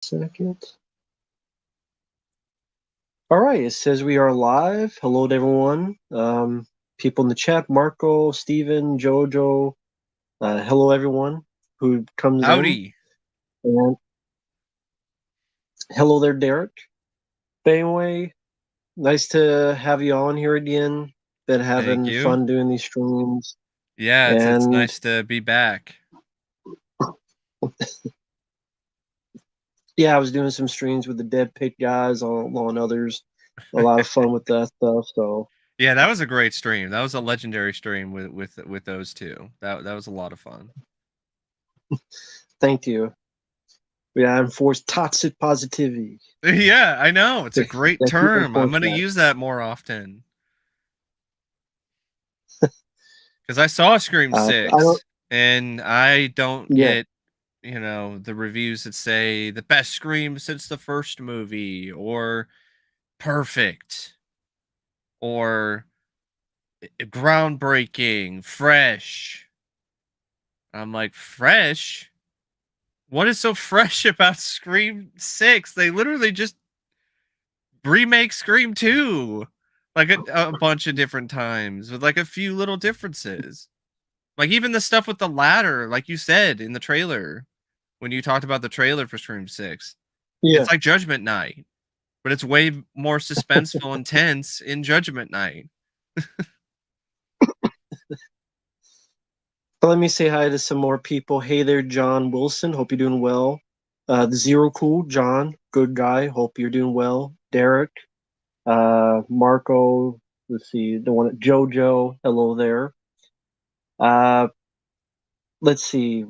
Second. All right, it says we are live. Hello to everyone. People in the chat, Marco, Steven, Jojo. Hello everyone who comes Howdy. in. And hello there, Derek. But anyway, nice to have you on here again. Been Thank having you. fun doing these streams. Yeah, it's And nice to be back. yeah, I was doing some streams with the Dead Pick guys on others. A lot of fun with that stuff. So Yeah, that was a great stream. That was a legendary stream with those two. That was a lot of fun. thank you. Yeah, I enforce toxic positivity. Yeah, I know. It's a great That you term. I'm enforce going to that. use that more often. Cuz I saw Scream I don't. 6 and I don't Yeah, get, the reviews that say the best Scream since the first movie or perfect or groundbreaking, fresh. I'm like, fresh? What is so fresh about Scream 6? They literally just remake Scream 2 like a bunch of different times with like a few little differences. Like even the stuff with the ladder, like you said in the trailer, when you talked about the trailer for Scream 6. yeah. It's like Judgment Night, but it's way more suspenseful and tense in Judgment Night. But let me say hi to some more people. Hey there, John Wilson. Hope you're doing well. The Zero Cool, John, good guy. Hope you're doing well. Derek, Marco. Let's see, the one Jojo. Hello there. Uh, let's see.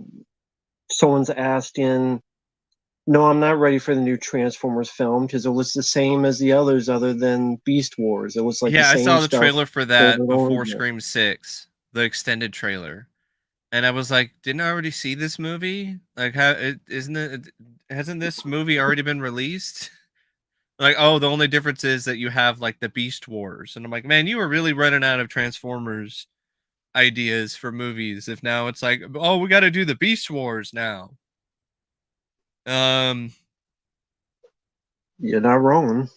Someone's asking. No, I'm not ready for the new Transformers film because it was the same as the others, other than Beast Wars. It was like the Yeah, I same saw the stuff trailer for over that and over before again. Scream 6, the extended trailer. And I was like, didn't I already see this movie? Like, how isn't it? Hasn't this movie already been released? Like, oh, the only difference is that you have like the Beast Wars, and I'm like, man, you were really running out of Transformers ideas for movies. If now it's like, oh, we got to do the Beast Wars now. Um, You're not wrong.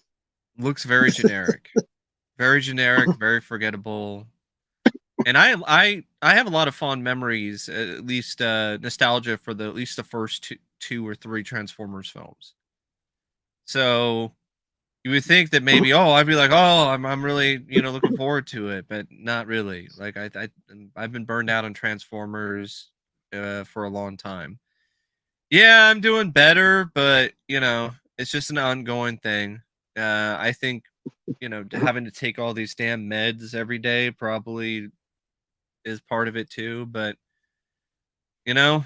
looks very generic, very forgettable. And I have a lot of fond memories, at least nostalgia for the at least the first two or three Transformers films. So you would think that maybe, oh, I'd be like, oh, I'm really looking forward to it, but not really. Like I've been burned out on Transformers for a long time. Yeah, I'm doing better, but it's just an ongoing thing. I think having to take all these damn meds every day probably is part of it too. But you know,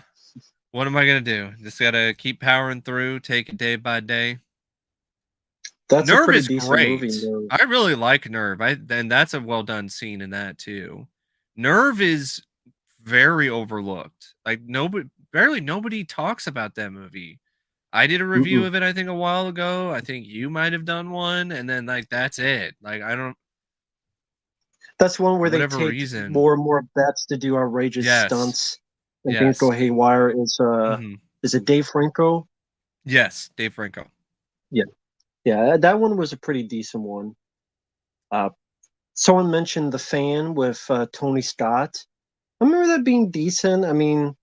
what am I gonna do? Just gotta keep powering through, take it day by day. That's a Nerve pretty is decent movie. great. Though. I really like Nerve. And that's a well done scene in that too. Nerve is very overlooked. Like barely nobody talks about that movie. I did a review Mm-mm. of it I think a while ago. I think you might have done one, and then like that's it. Like I don't That's one where for they whatever take reason. more and more bets to do outrageous Yes. stunts and things go Yes. haywire. Hmm. Is it Dave Franco? Yes, Dave Franco. Yeah, yeah, that one was a pretty decent one. Uh, Someone mentioned The Fan with Tony Scott. I remember that being decent. I mean,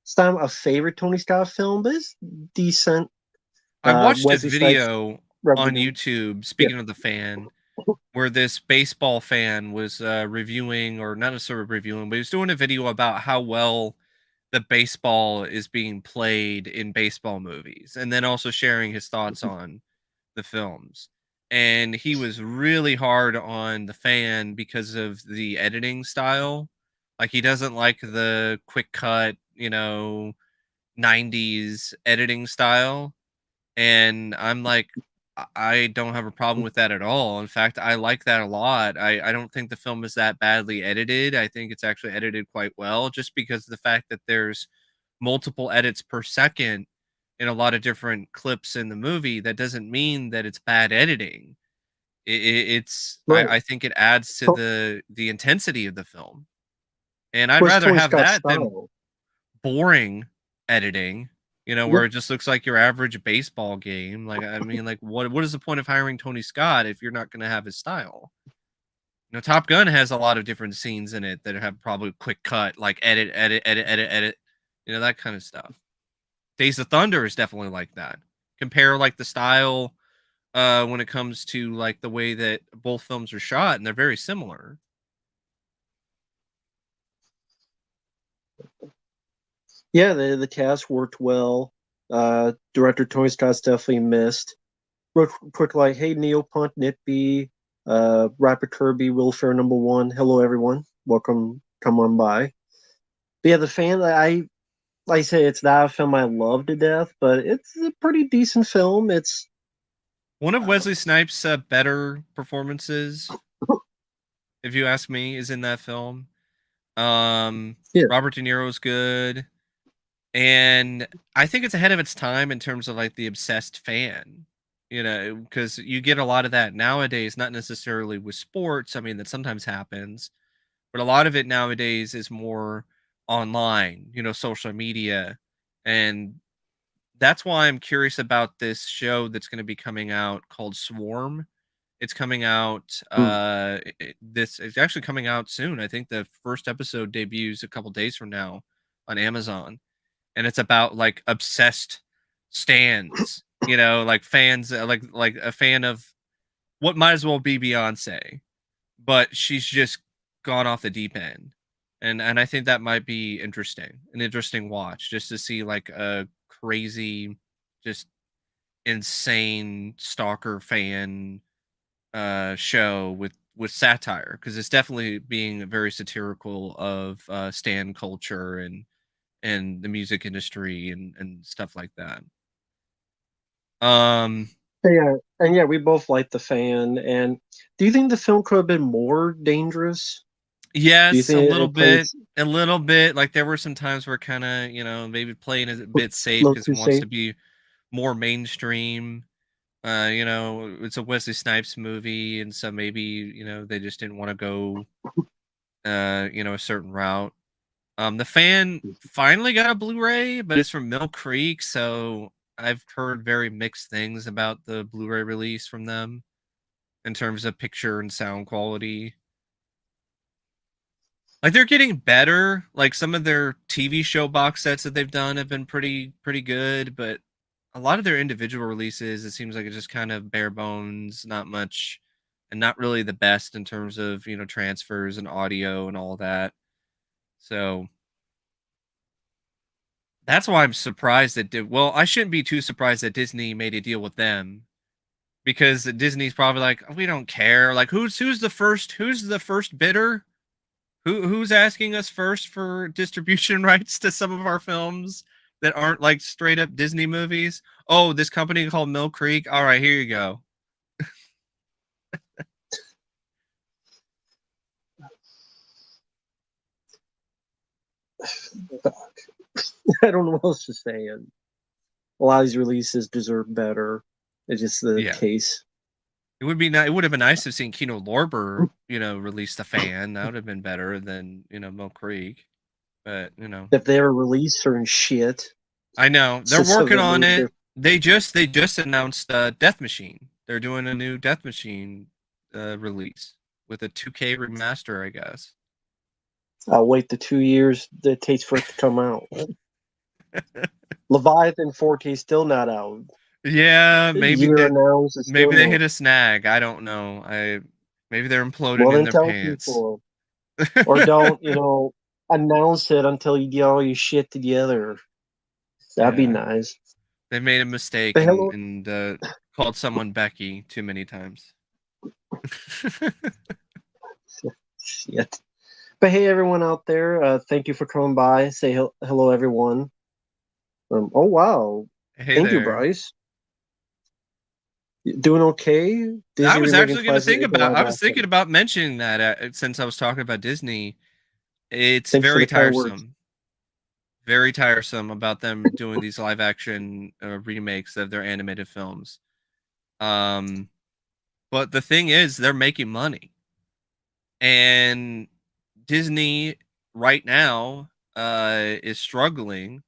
it's not a favorite Tony Scott film, but it's decent. I watched a Wesley Snipes video on representing. YouTube, Yeah. speaking of the fan, where this baseball fan was reviewing, or not necessarily reviewing, but he was doing a video about how well the baseball is being played in baseball movies, and then also sharing his thoughts on the films. And he was really hard on the fan because of the editing style. Like he doesn't like the quick cut, 90s editing style, and I'm like, I don't have a problem with that at all. In fact, I like that a lot. I don't think the film is that badly edited. I think it's actually edited quite well, just because of the fact that there's multiple edits per second in a lot of different clips in the movie. That doesn't mean that it's bad editing. It's Right. I think it adds to To- the intensity of the film, and I'd was rather Tony have Scott's that than style. boring editing. where it just looks like your average baseball game. Like, I mean, like, what is the point of hiring Tony Scott if you're not going to have his style? Top Gun has a lot of different scenes in it that have probably quick cut, like edit, edit, edit, edit, edit, that kind of stuff. Days of Thunder is definitely like that. Compare like the style when it comes to like the way that both films are shot, and they're very similar. Yeah, the cast worked well. Director Tony Scott's definitely missed. Real quick, like, hey, Neopunk, Nitby, Rapper Kirby, Willfair number one. Hello, everyone. Welcome. Come on by. But yeah, the fan, like I say, it's not a film I love to death, but it's a pretty decent film. It's one of Wesley Snipes' better performances, if you ask me, is in that film. Yeah. Robert De Niro's good. And I think it's ahead of its time in terms of like the obsessed fan, because you get a lot of that nowadays, not necessarily with sports. I mean, that sometimes happens, but a lot of it nowadays is more online, social media. And that's why I'm curious about this show that's going to be coming out called Swarm. It's coming out it's actually coming out soon. I think the first episode debuts a couple days from now on Amazon, and it's about like obsessed stands, like fans, like a fan of what might as well be Beyonce, but she's just gone off the deep end. And I think that might be an interesting watch, just to see like a crazy, just insane stalker fan show with satire, because it's definitely being very satirical of stan culture and the music industry and stuff like that. Yeah, and yeah, we both like the fan. And do you think the film could have been more dangerous? Do you Yes, a think little it played bit, a little bit. Like there were some times where kind of, maybe playing a bit a safe little because too it wants safe? to be more mainstream. It's a Wesley Snipes movie, and so maybe, they just didn't want to go, a certain route. The fan finally got a Blu-ray, but it's from Mill Creek, so I've heard very mixed things about the Blu-ray release from them in terms of picture and sound quality. Like they're getting better. Like some of their TV show box sets that they've done have been pretty good, but a lot of their individual releases, it seems like it's just kind of bare bones, not much, and not really the best in terms of, transfers and audio and all that. So that's why I'm surprised well, I shouldn't be too surprised that Disney made a deal with them, because Disney's probably like, "Oh, we don't care. Like who's the first bidder? Who's asking us first for distribution rights to some of our films that aren't like straight up Disney movies? Oh, this company called Mill Creek. All right, here you go." I don't know what else to say. And a lot of these releases deserve better. It's just the Yeah. case. It would be it would have been nice to have seen Kino Lorber, release The Fan. That would have been better than, Mill Creek. But, If they ever release certain shit, I know they're just of working that on it. nature. They just announced Death Machine. They're doing a new Death Machine release with a 2K remaster, I guess. I'll wait the 2 years that it takes for it to come out. Leviathan 4K still not out. Yeah, Year announced, it's still maybe they not. hit a snag. I don't know. Maybe they're Well, imploding in then their tell pants. people, or don't announce it until you get all your shit together. That'd be Yeah, nice. they made a mistake But and hello, called someone Becky too many times. shit. But hey, everyone out there, thank you for coming by. Say hello, everyone. Oh wow, Hey thank you, there. Bryce. Doing okay? I Disney was remaking actually going to twice as think April about. live I was thinking action. about mentioning that since I was talking about Disney. It's Thanks for very the kind words. tiresome. Very tiresome about them doing these live action remakes of their animated films. Um, but the thing is, they're making money, and Disney right now is struggling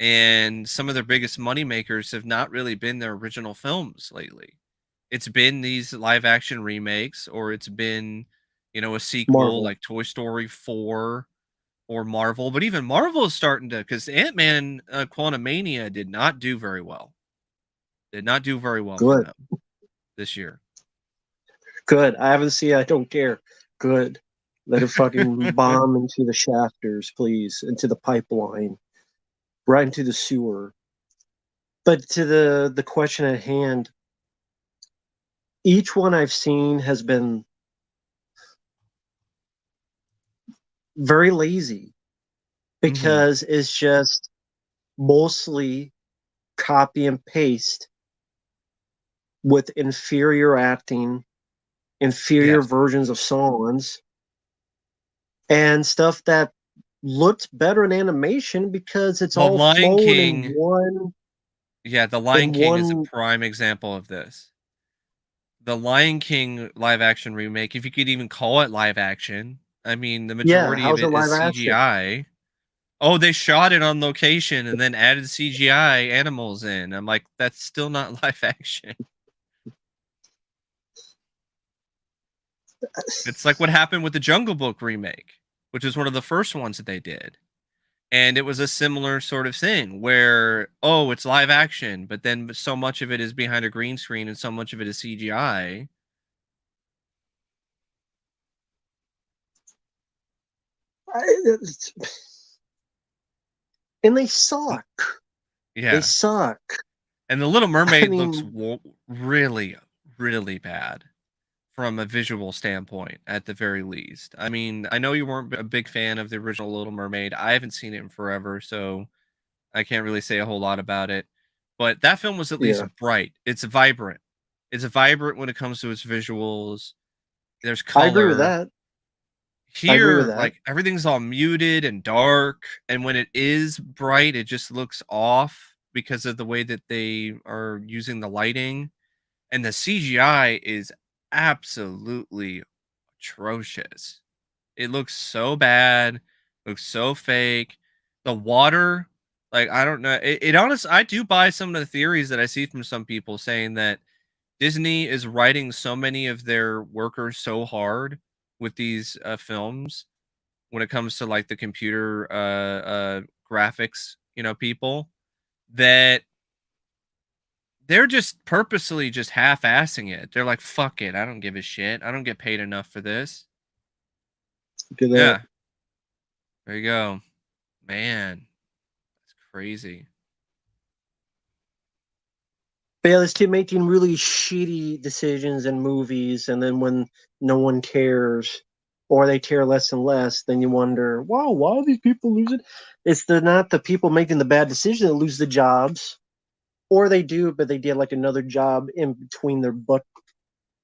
and some of their biggest money makers have not really been their original films lately. It's been these live action remakes, or it's been, a sequel Marvel. like Toy Story 4 or Marvel. But even Marvel is starting to, because Ant-Man Quantumania did not do very well. Did not do very well for Good. them this year. Good. I haven't seen. I don't care. Good. Let it fucking bomb into the shafters, please, into the pipeline, right into the sewer. But to the question at hand, each one I've seen has been very lazy because it's just mostly copy and paste with inferior acting, inferior Yes. versions of songs, and stuff that looks better in animation because it's The all Lion flowing in King, one yeah, The Lion in King is a one prime example of this. The Lion King live action remake, if you could even call it live action, I mean, the yeah, majority of how's it it is live action? CGI. Oh, they shot it on location and then added CGI animals in. I'm like, that's still not live action. It's like what happened with the Jungle Book remake, which is one of the first ones that they did. And it was a similar sort of thing where, oh, it's live action, but then so much of it is behind a green screen and so much of it is CGI. And they suck. They Yeah. suck. And The Little I Mermaid looks mean, really, really bad from a visual standpoint, at the very least. I mean, I know you weren't a big fan of the original Little Mermaid. I haven't seen it in forever, so I can't really say a whole lot about it. But that film was at least yeah, bright. It's vibrant. It's vibrant when it comes to its visuals. There's I agree with color. that. I agree with Here, that. like everything's all muted and dark, and when it is bright, it just looks off because of the way that they are using the lighting. And the CGI is absolutely atrocious. It looks so bad, looks so fake. The water, like I don't know. It honestly, I do buy some of the theories that I see from some people saying that Disney is writing so many of their workers so hard with these films when it comes to like the computer graphics, people, that they're just purposely just half-assing it. They're like, "Fuck it, I don't give a shit. I don't get paid enough for this." Look at that. Yeah, there you go. Man, that's crazy. But yeah, let's keep making really shitty decisions in movies, and then when no one cares, or they care less and less, then you wonder, wow, why are these people losing? It's not the people making the bad decision that lose the jobs, or they do, but they did like another job in between their butt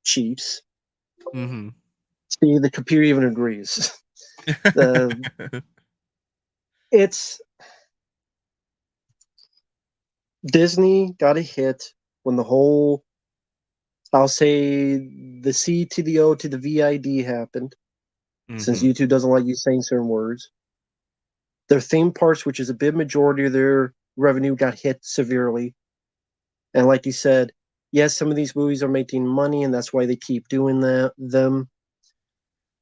cheeks. Mhm. See, the computer even agrees. the it's Disney got a hit when the whole, I'll say, the C to the O to the VID happened. Since Mhm. YouTube doesn't like you saying certain words, their theme parks, which is a big majority of their revenue, got hit severely. And like you said, yes, some of these movies are making money, and that's why they keep doing them,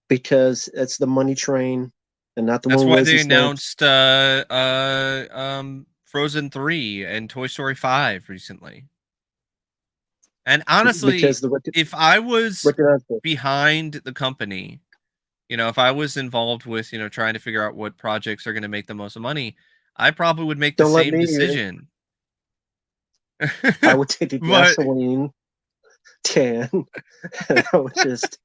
because it's the money train and not the That's one why Wesley they Snipes. announced Frozen 3 and Toy Story 5 recently. And honestly, Because the if I was recognizable. behind the company, if I was involved with, trying to figure out what projects are going to make the most money, I probably would make the Don't let same me. decision. I would take a But gasoline can and I would just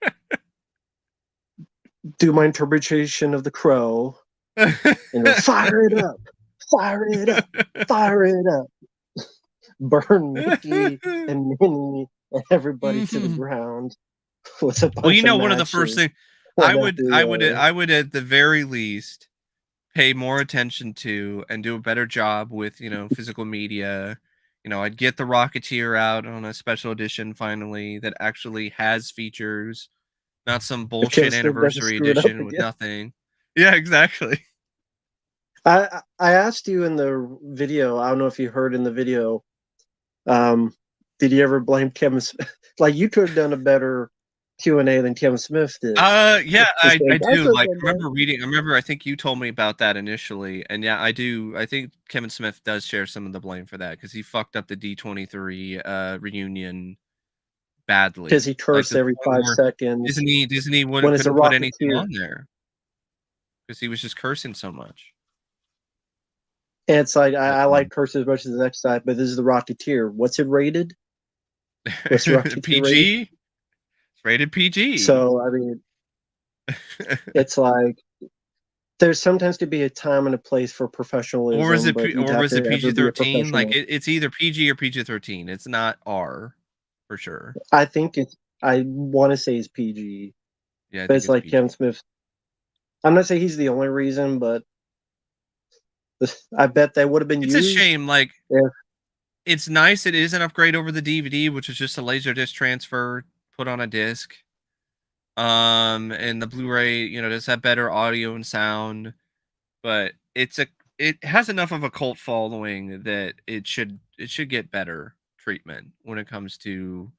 do my interpretation of the crow and go, fire it up, fire it up, fire it up, burn Mickey and Minnie and everybody to the ground with a well, bunch of one of the first matches things one after the other. I would at the very least pay more attention to and do a better job with, physical media. I'd get the Rocketeer out on a special edition finally that actually has features, not some bullshit Because it doesn't anniversary screw it up edition with again. nothing. Yeah, exactly. I asked you in the video. I don't know if you heard in the video. Um, did you ever blame Kevin Smith? Like you could have done a better Q&A than Kevin Smith did. Yeah, Just I like I do. could have Like, done I remember reading. I remember. I think you told me about that initially, and yeah, I do. I think Kevin Smith does share some of the blame for that because he fucked up the D23 reunion because badly, he like cursed to the every point five where seconds Disney when wouldn't it's a couldn't put anything Rocketeer. on there because he was just cursing so much. And it's like But I like curse as much as the next side, but this is the Rocketeer. What's it rated? What's the Rocketeer rated? PG, it's rated PG. So I mean, it's like there's sometimes to be a time and a place for professionalism, but you'd Or have was to it ever PG be a 13? Like professional. it's either PG or PG 13. It's not R for sure. I think it's I want to say it's PG, Yeah, I but think it's it's like PG. Kevin Smith. I'm not saying he's the only reason, but I bet that would have been It's a used shame. Like if it's nice. It is an upgrade over the DVD, which is just a laser disc transfer put on a disc. And the Blu-ray, does have better audio and sound, but it has enough of a cult following that it should get better treatment when it comes to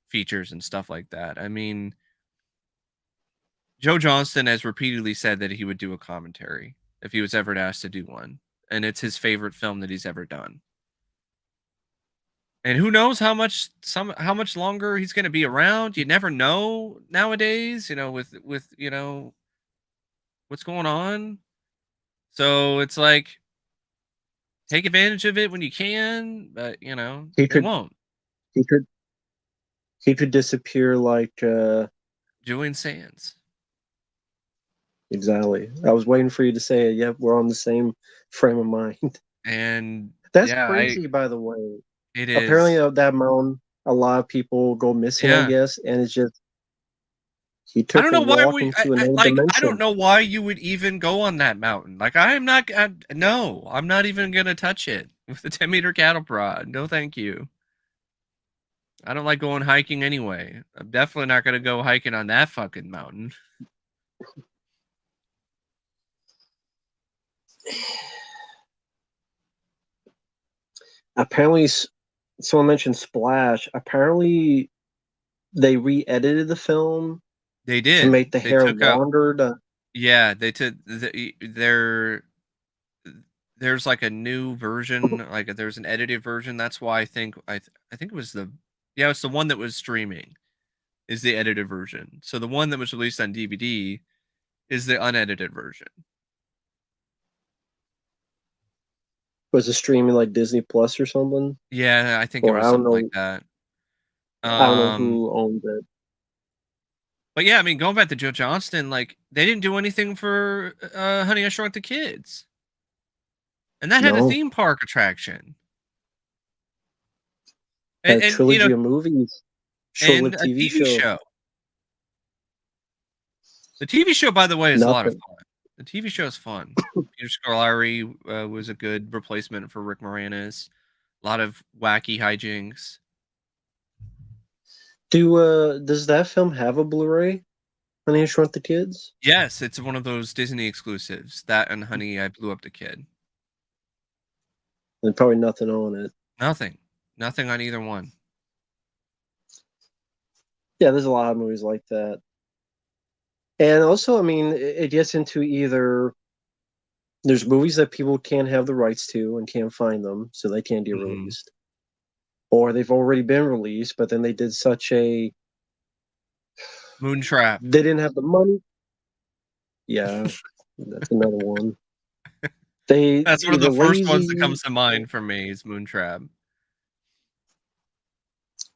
features and stuff like that. I mean, Joe Johnston has repeatedly said that he would do a commentary if he was ever asked to do one, and it's his favorite film that he's ever done. And who knows how much longer he's going to be around? You never know nowadays, with what's going on. So it's like take advantage of it when you can, but he they could won't. he could he could disappear like Julian Sands. exactly. I was waiting for you to say it. Yep, we're on the same frame of mind. And That's yeah, I crazy, by the way. it Apparently, is. that mountain, a lot of people go missing. I Yeah. guess, and it's just he I took don't a know why walk into another I don't dimension. know why you would even go on that mountain. Like no, I'm not even gonna touch it with a 10-meter cattle prod. No, thank you. I don't like going hiking anyway. I'm definitely not gonna go hiking on that fucking mountain. Apparently, someone mentioned Splash. Apparently, they re-edited the film They to did. make the They hair took out. longer. Yeah, they took there's like a new version, like there's an edited version. That's why I think it was it's the one that was streaming is the edited version. So the one that was released on DVD is the unedited version. Was it streaming like Disney Plus or something? Yeah, I think it Or was something like that. I don't know Um, who owned it. but yeah, I mean, going back to Joe Johnston, like they didn't do anything for Honey I Shrunk the Kids, and that had a No, theme park attraction, had a and trilogy of movies, and short-lived a TV TV show. show. The TV show, by the way, is a lot of Nothing. fun. The TV show is fun. Peter Scolari was a good replacement for Rick Moranis. A lot of wacky hijinks. Does that film have a Blu-ray? Honey, I Shrunk the Kids? Yes, it's one of those Disney exclusives. That and Honey, I Blew Up the Kid. And probably nothing on it. Nothing. Nothing on either one. Yeah, there's a lot of movies like that. And also, I mean, it gets into either there's movies that people can't have the rights to and can't find them, so they can't get Hmm. released. Or they've already been released, but then they did such a Moontrap. they didn't have the money. Yeah, that's another one. They That's one of either the first ones that lazy. comes to mind for me is Moontrap.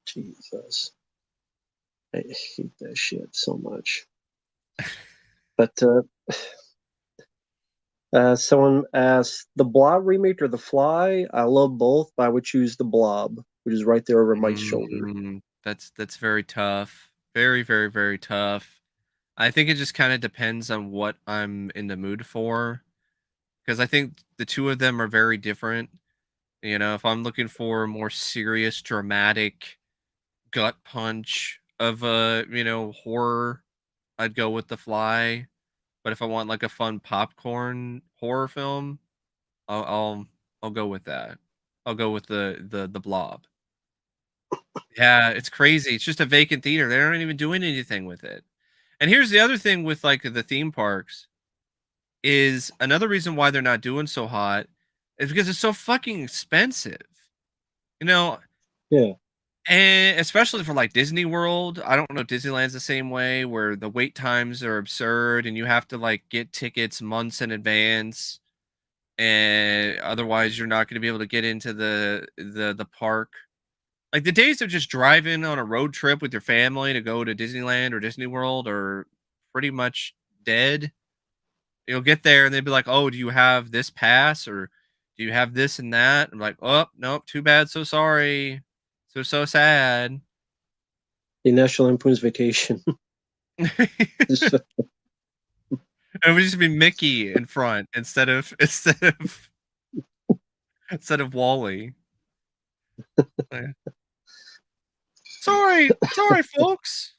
Jesus, I hate that shit so much. But someone asked the Blob remake or the Fly. I love both, but I would choose the Blob, which is right there over Mike's shoulder. That's very tough. Very, very, very tough. I think it just kind of depends on what I'm in the mood for. Because I think the two of them are very different. If I'm looking for a more serious, dramatic gut punch of a, horror, I'd go with The Fly. But if I want like a fun popcorn horror film, I'll go with that. I'll go with the Blob. Yeah, it's crazy. It's just a vacant theater. They aren't even doing anything with it. And here's the other thing with like the theme parks is another reason why they're not doing so hot is because it's so fucking expensive. You know, Yeah. and especially for like Disney World, I don't know if Disneyland's the same way where the wait times are absurd and you have to like get tickets months in advance and otherwise you're not going to be able to get into the park. Like the days of just driving on a road trip with your family to go to Disneyland or Disney World are pretty much dead. You'll get there and they'd be like, "Oh, do you have this pass or do you have this and that?" I'm like, "Oh, nope, too bad, so sorry. So sad." The National Lampoon's Vacation. It would just be Mickey in front instead of Wally. Like, sorry, folks.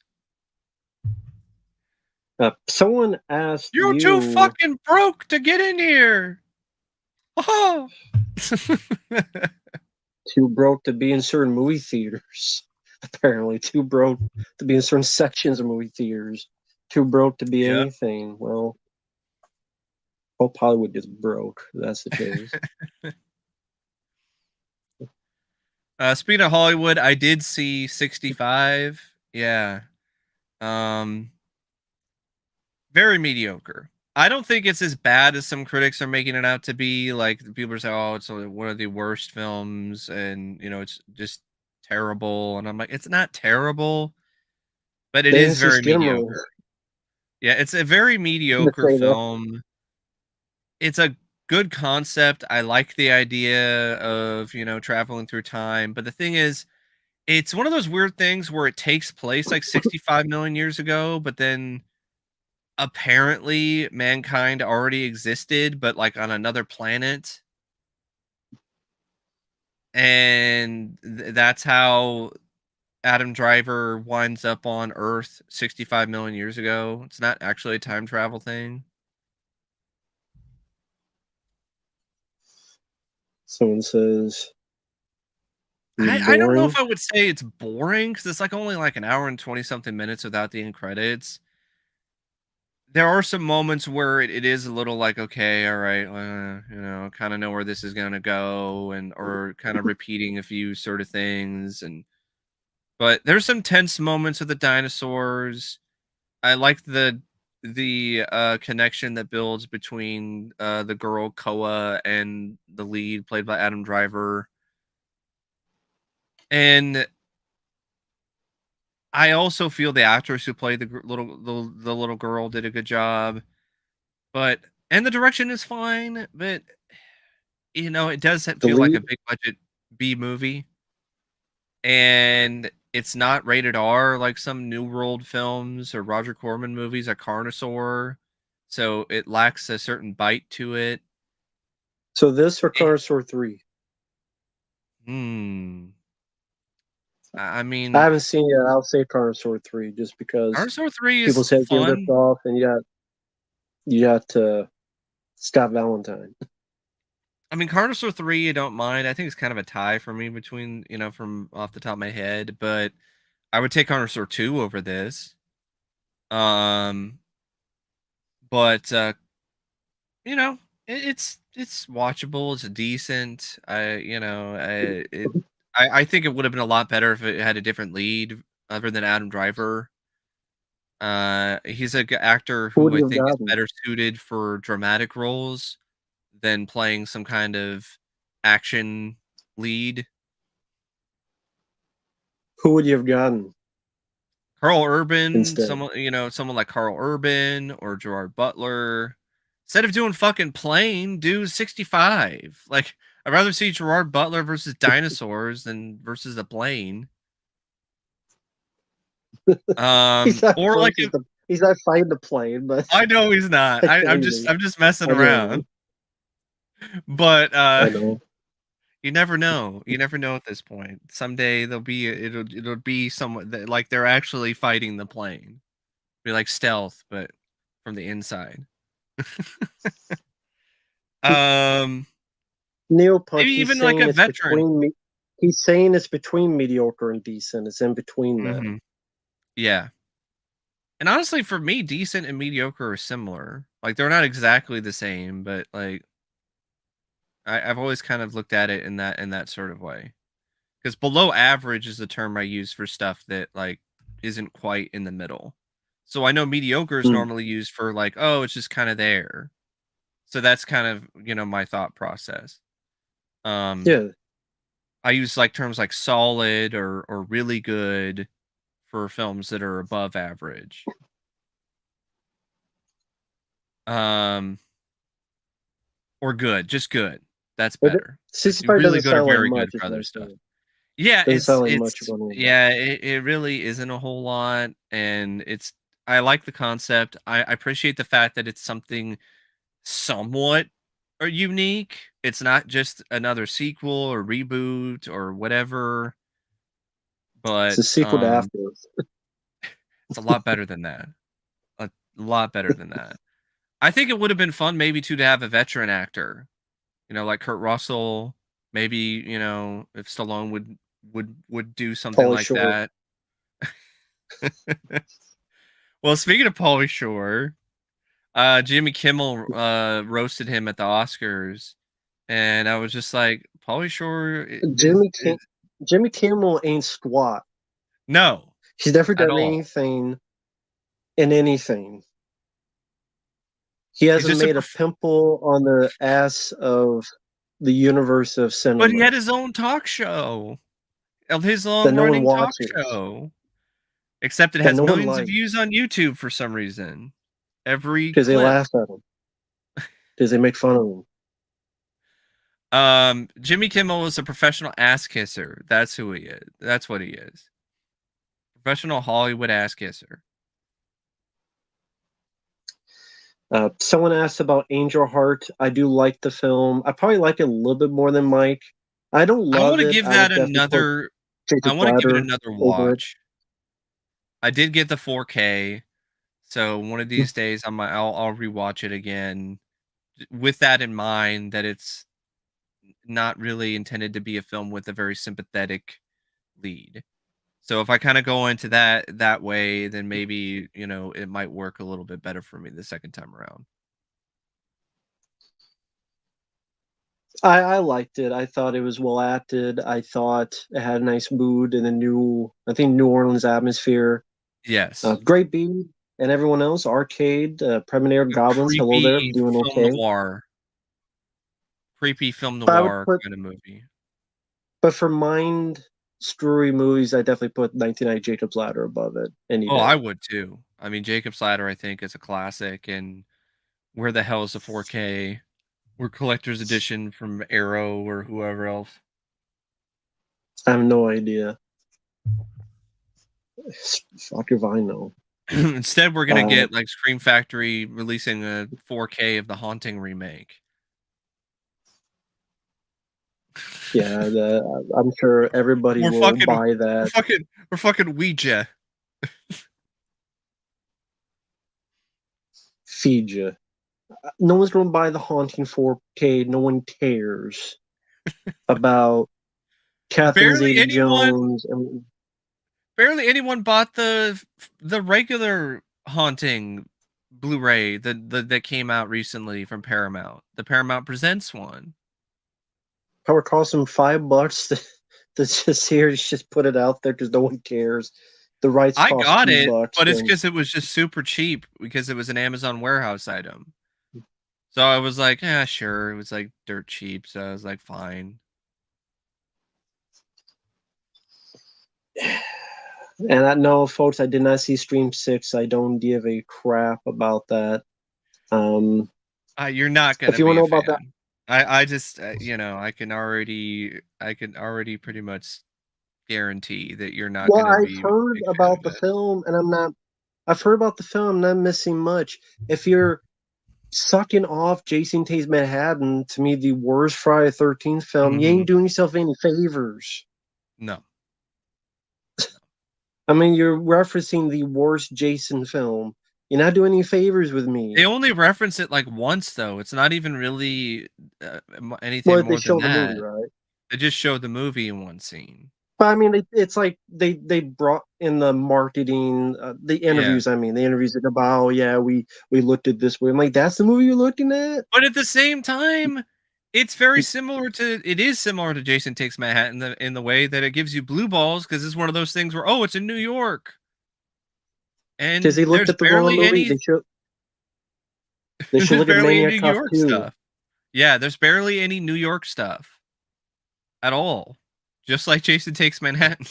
Someone asked You're too you, fucking broke to get in here. Oh. too broke to be in certain movie theaters. Apparently, too broke to be in certain sections of movie theaters. Too broke to be Yeah. anything. Well, hope Hollywood gets broke. That's the case. Speaking of Hollywood, I did see 65. Yeah. Um, very mediocre. I don't think it's as bad as some critics are making it out to be. Like people are saying, "Oh, it's one of the worst films," and it's just terrible. And I'm like, it's not terrible, but it is Fancy very Skidmore. mediocre. Yeah, it's a very To mediocre say that. film. It's a good concept. I like the idea of traveling through time, but the thing is, it's one of those weird things where it takes place like 65 million years ago, but then apparently mankind already existed, but like on another planet. And that's how Adam Driver winds up on Earth 65 million years ago. It's not actually a time travel thing. Someone says, "You I don't know boring." if I would say it's boring because it's like only like an hour and 20 something minutes without the end credits. There are some moments where it is a little like, okay, all right, kind of know where this is gonna go, and or kind of repeating a few sort of things, and but there's some tense moments with the dinosaurs. I like the connection that builds between the girl Koa and the lead played by Adam Driver, and I also feel the actress who played the little girl did a good job. But and the direction is fine, but it does The feel like lead. a big budget B movie, and it's not rated R like some New World films or Roger Corman movies like Carnosaur, so it lacks a certain bite to it. So this or It Carnosaur 3? hmm, I I mean, haven't seen it. I'll say Carnosaur 3 just because Carnosaur 3 people is say it get ripped fun. off, and you got Scott Valentine. I mean, Carnosaur 3, I don't mind. I think it's kind of a tie for me between, from off the top of my head, but I would take Carnosaur 2 over this. Um, but you know, it's watchable. It's decent. I think it would have been a lot better if it had a different lead other than Adam Driver. He's a actor Who who would I you have think is gotten? better suited for dramatic roles than playing some kind of action lead. Who would you have gotten Carl Urban, instead? someone like Carl Urban or Gerard Butler. Instead of doing fucking Plane, do 65. Like, I'd rather see Gerard Butler versus dinosaurs than versus a plane. He's not Or like versus the. He's not fighting the plane, but I know he's not. I I, get I'm what you just mean. I'm just messing I get what you around. mean. But I know. you never know. You never know at this point. Someday it'll be someone that like they're actually fighting the plane. Be like stealth, but from the inside. Um, Neo Punch. Maybe He's even like saying a it's veteran. between. He's saying it's between mediocre and decent. It's in between that. Mhm. Yeah. And honestly, for me, decent and mediocre are similar. Like they're not exactly the same, but like I've always kind of looked at it in that sort of way. Because below average is the term I use for stuff that like isn't quite in the middle. So I know mediocre is Mm. normally used for like, oh, it's just kind of there. So that's kind of my thought process. Yeah, I use like terms like solid or really good for films that are above average. Um, or good, just good. That's but better. Like 65 really doesn't good or sound like very good much. Is for what other I'm stuff. saying. Yeah, Doesn't sound like much it's going on. yeah, it really isn't a whole lot, and it's I like the concept. I appreciate the fact that it's something somewhat or unique. It's not just another sequel or reboot or whatever, It's a but sequel to Afterwards. it's a lot better than that. A lot better than that. I think it would have been fun maybe to have a veteran actor, like Kurt Russell. Maybe if Stallone would do something Pauly like Shore. that. Well, speaking of Pauly Shore, Jimmy Kimmel roasted him at the Oscars, and I was just like, Pauly Shore Jimmy Kimmel ain't squat. no, He's never at done all. anything in anything. He He's hasn't just a made a pimple on the ass of the universe of but he cinema had his own talk show, of his that long no one running talk watches, show. Except it that has no one millions of likes views on YouTube for some reason. Every because they clip. laugh at him, because they make fun of him. Jimmy Kimmel is a professional ass kisser. That's who he is. That's what he is. Professional Hollywood ass kisser. Someone asked about Angel Heart. I do like the film. I probably like it a little bit more than Mike. I don't I want love to it. give I that would definitely put another I Jacob want to give it Blatter another over it. watch. I did get the 4K, so one of these days I'll rewatch it again with that in mind that it's not really intended to be a film with a very sympathetic lead. So if I kind of go into that way, then maybe, it might work a little bit better for me the second time around. I liked it. I thought it was well acted. I thought it had a nice mood and I think New Orleans atmosphere. Yes. Great beat and everyone else. Arcade, Premonition A Goblins, hello there, creepy doing film okay. noir. Creepy film But I would noir put, kind of movie. but for mind screwy movies, I definitely put 1990 Jacob's Ladder above it any Oh, I day. would too. I mean, Jacob's Ladder, I think, is a classic, and where the hell is the 4K or collector's edition from Arrow or whoever else? I have no idea. Fuck if I know. Instead, we're gonna Uh, get like Scream Factory releasing a 4K of the Haunting remake. yeah, I'm sure everybody We're will fucking, buy we're that. fucking, we're fucking Ouija. Feed you. No one's going to buy the Haunting 4K. No one cares about Catherine Barely anyone, Zeta-Jones. And barely anyone bought the regular Haunting Blu-ray that came out recently from Paramount. The Paramount Presents one. probably cost them $5 to just here, just put it out there because no one cares. The rights I cost got two it, bucks. but it's Then because it was just super cheap because it was an Amazon warehouse item. So I was like, yeah, sure. It was like dirt cheap, so I was like, fine. and I know, folks, I did not see Stream 6. I don't give a crap about that. You're not If gonna you want be to a know about that, fan. I just I can already pretty much guarantee that you're not well, gonna I've be a heard big fan about of the it. film, and I've heard about the film, I'm not missing much. If you're sucking off Jason Takes Manhattan, to me, the worst Friday 13th film, you Mhm. ain't doing yourself any favors. No. I mean, you're referencing the worst Jason film. You're not doing any favors with me. They only reference it like once though. It's not even really anything Well, they more than show the movie, that. right? They just show the movie in one scene. But I mean, it's like they brought in the marketing, the Yeah. interviews. I mean, the interviews like about, oh yeah, we looked at this way. I'm like, that's the movie you're looking at. But at the same time, it's very similar to it is similar to Jason Takes Manhattan in the way that it gives you blue balls because it's one of those things where it's in New York Because and they looked at the wrong movie. They should there's look at barely Maniac any New Cop York 2. stuff. Yeah, there's barely any New York stuff at all. Just like Jason Takes Manhattan.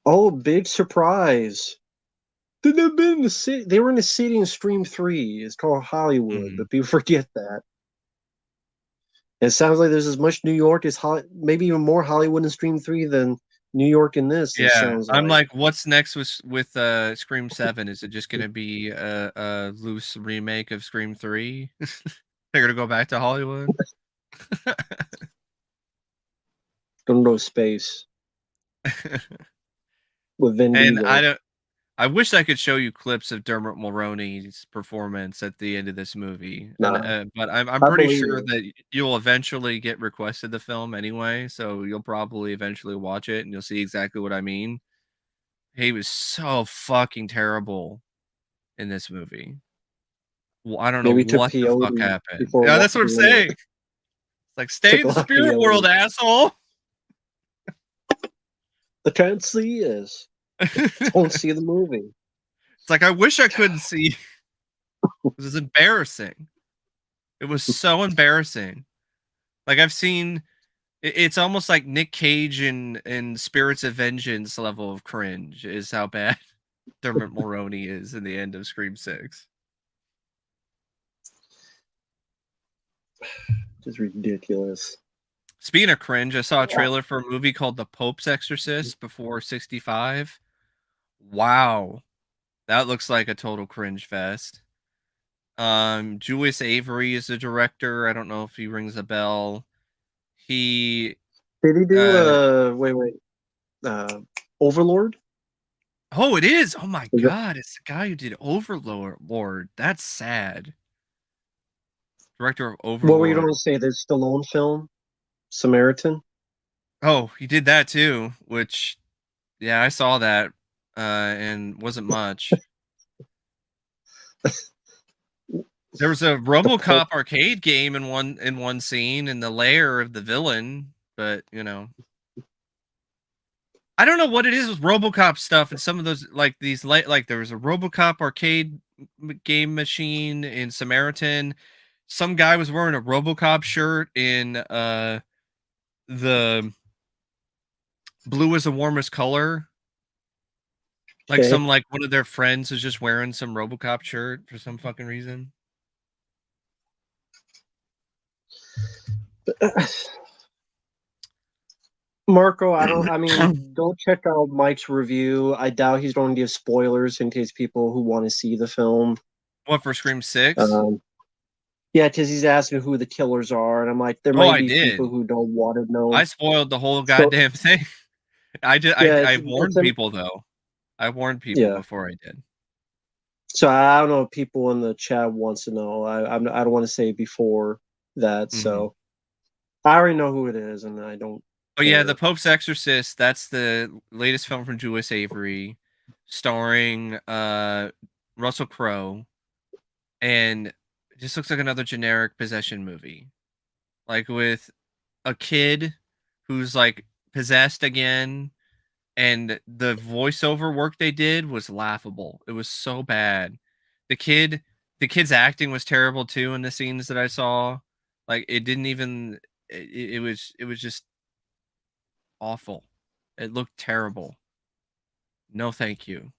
Oh, big surprise! They've been in the city. They were in the city in Scream 3. It's called Hollywood, Mhm. but people forget that. It sounds like there's as much New York as maybe even more Hollywood in Scream 3 than New York in this. It Yeah, sounds I'm like. like, what's next with Scream 7? Is it just gonna be a loose remake of Scream 3? They're gonna go back to Hollywood? Gonna go to space with Vin And Diesel. I wish I could show you clips of Dermot Mulroney's performance at the end of this movie, and Nah, but I'm I pretty believe sure it. that you'll eventually get requested the film anyway, so you'll probably eventually watch it and you'll see exactly what I mean. He was so fucking terrible in this movie. Well, I don't know Maybe took what the fuck peyote happened. before Yeah, that's what I'm doing it. saying. It's like, stay Took in a the lot of spirit world, peyote. asshole. I can't see this. Don't see the movie. It's like I wish I couldn't see. It was embarrassing. It was so embarrassing. Like I've seen it's almost like Nick Cage in Spirits of Vengeance level of cringe is how bad Dermot Mulroney is in the end of Scream 6. Just ridiculous. Speaking of cringe, I saw a trailer for a movie called The Pope's Exorcist before 65. Wow. That looks like a total cringe fest. Julius Avery is the director. I don't know if he rings a bell. He Did he do uh wait, Overlord? oh, it is. Oh my Is it, god, it's the guy who did Overlord. That's sad. Director of what were you Overlord. going to say? The Stallone film, Samaritan. Oh, he did that too, which yeah, I saw that and wasn't much. There was a The Pope. Robocop arcade game in one scene in the lair of the villain, but I don't know what it is with Robocop stuff and some of those like these like there was a Robocop arcade game machine in Samaritan. Some guy was wearing a Robocop shirt in the blue is the warmest color. Like Okay. some like one of their friends was just wearing some Robocop shirt for some fucking reason. Marco, I mean, go check out Mike's review. I doubt he's going to give spoilers in case people who want to see the film. What for Scream 6? Um, yeah, because he's asking who the killers are, and I'm like, there Oh, might I be people did. who don't want to I know. spoiled the whole So goddamn thing. I did. yeah, I it's warned people though. I warned people yeah. before I did. So I don't know if people in the chat wants to know. I don't want to say before that. Hmm. So I already know who it is, and I don't Oh yeah, The care. Pope's Exorcist. That's the latest film from Julius Avery, starring Russell Crowe, and it just looks like another generic possession movie, like with a kid who's like possessed again, and the voiceover work they did was laughable. It was so bad. The kid, the kid's acting was terrible too in the scenes that I saw. Like it didn't even. It was just awful. It looked terrible. No, thank you.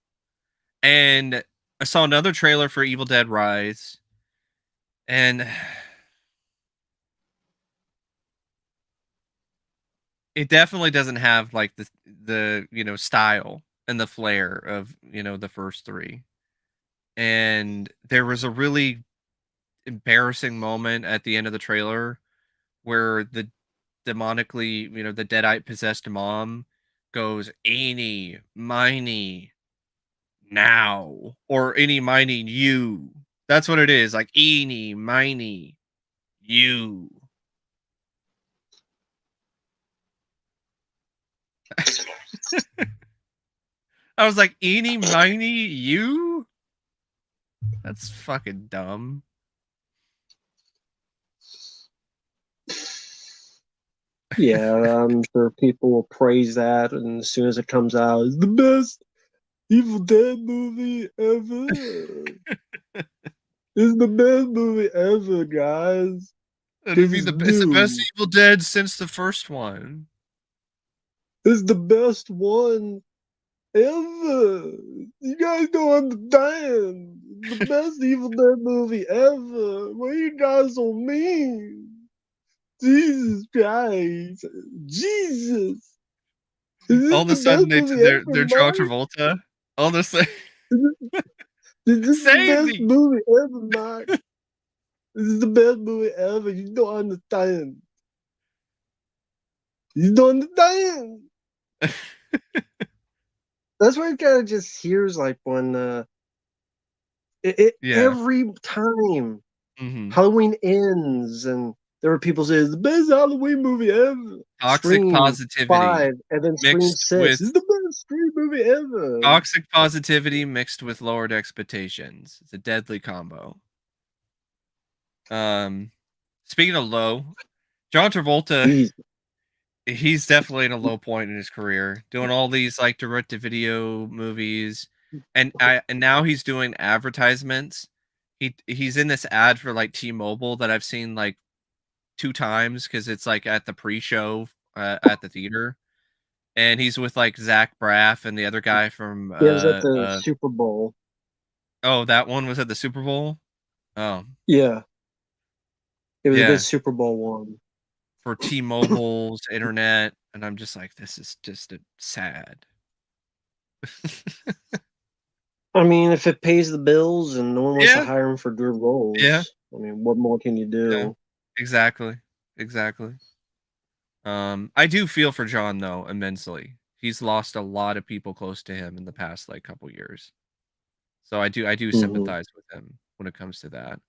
And I saw another trailer for Evil Dead Rise, and it definitely doesn't have like the style and the flair of the first three. And there was a really embarrassing moment at the end of the trailer where the demonically, the deadite possessed mom goes, "Eeny, miny, now, or eeny, miny, you. That's what it is. Like eeny, miny, you. I was like, eeny, miny, you? That's fucking dumb. Yeah, I'm sure people will praise that, and as soon as it comes out, it's the best Evil Dead movie ever. It's the best movie ever, guys. It'd This be is it's the best new. Evil Dead since the first one. It's the best one ever. You guys don't understand. The best Evil Dead movie ever. Why are you guys so mean? Jesus Christ. Jesus. Is All this of a the best sudden, movie they're ever, John Mark? Travolta. All of a sudden, Is this the best Sandy. movie ever, Mark? This is the best movie ever. You don't understand. You don't understand. That's why it kind of just hears like when Yeah. every time Hmm. Halloween ends and there are people say it's the best Halloween movie ever. Toxic Scream positivity 5 and then Scream mixed 6. with It's the best Scream movie ever. toxic positivity mixed with lowered expectations. It's a deadly combo. Um, Speaking of low, John Travolta, Jeez. he's definitely in a low point in his career, doing all these like direct to video movies, and now he's doing advertisements. He's in this ad for like T-Mobile that I've seen like 2 times because it's like at the pre-show at the theater, and he's with like Zach Braff and the other guy from Yeah, it was at the Super Bowl. oh, that one was at the Super Bowl. Oh, Yeah, it was a good yeah, Super Bowl one. for T-Mobile's internet, and I'm just like, this is just sad. I mean, if it pays the bills and no one wants to Yeah, hire him for good yeah, roles, I mean, what more can you yeah, do? exactly, exactly. I do feel for John though immensely. He's lost a lot of people close to him in the past like couple years, so I do Hmm. sympathize with him when it comes to that.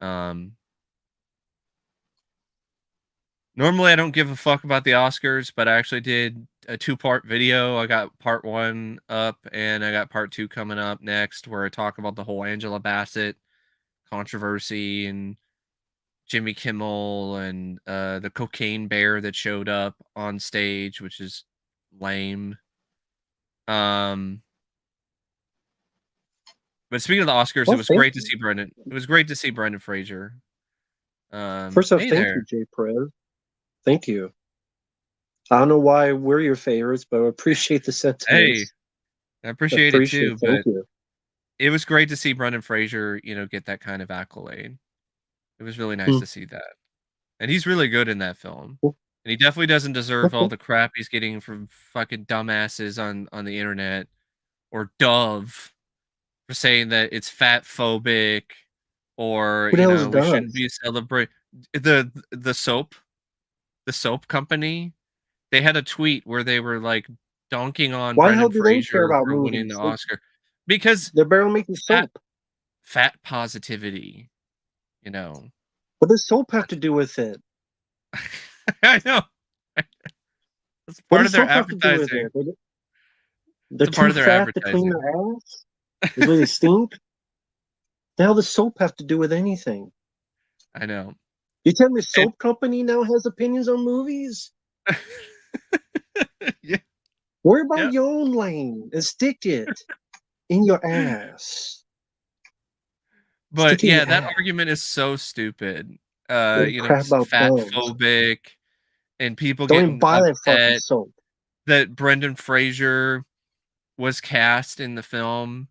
Um, Normally I don't give a fuck about the Oscars, but I actually did a two-part video. I got part one up, and I got part two coming up next, where I talk about the whole Angela Bassett controversy and Jimmy Kimmel and the cocaine bear that showed up on stage, which is lame. Um, but speaking of the Oscars, it Well, was thank great to you. see Brendan. It was great to see Brendan Fraser. First off, Hey thank you, there. Jay Perez. Thank you. I don't know why we're your favorites, but I appreciate the Hey, sentiments. I appreciate it Appreciate. too, Thank but you. it was great to see Brendan Fraser, get that kind of accolade. It was really nice Hmm. to see that. And he's really good in that film. Cool. And he definitely doesn't deserve all Okay. the crap he's getting from fucking dumbasses on the internet or Dove for saying that it's fat phobic or, Who the hell is we Dove? shouldn't be celebrate the soap company. They had a tweet where they were like dunking on Why the hell Brendan do they care Fraser about for winning the movies? Oscar because They're barely making fat soap. fat positivity, you know. What does soap have to do with it? I know. That's What part does of their soap have to do with advertising. it? They're It's a part too of their fat to clean advertising. their ass? Is why they stink? The hell does soap have to do with anything? I know. You tell me a And soap company now has opinions on movies? yeah, Worry about yeah. your own lane and stick it in your ass. But Stick it in yeah, your that ass. argument is so stupid. Crap about Fat thumbs. phobic and people Don't even getting buy that fucking upset soap. that Brendan Fraser was cast in the film.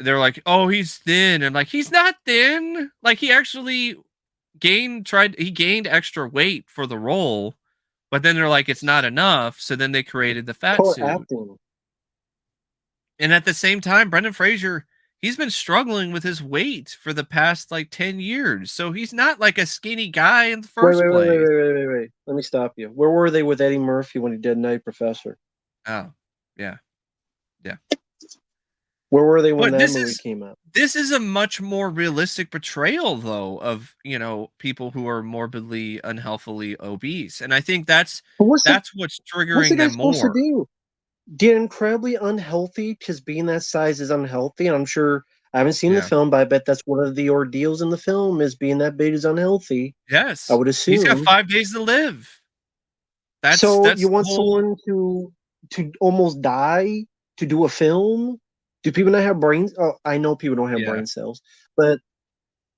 They're like, "Oh, he's thin." And like, "He's not thin." Like he actually gained extra weight for the role, but then they're like, "It's not enough." So then they created the fat Poor suit. acting. And at the same time, Brendan Fraser, he's been struggling with his weight for the past like 10 years. So he's not like a skinny guy in the Wait, first wait, wait, wait, place. wait, wait, wait, wait. Let me stop you. Where were they with Eddie Murphy when he did Night Professor? Oh, yeah. Yeah. Where were they when But that movie came out? this is a much more realistic portrayal though of, people who are morbidly unhealthily obese. And I think But that's what's what's the triggering guy them supposed to more. do? Get incredibly unhealthy because being that size is unhealthy. And I'm sure I haven't seen the Yeah. film, but I bet that's one of the ordeals in the film is being that big is unhealthy. I Yes. would He's got assume. 5 days to live. So you That's the want whole. someone to almost die to do a film? Do people not have brains? Oh, I know people don't have Yeah. brain cells, but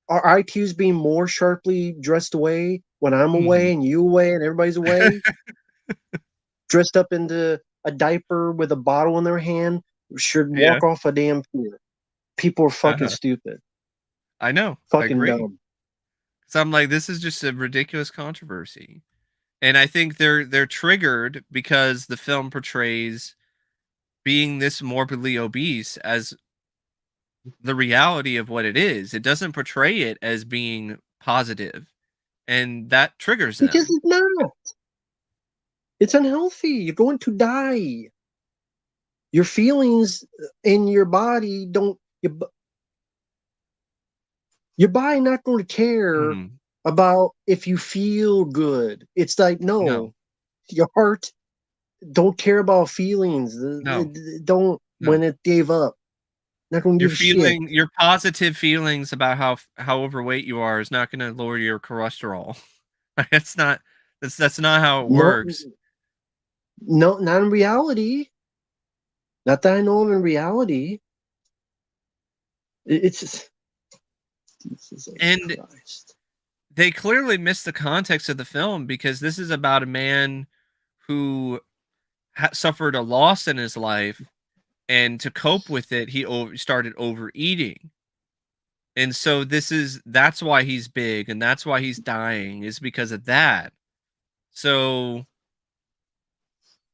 are IQs being more sharply dressed away when I'm Mhm. away and you away and everybody's away? Dressed up into a diaper with a bottle in their hand, should Yeah. walk off a damn pier. People are fucking Uh-huh. stupid. I know. I Fucking agree. dumb. So I'm like, this is just a ridiculous controversy. And I think they're triggered because the film portrays being this morbidly obese as the reality of what it is. It doesn't portray it as being positive, and that triggers Because them. it's not. It's unhealthy. You're going to die. Your feelings in your body don't. Your body not going to care Mhm. about if you feel good. It's like No. no, your heart don't care about feelings. No. It don't No. when it gave up. Not going to give a shit. Your positive feelings about how overweight you are is not gonna lower your cholesterol. That's not that's not how it No, works. no, not in reality. Not that I know of in reality. It's just Jesus And Christ. they clearly missed the context of the film because this is about a man who suffered a loss in his life, and to cope with it, he started overeating. And so that's why he's big and that's why he's dying is because of that. So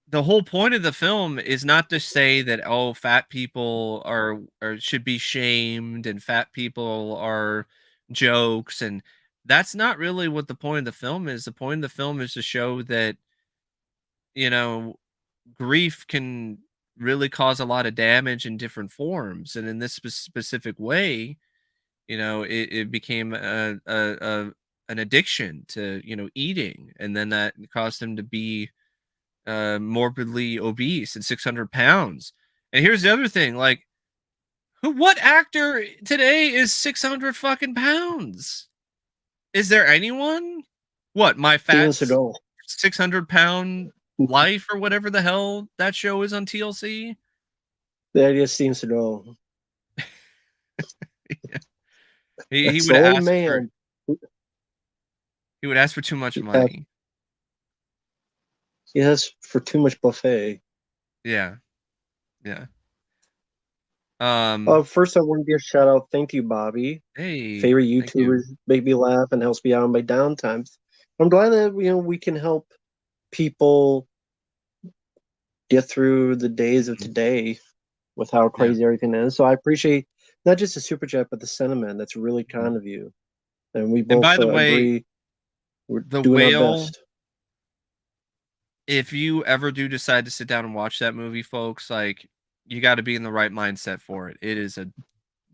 the whole point of the film is not to say that fat people are should be shamed and fat people are jokes, and that's not really what the point of the film is. The point of the film is to show that, you know, grief can really cause a lot of damage in different forms, and in this specific way, it became an addiction to, eating, and then that caused him to be morbidly obese and 600 pounds. And here's the other thing, like, what actor today is 600 fucking pounds? Is there anyone? What, my Steven fat Seagal. 600-pound life or whatever the hell that show is on TLC? The idea of Steven Seagal. He That's would the only ask for man. he would ask for too much Yeah, money. yes, for too much buffet. Yeah. Yeah. Um, First I want to give a shout out. Thank you, Bobby. hey, Favorite thank you. YouTubers make me laugh and helps me out on my downtimes. I'm glad that we can help people get through the days of Mhm. today with how Yeah. crazy everything is. So I appreciate not just the super chat, but the sentiment. That's really kind Mhm. of you. And we And both by the way, agree we're The doing our Whale, best. if you ever do decide to sit down and watch that movie, folks, like, you got to be in the right mindset for it. It is a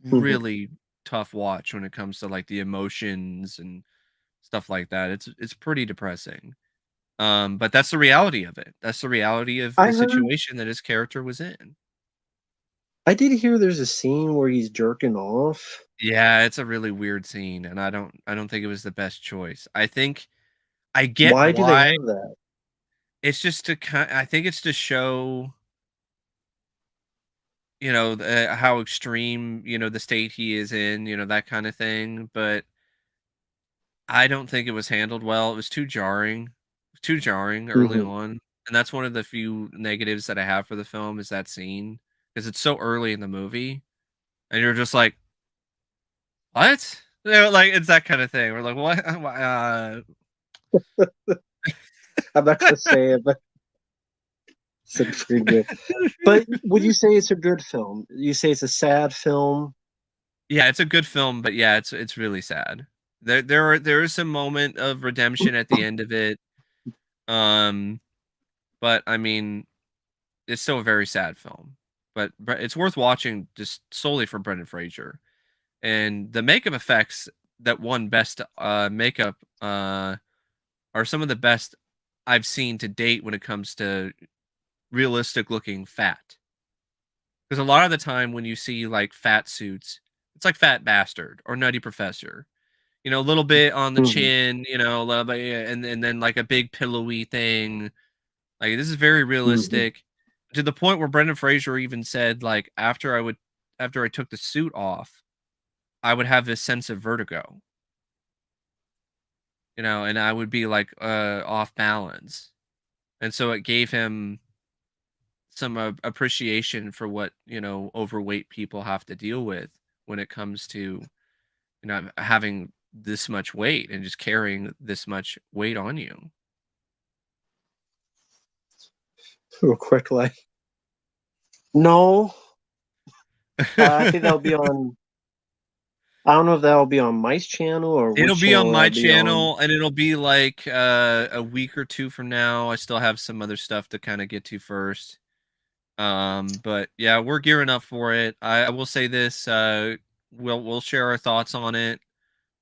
Mhm. really tough watch when it comes to like the emotions and stuff like that. It's pretty depressing. But that's the reality of it. That's the reality of I the heard, situation that his character was in. I did hear there's a scene where he's jerking off. Yeah, it's a really weird scene, and I don't think it was the best choice. I get Why do they why. have that? It's just to I think it's to show, how extreme, the state he is in, that kind of thing. But I don't think it was handled well. It was too jarring. It was too jarring early Hmm. on. And that's one of the few negatives that I have for the film is that scene because it's so early in the movie and you're just like, what? Like it's that kind of thing. We're like, what? I'm not gonna say it, but it's pretty good. But would you say it's a good film? You say it's a sad film? Yeah, it's a good film, but yeah, it's really sad. There is some moment of redemption at the end of it. Um, but I mean, it's still a very sad film. but it's worth watching just solely for Brendan Fraser. And the makeup effects that won best makeup are some of the best I've seen to date when it comes to realistic looking fat. Because a lot of the time when you see like fat suits, it's like Fat Bastard or Nutty Professor. You know, a little bit on the Mhm. chin, you know, a little bit, yeah, and then like a big pillowy thing. Like this is very Mhm. realistic to the point where Brendan Fraser even said like after I took the suit off, I would have this sense of vertigo, you know, and I would be like off balance. And so it gave him some appreciation for what, you know, overweight people have to deal with when it comes to, you know, having this much weight and just carrying this much weight on you. Real quick, like, no, I think that'll be on. I don't know if that'll be on Mike's channel or It'll which be on channel my that'll be on. channel, and it'll be like a week or two from now. I still have some other stuff to kind of get to first. But yeah, we're gearing up for it. I will say this, we'll share our thoughts on it,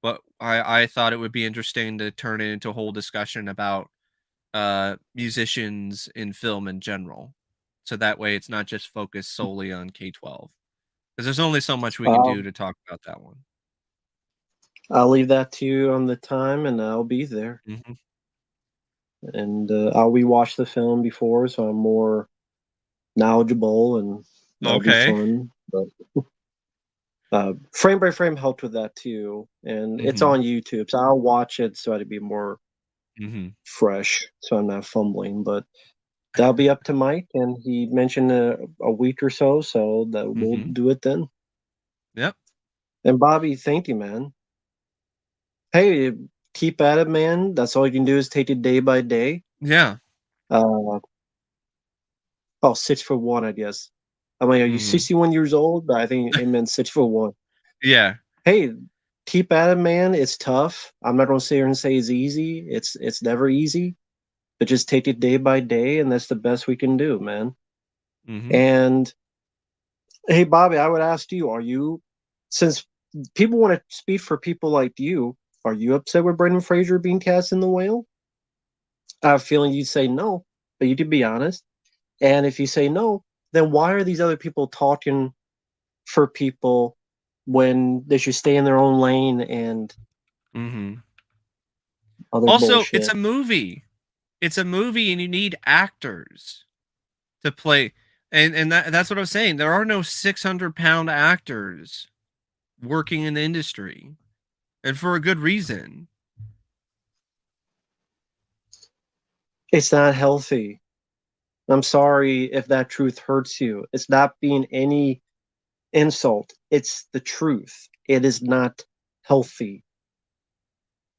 but I thought it would be interesting to turn it into a whole discussion about musicians in film in general. So that way it's not just focused solely on K-12. Because there's only so much we can Uh, do to talk about that one. I'll leave that to you on the time, and I'll be there. Hmm. And I'll rewatch the film before, so I'm more knowledgeable, and that'll be Okay. fun. But frame by frame helped with that too, and it's Hmm. on YouTube, so I'll watch it so it'd be more Hmm. fresh, so I'm not fumbling. But that'll be up to Mike, and he mentioned a week or so, so that we'll Hmm. do it then. Yep. And Bobby, thank you, man. Hey, keep at it, man. That's all you can do is take it day by day. Yeah. Uh, oh, 6'1", I guess. I'm like, are you Hmm. 61 years old? But I think it meant 6'1". Yeah. Hey, keep at it, man. It's tough. I'm not gonna sit here and say it's easy. It's never easy, but just take it day by day, and that's the best we can do, man. Hmm. And hey, Bobby, I would ask you, since people want to speak for people like you, are you upset with Brendan Fraser being cast in The Whale? I have a feeling you'd say no, but you could be honest. And if you say no, then why are these other people talking for people when they should stay in their own lane and Hmm. other Also, it's bullshit? a movie. It's a movie, and you need actors to play. And that's what I was saying. There are no 600-pound actors working in the industry, and for a good reason. It's not healthy. I'm sorry if that truth hurts you. It's not being any insult. It's the truth. It is not healthy.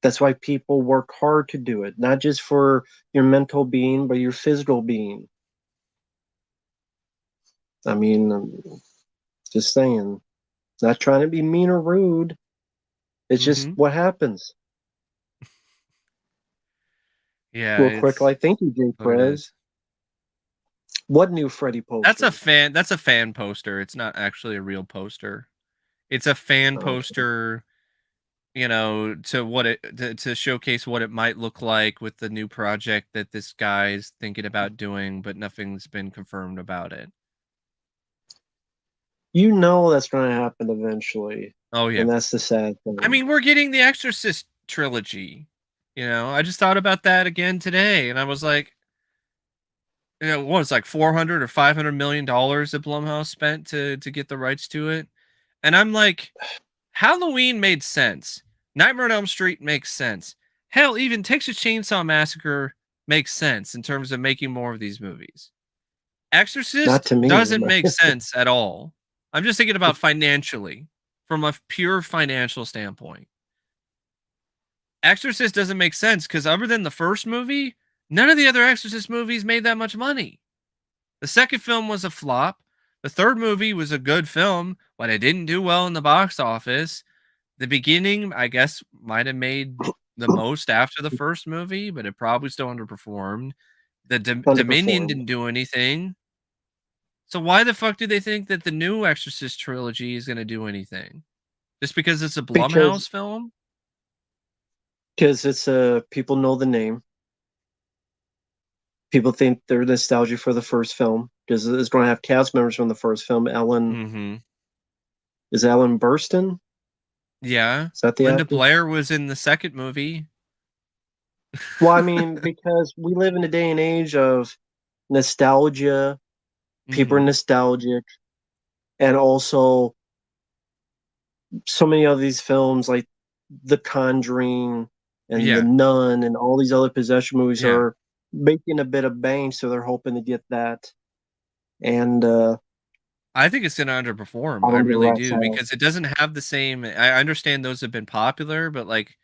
That's why people work hard to do it, not just for your mental being, but your physical being. I mean, just saying, not trying to be mean or rude. It's just Hmm. what happens. Yeah, Real quick, it's like, thank you, Jay what it Perez. is. What new Freddy poster? That's a fan poster. It's not actually a real poster. It's a fan Okay. poster, you know, to showcase what it might look like with the new project that this guy's thinking about doing, but nothing's been confirmed about it. You know that's going to happen eventually, Oh yeah. and that's the sad I thing. mean, we're getting the Exorcist trilogy. You know, I just thought about that again today, and I was like, you know, what, it's like 400 or 500 million dollars that Blumhouse spent to get the rights to it. And I'm like, Halloween made sense. Nightmare on Elm Street makes sense. Hell, even Texas Chainsaw Massacre makes sense in terms of making more of these movies. Not Exorcist to me. doesn't make sense at all. I'm just thinking about financially, from a pure financial standpoint. Exorcist doesn't make sense because other than the first movie, none of the other Exorcist movies made that much money. The second film was a flop. The third movie was a good film, but it didn't do well in the box office. The beginning, I guess, might have made the most after the first movie, but it probably still underperformed. The Dominion Underperformed. didn't do anything. So why the fuck do they think that the new Exorcist trilogy is going to do anything? Just because it's a because Blumhouse film? it's people know the name. People think they're nostalgic for the first film because it's going to have cast members from the first film. Mm-hmm. Is Ellen Burstyn? Yeah. Is that the Linda actor? Blair was in the second movie. Well, I mean, because we live in a day and age of nostalgia, people are Mm-hmm. nostalgic, and also so many of these films like The Conjuring and The Yeah. Nun and all these other possession movies Yeah. are making a bit of bang, so they're hoping to get that. And I think it's going to underperform. I I don't get really do, Raphael. because it doesn't have the same. I understand those have been popular, but like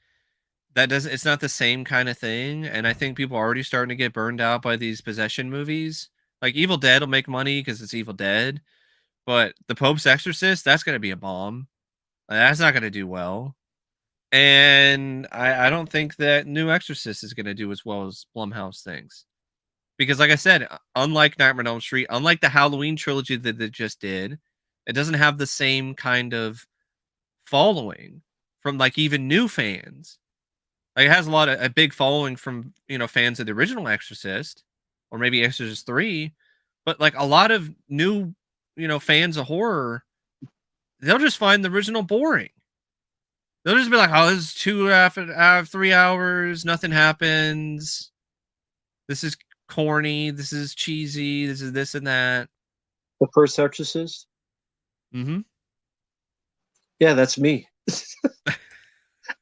that doesn't. It's not the same kind of thing. And I think people are already starting to get burned out by these possession movies. Like Evil Dead will make money because it's Evil Dead, but The Pope's Exorcist, that's going to be a bomb. That's not going to do well. And I don't think that new Exorcist is going to do as well as Blumhouse thinks. Because, like I said, unlike Nightmare on Elm Street, unlike the Halloween trilogy that they just did, it doesn't have the same kind of following from like even new fans. Like it has a big following from fans of the original Exorcist, or maybe Exorcist 3, but like a lot of new fans of horror, they'll just find the original boring. They'll just be like, "Oh, this is 3 hours, nothing happens. This is corny. This is cheesy. This is this and that." The first Exorcist? Mm-hmm. Yeah, that's me.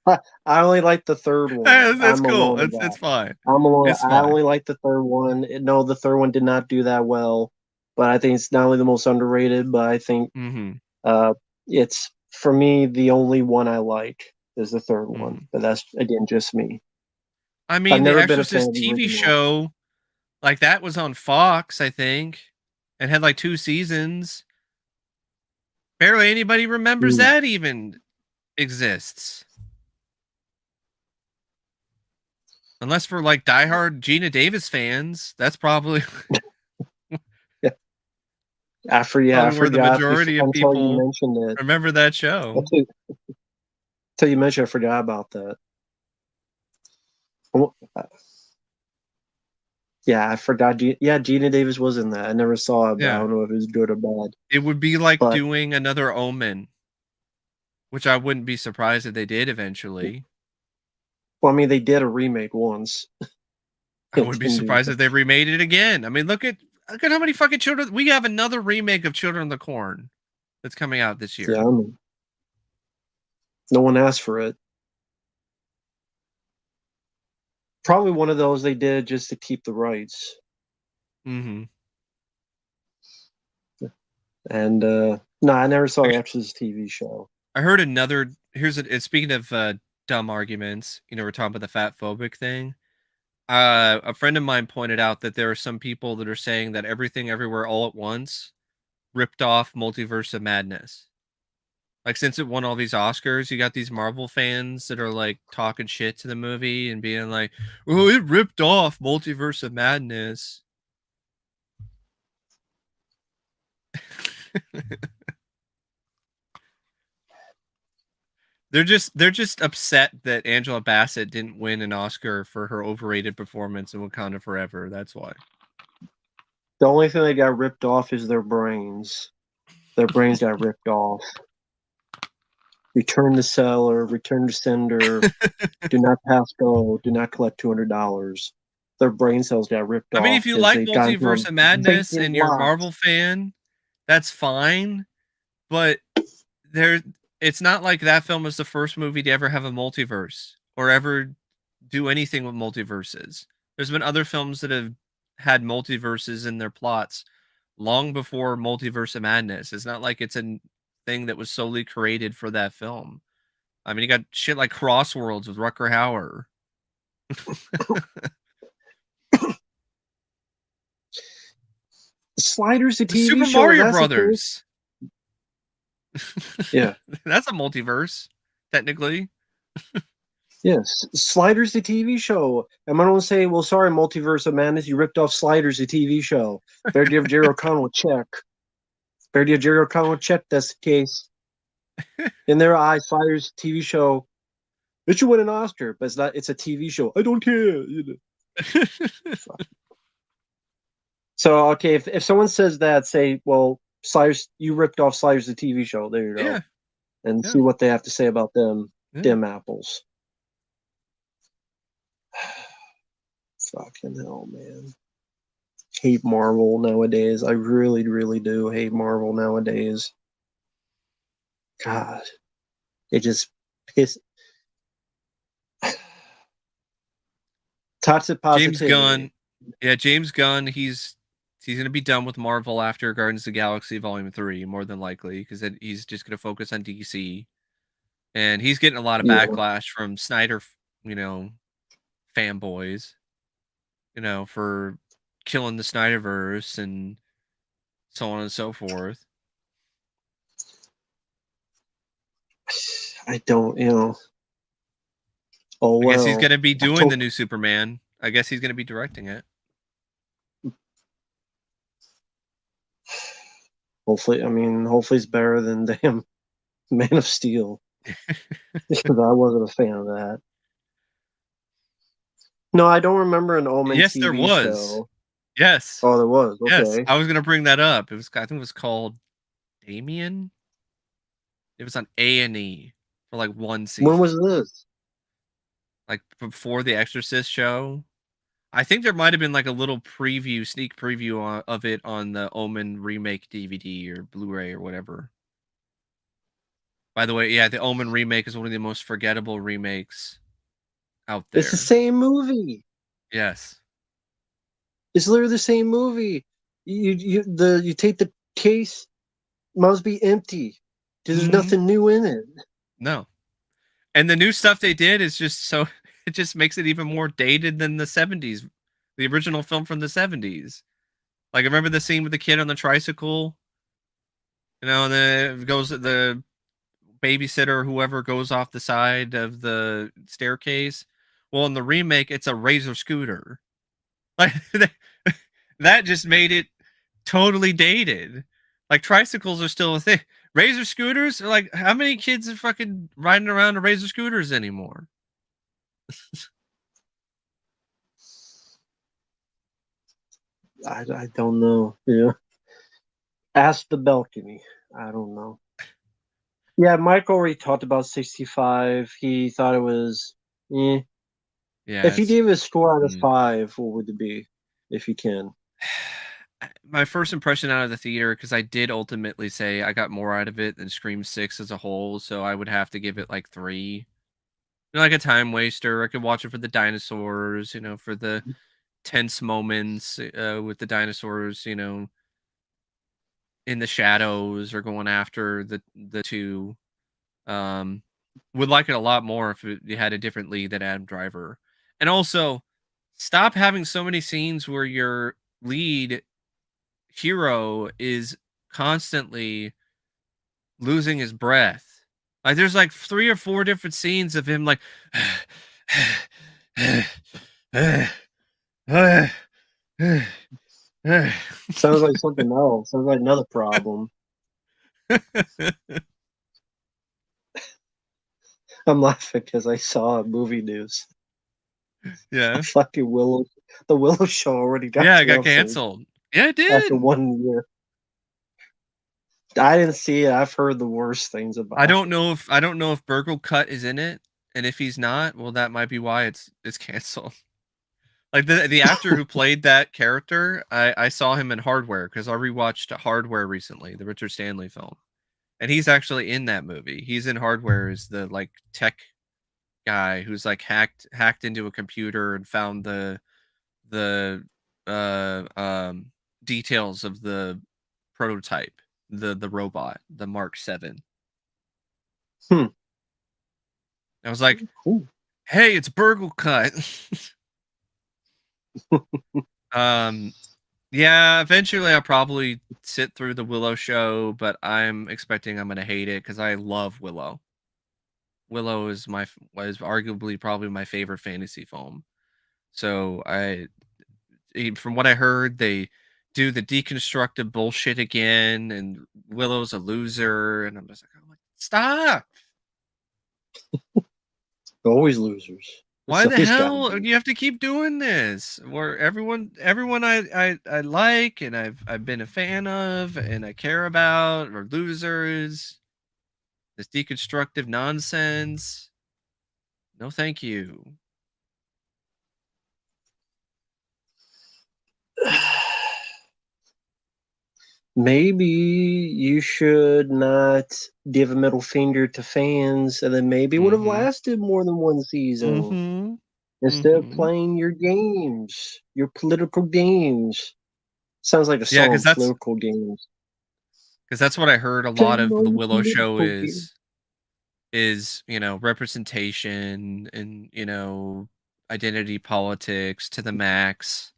I only like the third one. That's I'm cool. alone in It's that. fine. I'm alone. It's I fine. only like the third one. No, the third one did not do that well, but I think it's not only the most underrated, but I think Mm-hmm. uh, it's for me the only one I like is the third one. Mm-hmm. But that's again just me. I I've mean, the never been a fan Exorcist of the TV original. show, like that was on Fox, I think, and had like 2 seasons. Barely anybody remembers Mm. that even exists. Unless for like diehard Gina Davis fans, that's probably Yeah, I probably where the forgot majority of until you people mentioned it. remember that show. Until you mentioned, I forgot about that. Oh, yeah, I forgot. Yeah, Gina Davis was in that. I never saw it, but I Yeah. don't know if it was good or bad. It would be like But doing another Omen, which I wouldn't be surprised if they did eventually. well, I mean, they did a remake once. I It wouldn't be didn't do surprised if they remade it again. I mean, look at how many fucking children we have. Another remake of Children of the Corn that's coming out this yeah, year. I mean, no one asked for it. Probably one of those they did just to keep the rights. Mm-hmm. And no, I never saw the Exorcist TV show. I heard another. Speaking of dumb arguments, we're talking about the fat phobic thing. A friend of mine pointed out that there are some people that are saying that Everything Everywhere All at Once ripped off Multiverse of Madness. Like since it won all these Oscars, you got these Marvel fans that are like talking shit to the movie and being like, "Oh, it ripped off Multiverse of Madness." they're just upset that Angela Bassett didn't win an Oscar for her overrated performance in Wakanda Forever. That's why. The only thing that got ripped off is their brains. Their brains got ripped off. Return the seller, return the sender, do not pass go, do not collect $200. Their brain cells got ripped I mean, off if you because like they got into a Multiverse of Madness vacant and you're a lot. Marvel fan, that's fine. But there, it's not like that film is the first movie to ever have a multiverse or ever do anything with multiverses. There's been other films that have had multiverses in their plots long before Multiverse of Madness. It's not like it's a thing that was solely created for that film. I mean, you got shit like Crossworlds with Rucker Hauer. Sliders, the The TV Super show, Mario that's the thing. Brothers. Yeah. That's a multiverse, technically. Yes. Sliders, the TV show. I'm going to say, well, sorry, Multiverse of Madness, you ripped off Sliders, the TV show. Better give Jerry O'Connell a check. Brady Jerry O'Connell check that's the case. In their eyes, Sliders TV show. It should win an Oscar, but it's not. It's a TV show. I don't care. So okay, if someone says that, say, well, Sliders, you ripped off Sliders the TV show. There you go. Yeah. And see what they have to say about them. Yeah. Them apples. Fucking hell, man. Hate Marvel nowadays. I really, really do hate Marvel nowadays. God. It just piss. Toxic positivity. James Gunn. Yeah, James Gunn, he's going to be done with Marvel after Guardians of the Galaxy Volume 3, more than likely, because he's just going to focus on DC. And he's getting a lot of backlash from Snyder, fanboys, for killing the Snyderverse and so on and so forth. I don't, Oh, well. I guess he's going to be doing the new Superman. I guess he's going to be directing it. Hopefully it's better than damn Man of Steel. Because I wasn't a fan of that. No, I don't remember an Omen yes, TV there was. show. Yes. Oh, there was. Okay. Yes, I was going to bring that up. I think it was called Damien. It was on A&E for like one season. When was this? Like before the Exorcist show. I think there might have been like a little sneak preview of it on the Omen remake DVD or Blu-ray or whatever. By the way, yeah, the Omen remake is one of the most forgettable remakes out there. It's the same movie. Yes. It's literally the same movie. You take the case, must be empty. There's nothing new in it. No. And the new stuff they did is just so it just makes it even more dated than the 70s, the original film from the 70s. Like, I remember the scene with the kid on the tricycle, and then it goes, the babysitter or whoever goes off the side of the staircase. Well, in the remake, it's a Razor scooter. Like, that just made it totally dated. Like, tricycles are still a thing. Razor scooters? Like, how many kids are fucking riding around on Razor scooters anymore? I don't know. Yeah. Ask the balcony. I don't know. Yeah, Mike already talked about 65. He thought it was Yeah. If he gave a score out of 5, what would it be? If you can. My first impression out of the theater, because I did ultimately say I got more out of it than Scream 6 as a whole, so I would have to give it like 3. Like a time waster. I could watch it for the dinosaurs, for the tense moments with the dinosaurs, in the shadows or going after the two. Would like it a lot more if you had a different lead than Adam Driver. And also, stop having so many scenes where your lead hero is constantly losing his breath. Like, there's like 3 or 4 different scenes of him like Sounds like something else. Sounds like another problem. I'm laughing because I saw movie news. Yeah. Fucking Willow. The Willow show already got canceled. Yeah, it got canceled. Yeah, it did. After 1 year. I didn't see it. I've heard the worst things about it. I don't know if Burgle Cut is in it, and if he's not, well, that might be why it's canceled. Like, the actor who played that character, I saw him in Hardware, because I rewatched Hardware recently, the Richard Stanley film, and he's actually in that movie. He's in Hardware as the like tech guy who's like hacked into a computer and found the details of the prototype, the robot, the Mark 7. I was like, hey, it's Burgle Cut. Yeah, eventually I'll probably sit through the Willow show, but I'm expecting I'm gonna hate it because I love Willow. Willow is arguably probably my favorite fantasy film. So from what I heard, they do the deconstructive bullshit again, and Willow's a loser, and I'm just like, stop. Always losers. Why It's the always gotta hell do be. you have to keep doing this? Where everyone I like and I've been a fan of and I care about are losers. This deconstructive nonsense. No, thank you. Maybe you should not give a middle finger to fans, and then maybe it would have Mm-hmm. lasted more than one season. Mm-hmm. Instead of Mm-hmm. playing your games, your political games. Sounds like a Yeah, because song, political games. that's what I heard a lot Playing of all the your Willow show political games. is representation and identity politics to the max.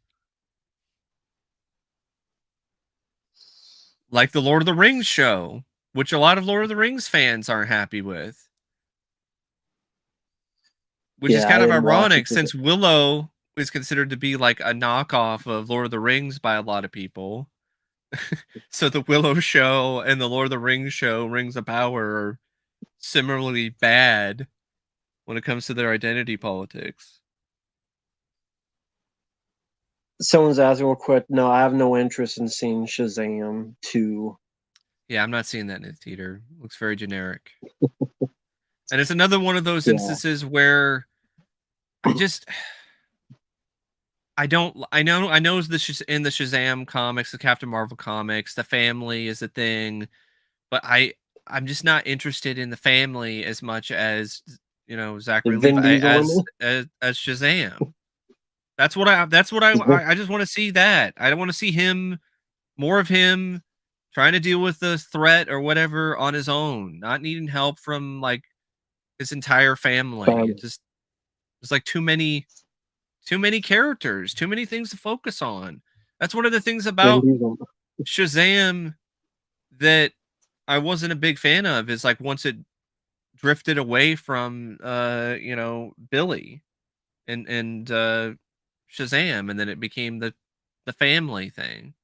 Like the Lord of the Rings show, which a lot of Lord of the Rings fans aren't happy with. Which is Yeah, I kind of didn't watch it. ironic since Willow is considered to be like a knockoff of Lord of the Rings by a lot of people. So the Willow show and the Lord of the Rings show, Rings of Power, are similarly bad when it comes to their identity politics. Someone's asking real quick. No, I have no interest in seeing Shazam 2. Yeah, I'm not seeing that in the theater. Looks very generic. And it's another one of those Yeah. instances where I just I know this in the Shazam comics, the Captain Marvel comics, the family is a thing, but I'm just not interested in the family as much as Zachary Is Vin Levi Diesel in as Shazam. That's what I just want to see that. I don't want to see him more of him trying to deal with the threat or whatever on his own, not needing help from like his entire family. it? It's like too many characters, too many things to focus on. That's one of the things Vin about Diesel. Shazam that I wasn't a big fan of is like once it drifted away from Billy and Shazam and then it became the family thing.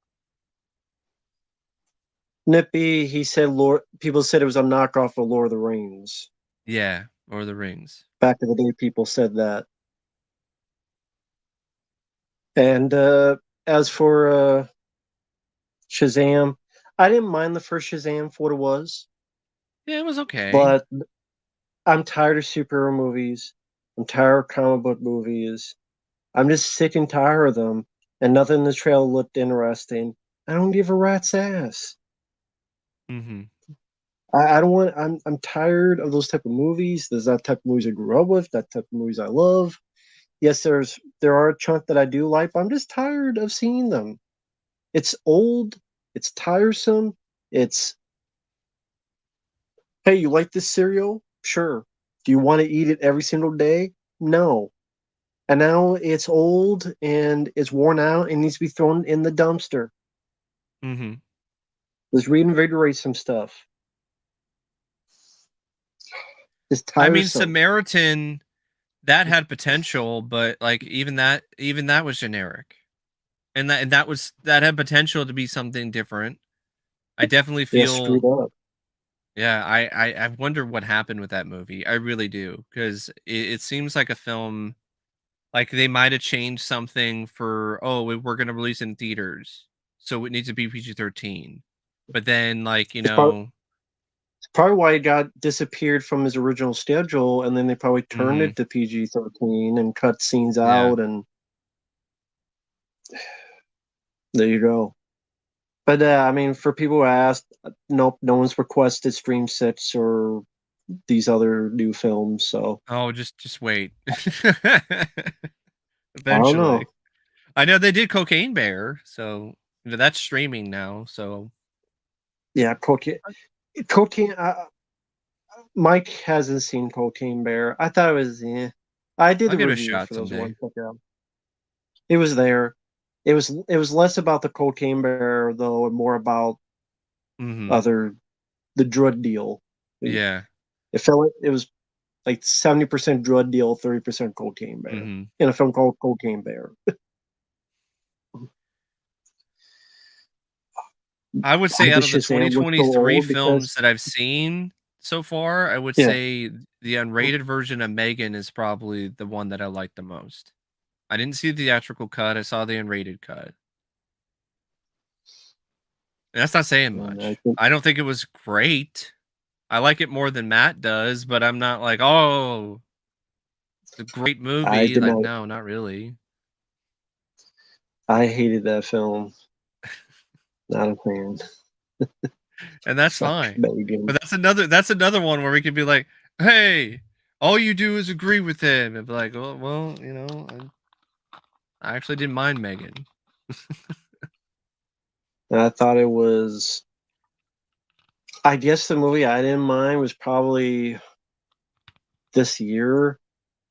Nippy, he said Lord people said it was a knockoff of Lord of the Rings. Yeah, or the rings. Back in the day people said that. And as for Shazam, I didn't mind the first Shazam for what it was, Yeah, it was okay. but I'm tired of superhero movies. I'm tired of comic book movies. I'm just sick and tired of them, and nothing in the trailer looked interesting. I don't give a rat's ass. Mhm. I don't want. I'm tired of those type of movies. There's that type of movies I grew up with. That type of movies I love. Yes, there are a chunk that I do like, but I'm just tired of seeing them. It's old. It's tiresome. It's hey, you like this cereal? Sure. Do you want to eat it every single day? No. And now it's old and it's worn out and needs to be thrown in the dumpster. Mhm. Let's reinvigorate some stuff. It's I mean, tiresome. Samaritan that had potential, but like even that was generic. And that had potential to be something different. I definitely Yeah, screwed feel up. yeah, I wonder what happened with that movie. I really do because it seems like a film like they might have changed something for we're going to release in theaters, so it needs to be PG-13. But then like It's probably why it got disappeared from his original schedule, and then they probably turned mhm, it to PG-13 and cut scenes yeah, out, and there you go. But I mean, for people who asked, nope, no one's requested Stream Six or these other new films. So oh just wait. I don't know. Eventually. I know they did Cocaine Bear, so that's streaming now. So Yeah, cocaine. Mike hasn't seen Cocaine Bear. I thought it was. I did I'll the give it a review shot for those someday. ones. It was there. It was less about the Cocaine Bear though, and more about Hmm. other the drug deal. It, Yeah. it felt like it was like 70% drug deal, 30% Cocaine Bear Hmm. in a film called Cocaine Bear. I would Why say out does of the Shazam look so 2023 old? films Because that I've seen so far, I would yeah, say the unrated version of Megan is probably the one that I like the most. I didn't see the theatrical cut. I saw the unrated cut. And that's not saying I much. think I don't think it was great. I like it more than Matt does, but I'm not like, oh, it's a great I movie. did Like, not. no, not really. I hated that film. Not a fan. And that's Fuck fine. Megan. But that's another one where we could be like, hey, all you do is agree with him, and be like, well, I actually didn't mind Megan. I thought it was. I guess the movie I didn't mind was probably this year,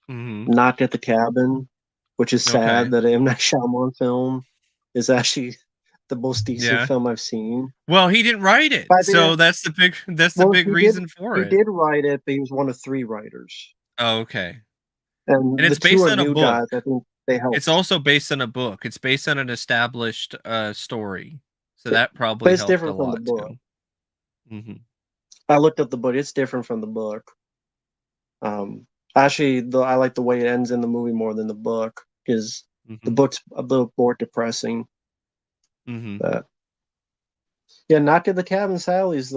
Hmm. Knocked at the Cabin, which is sad Okay. that a M. Night Shyamalan film is actually the most decent Yeah. film I've seen. Well, he didn't write it, But yeah, so that's the well, big reason for he it. did write it, but he was one of three writers, Oh, okay. And and the it's two based are on a new book. guys. I think they It's helped, also based on a book. It's based on an established story, so that but probably it's helped a different from the lot book. too. Hmm. I looked up the book; it's different from the book. Actually, I like the way it ends in the movie more than the book because the Hmm. book's a little more depressing. Hmm. But yeah, Knock at the Cabin Sally is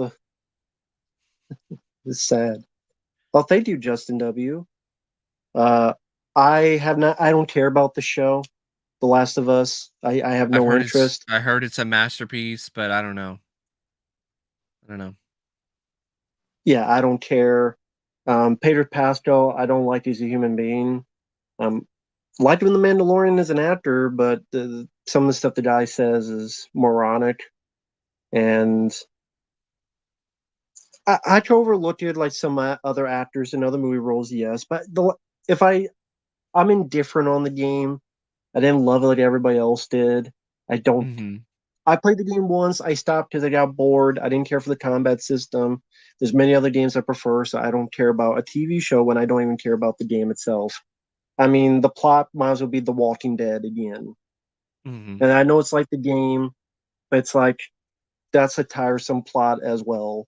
sad. Well, thank you, Justin W. Uh, I have not. I don't care about the show, The Last of Us. I have no interest. I heard it's a masterpiece, but I don't know. I don't know. Yeah, I don't care. Pedro Pascal, I don't like as a human being. Liked him in The Mandalorian as an actor, but some of the stuff the guy says is moronic. And I could overlook it like some other actors in other movie roles, yes. But if I'm indifferent on the game, I didn't love it like everybody else did. I don't. Hmm. I played the game once. I stopped because I got bored. I didn't care for the combat system. There's many other games I prefer, so I don't care about a TV show when I don't even care about the game itself. I mean, the plot might as well be The Walking Dead again. Hmm. And I know it's like the game, but it's like that's a tiresome plot as well.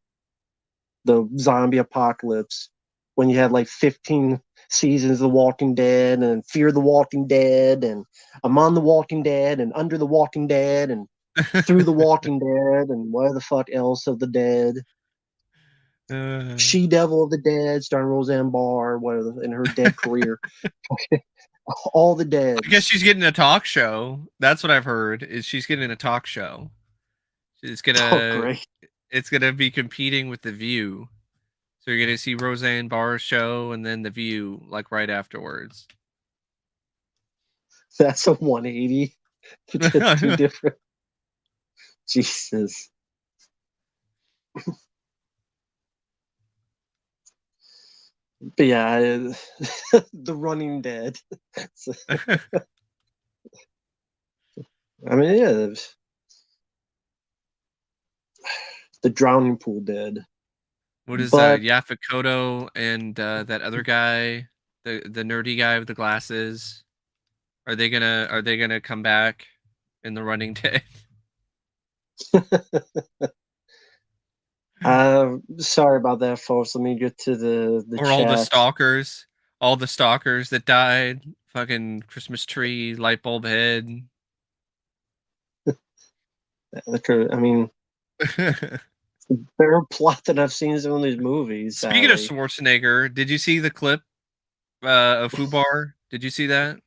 The zombie apocalypse when you had like 15 seasons of The Walking Dead and Fear the Walking Dead and I'm on The Walking Dead and Under the Walking Dead and Through the Walking Dead and what the fuck else of the dead. uh, She Devil of the Dead, starring Roseanne Barr, what in her dead career. All the I guess deads. she's getting a talk show. That's what I've heard. Is she's getting a talk show. It's Oh, gonna great. it's gonna be competing with The View. So you're gonna see Roseanne Barr's show and then The View like right afterwards. That's a 180. Just two different. Jesus. But yeah, The Running Dead. So, I mean, yeah, The Drowning Pool Dead. What is But Yaphet Kotto and that other guy, the nerdy guy with the glasses? Are they gonna come back in the running dead? sorry about that, folks. Let me get to the Or chat. all the stalkers that died, fucking Christmas tree, light bulb head. I mean, better plot than I've seen in some of these movies, Speaking of Sally. Schwarzenegger, did you see the clip of Fubar? Did you see that?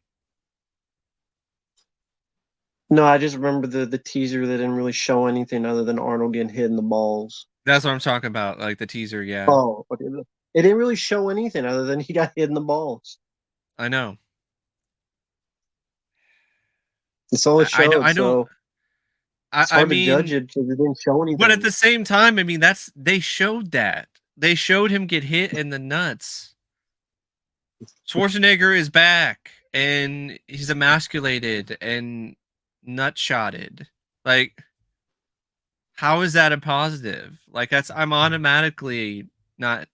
No, I just remember the teaser that didn't really show anything other than Arnold getting hit in the balls. That's what I'm talking about, like the teaser. Yeah, Oh, okay. It didn't really show anything other than he got hit in the balls. I know. That's all it I showed. don't. So it's I hard to judge mean, it because it didn't show but at anything. the same time, I mean, they showed that. They showed him get hit in the nuts. Schwarzenegger is back and he's emasculated and nutshotted. Like, how is that a positive? Like, I'm automatically not.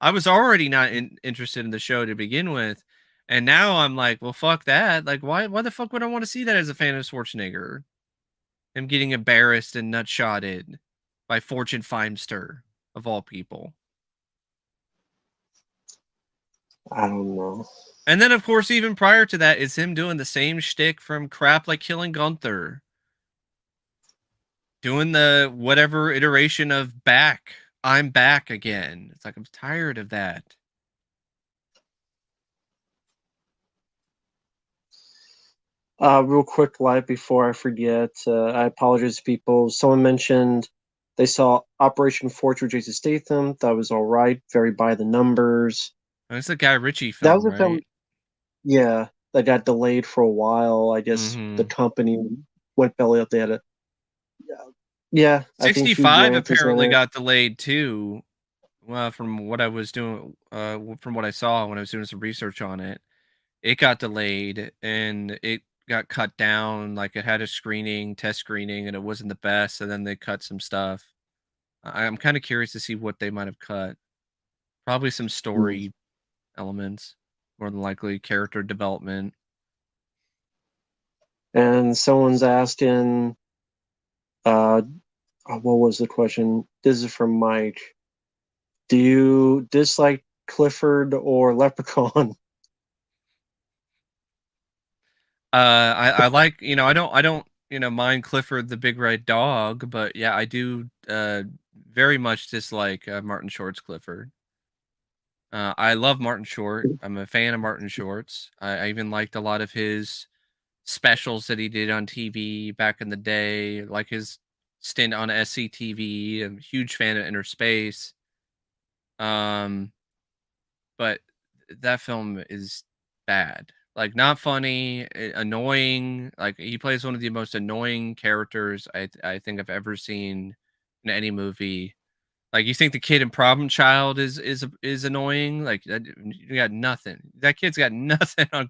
I was already not interested in the show to begin with, and now I'm like, well, fuck that. Like, why the fuck would I want to see that as a fan of Schwarzenegger? Him getting embarrassed and nutshotted by Fortune Feimster, of all people. I don't know. And then, of course, even prior to that, it's him doing the same shtick from Crap Like Killing Gunther. Doing the whatever iteration of back. I'm back again. It's like, I'm tired of that. Real quick, live before I forget, I apologize to people. Someone mentioned they saw Operation Fortune with Jason Statham. That was all right. Very by the numbers. And it's a Guy Ritchie That film, was a film, right? yeah, that got delayed for a while. I guess the Mm-hmm. company went belly up. They had a, yeah, I think Hugh 65 Grant is in apparently it. got delayed too. Well, from what I was doing, from what I saw when I was doing some research on it, it got delayed and it got cut down. Like it had a test screening, and it wasn't the best. And then they cut some stuff. I'm kind of curious to see what they might have cut. Probably some Hmm. story elements, more than likely character development. And someone's asking, uh, what was the question? This is from Mike. Do you dislike Clifford or Leprechaun? I like, I don't mind Clifford the Big Red Dog, but yeah, I do very much dislike Martin Short's Clifford. I love Martin Short. I'm a fan of Martin Short's. I even liked a lot of his specials that he did on TV back in the day, like his stint on SCTV. I'm a huge fan of Inner Space. Um, but that film is bad. Like not funny, annoying. Like he plays one of the most annoying characters I think I've ever seen in any movie. Like you think the kid in Problem Child is annoying? Like that, you got nothing. That kid's got nothing on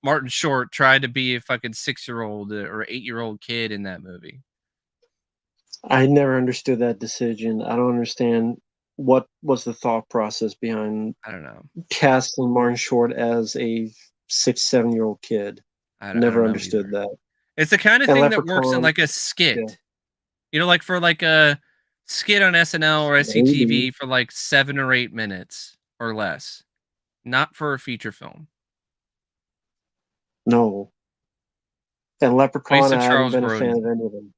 Martin Short tried to be a fucking 6-year-old or 8-year-old kid in that movie. I never understood that decision. I don't understand what was the thought process behind I don't know. casting Martin Short as a 6, 7-year-old kid. I Never don't know understood either. that. It's the kind of And thing that works in Leprechaun, like a yeah, skit. Like for like a skit on SNL or maybe SCTV for like 7 or 8 minutes or less. Not for a feature film. no. And Waste Leprechaun, of I haven't Charles been a fan of Grodin. any of them.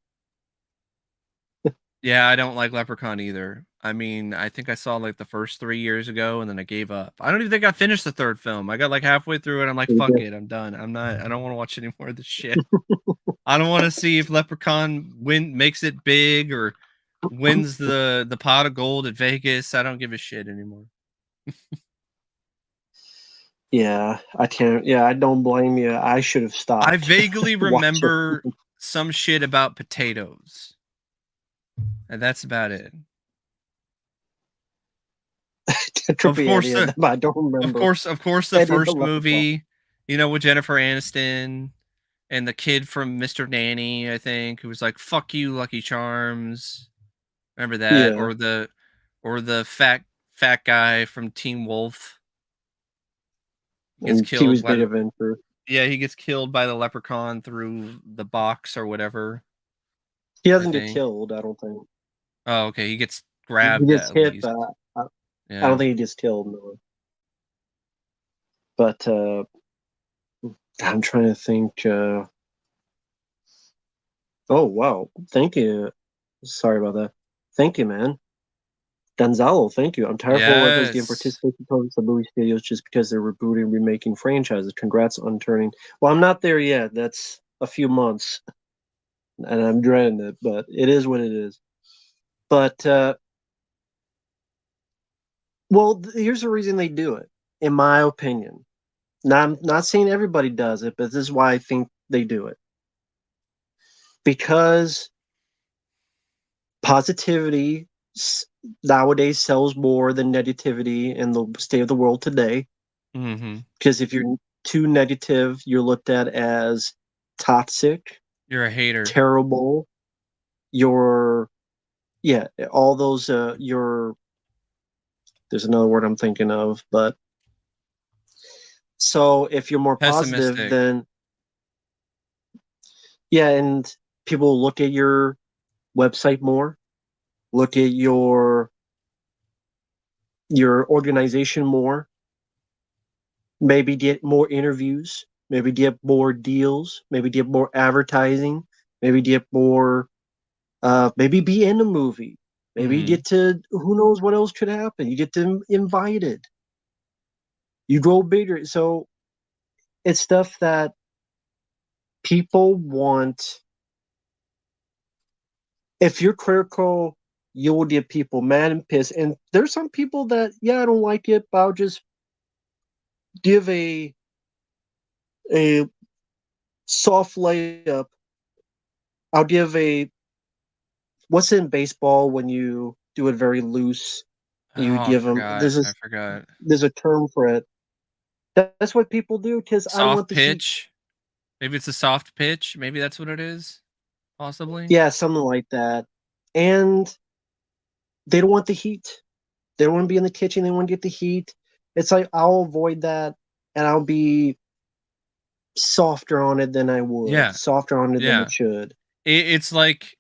Yeah, I don't like Leprechaun either. I mean, I think I saw like the first 3 years ago and then I gave up. I don't even think I finished the third film. I got like halfway through it. I'm like, fuck it, I'm done. I don't want to watch any more of this shit. I don't want to see if Leprechaun makes it big or wins the pot of gold at Vegas. I don't give a shit anymore. Yeah, I can't. Yeah, I don't blame you. I should have I stopped vaguely watching. remember some shit about potatoes, and that's about it. Of Trippy course, Eddie, but I don't remember of course, the Eddie the first Leprechaun. movie, with Jennifer Aniston and the kid from Mr. Nanny, I think, who was like, "Fuck you, Lucky Charms." Remember that, Yeah, or the fat guy from Teen Wolf gets and Pee killed Wee's by Big the Adventure. yeah, he gets killed by the leprechaun through the box or whatever. He I doesn't get think. killed, I don't think. Oh, okay. He gets He grabbed gets at hit, least. but I don't Yeah. think he gets killed, no. But I'm trying to think. Oh, wow. Thank you. Sorry about that. Thank you, man. Gonzalo, thank you. I'm tired of horror rentals getting Yes. participation tokens from movie studios just because they're rebooting, remaking franchises. Congrats on turning. Well, I'm not there yet. That's a few months, and I'm dreading it, but it is what it is. But, well, here's the reason they do it, in my opinion. Now, I'm not saying everybody does it, but this is why I think they do it. Because positivity nowadays sells more than negativity in the state of the world today. Mm-hmm. Because if you're too negative, you're looked at as toxic, You're a hater. terrible. You're, yeah, all those. You're. There's another word I'm thinking of, but so if you're more positive, Pessimistic. then yeah, and people look at your website more, look at your organization more, maybe get more interviews, maybe get more deals, maybe get more advertising, maybe get more, maybe be in a movie, maybe you Mm-hmm. get to, who knows what else could happen. You get to invited, you grow bigger. So it's stuff that people want. If you're critical, you will get people mad and pissed. And there's some people that, yeah, I don't like it, but I'll just give a soft layup. I'll give a, what's in baseball when you do it very loose and you Oh, I give them, forgot. I forgot. there's a term for it. That's what people do because I don't Soft want the heat. pitch. Maybe it's a soft pitch. Maybe that's what it is. Possibly. Yeah, something like that. And they don't want the heat. They don't want to be in the kitchen. They want to get the heat. It's like I'll avoid that and I'll be softer on it than I would, Yeah. softer on it than Yeah. it should. It's like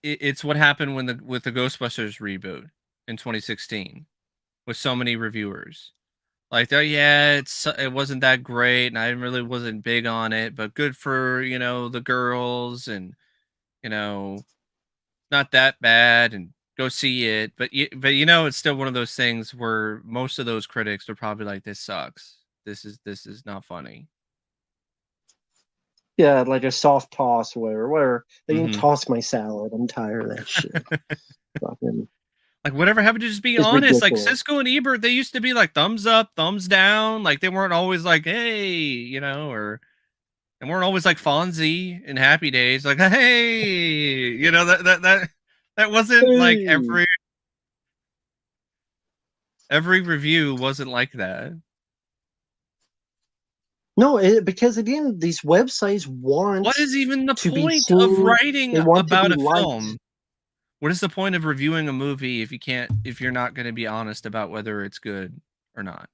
it's what happened when the Ghostbusters reboot in 2016 with so many reviewers. Like, oh yeah, it wasn't that great, and I really wasn't big on it, but good for the girls, and you know not that bad, and go see it. But it's still one of those things where most of those critics are probably like, this sucks. This is not funny. Yeah, like a soft toss or whatever. Whatever. They can Hmm. toss my salad. I'm tired of that shit. Fucking, Like, whatever happened to just be it's honest? Like ridiculous. Cisco and Ebert, they used to be like thumbs up, thumbs down. Like they weren't always like, hey, or and weren't always like Fonzie in Happy Days, like, hey, that wasn't like Hey. every review wasn't like that. No, because again, these websites want What is even the to be point of seen. writing They want to about be a liked. film? What is the point of reviewing a movie if you're not going to be honest about whether it's good or not?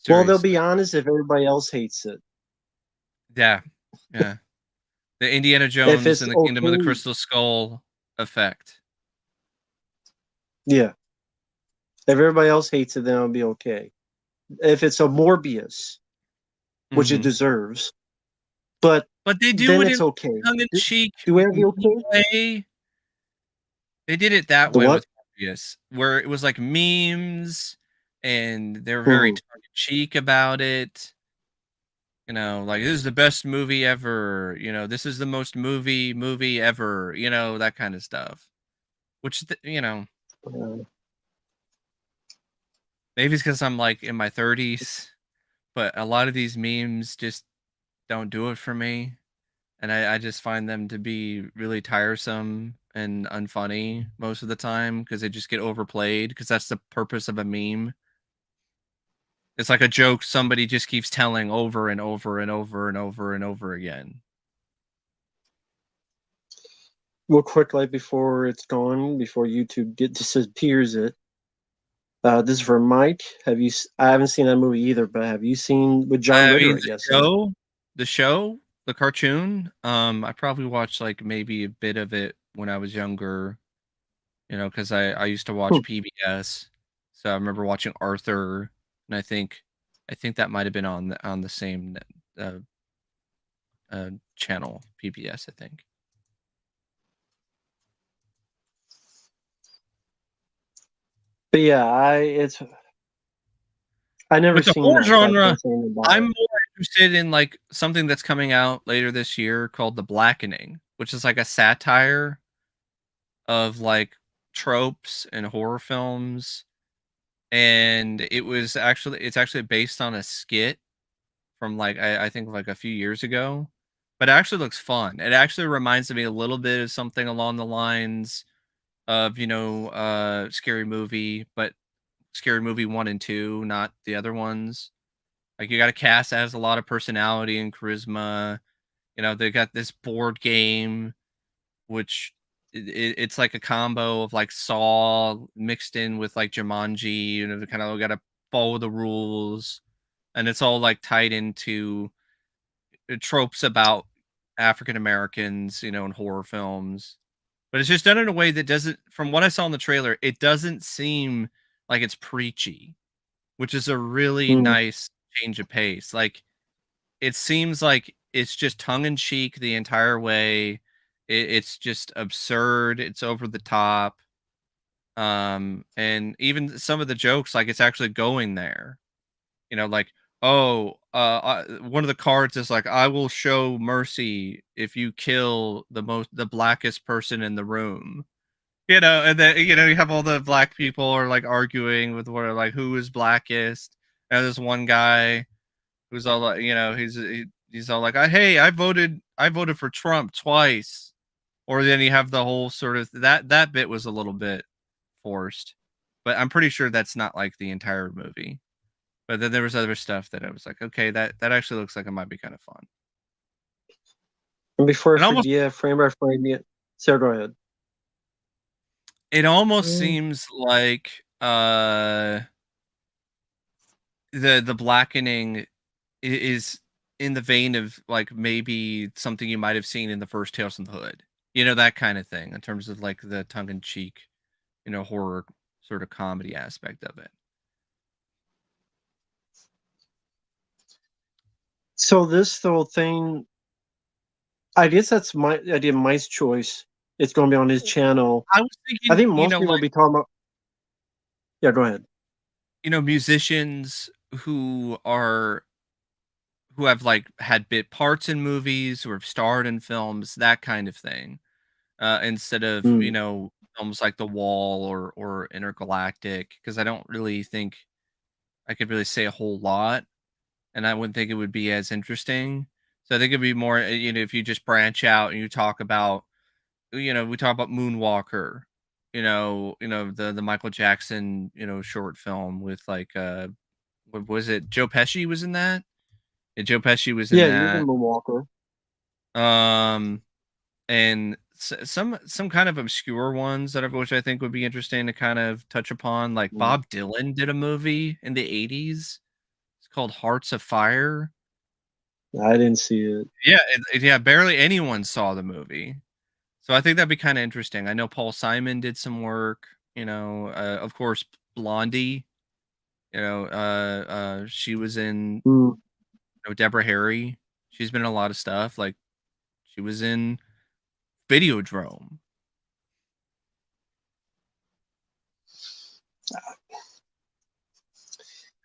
Well, they'll be Seriously. honest if everybody else hates it. Yeah. Yeah. The Indiana If Jones it's and the Kingdom of the okay, Crystal Skull effect. yeah. If everybody else hates it, then it'll be okay. If it's a Morbius, which it Mhm. deserves, but But they do then it it's in okay. tongue in cheek Do we have the okay? way. They did it that The way what? with Morbius, where it was like memes and they were very Mm. tongue in cheek about it. Like, this is the best movie ever. This is the most movie ever. That kind of stuff. Which Uh, maybe it's because I'm like in my 30s, but a lot of these memes just don't do it for me. And I just find them to be really tiresome and unfunny most of the time because they just get overplayed because that's the purpose of a meme. It's like a joke somebody just keeps telling over and over and over and over and over again. real quick, like before it's gone, before YouTube disappears it. This is for Mike. I haven't seen that movie either, but have you seen with John I Ritter? mean, I guess so. the cartoon. I probably watched like maybe a bit of it when I was younger. Because I used to Hmm. watch PBS, so I remember watching Arthur, and I think that might have been on the same uh, channel, PBS. I think. But yeah, I never With the seen horror that. So I genre, can't say anything about I'm it. more interested in like something that's coming out later this year called The Blackening, which is like a satire of like tropes and horror films, and it's actually based on a skit from like I think like a few years ago, but it actually looks fun. It actually reminds me a little bit of something along the lines of Scary Movie, but Scary Movie 1 and 2, not the other ones. Like, you got a cast that has a lot of personality and charisma. They got this board game, which it's like a combo of like Saw mixed in with like Jumanji. They kind of got to follow the rules, and it's all like tied into tropes about African Americans, in horror films. But it's just done in a way that doesn't, from what I saw in the trailer, it doesn't seem like it's preachy, which is a really Mm. nice change of pace. Like, it seems like it's just tongue in cheek the entire way. It's just absurd. It's over the top. And even some of the jokes, like it's actually going there. Like, oh, one of the cards is like, I will show mercy if you kill the blackest person in the room. And then you have all the black people are like arguing with what like who is blackest. And there's one guy who's all like, he's all like, hey, I voted for Trump twice. Or then you have the whole sort of that bit was a little bit forced, but I'm pretty sure that's not like the entire movie. But then there was other stuff that I was like, okay, that actually looks like it might be kind of fun. And before I And almost forget, frame by frame, yeah. Sarah, go ahead. it almost Mm. seems like the blackening is in the vein of like maybe something you might have seen in the first Tales from the Hood. That kind of thing in terms of like the tongue in cheek, horror sort of comedy aspect of it. So this whole thing, I guess that's my idea. Mike's choice. It's going to be on his channel. I was I thinking, think most people will like, be talking about. Yeah, go ahead. musicians who have like had bit parts in movies or have starred in films, that kind of thing. Instead of, Mm. films like The Wall or Intergalactic, because I don't really think I could really say a whole lot, and I wouldn't think it would be as interesting. So I think it'd be more, if you just branch out and you talk about, we talk about Moonwalker, the Michael Jackson, short film with like what was it? Joe Pesci was in that. Yeah, Joe Pesci was in Yeah, he was in that. Moonwalker. Um, and some kind of obscure ones which I think would be interesting to kind of touch upon. Like Mm. Bob Dylan did a movie in the '80s. It's called Hearts of Fire. I didn't see it. Yeah, yeah. Barely anyone saw the movie, so I think that'd be kind of interesting. I know Paul Simon did some work. Of course, Blondie. She was in Mm. Deborah Harry. She's been in a lot of stuff. Like she was in Videodrome.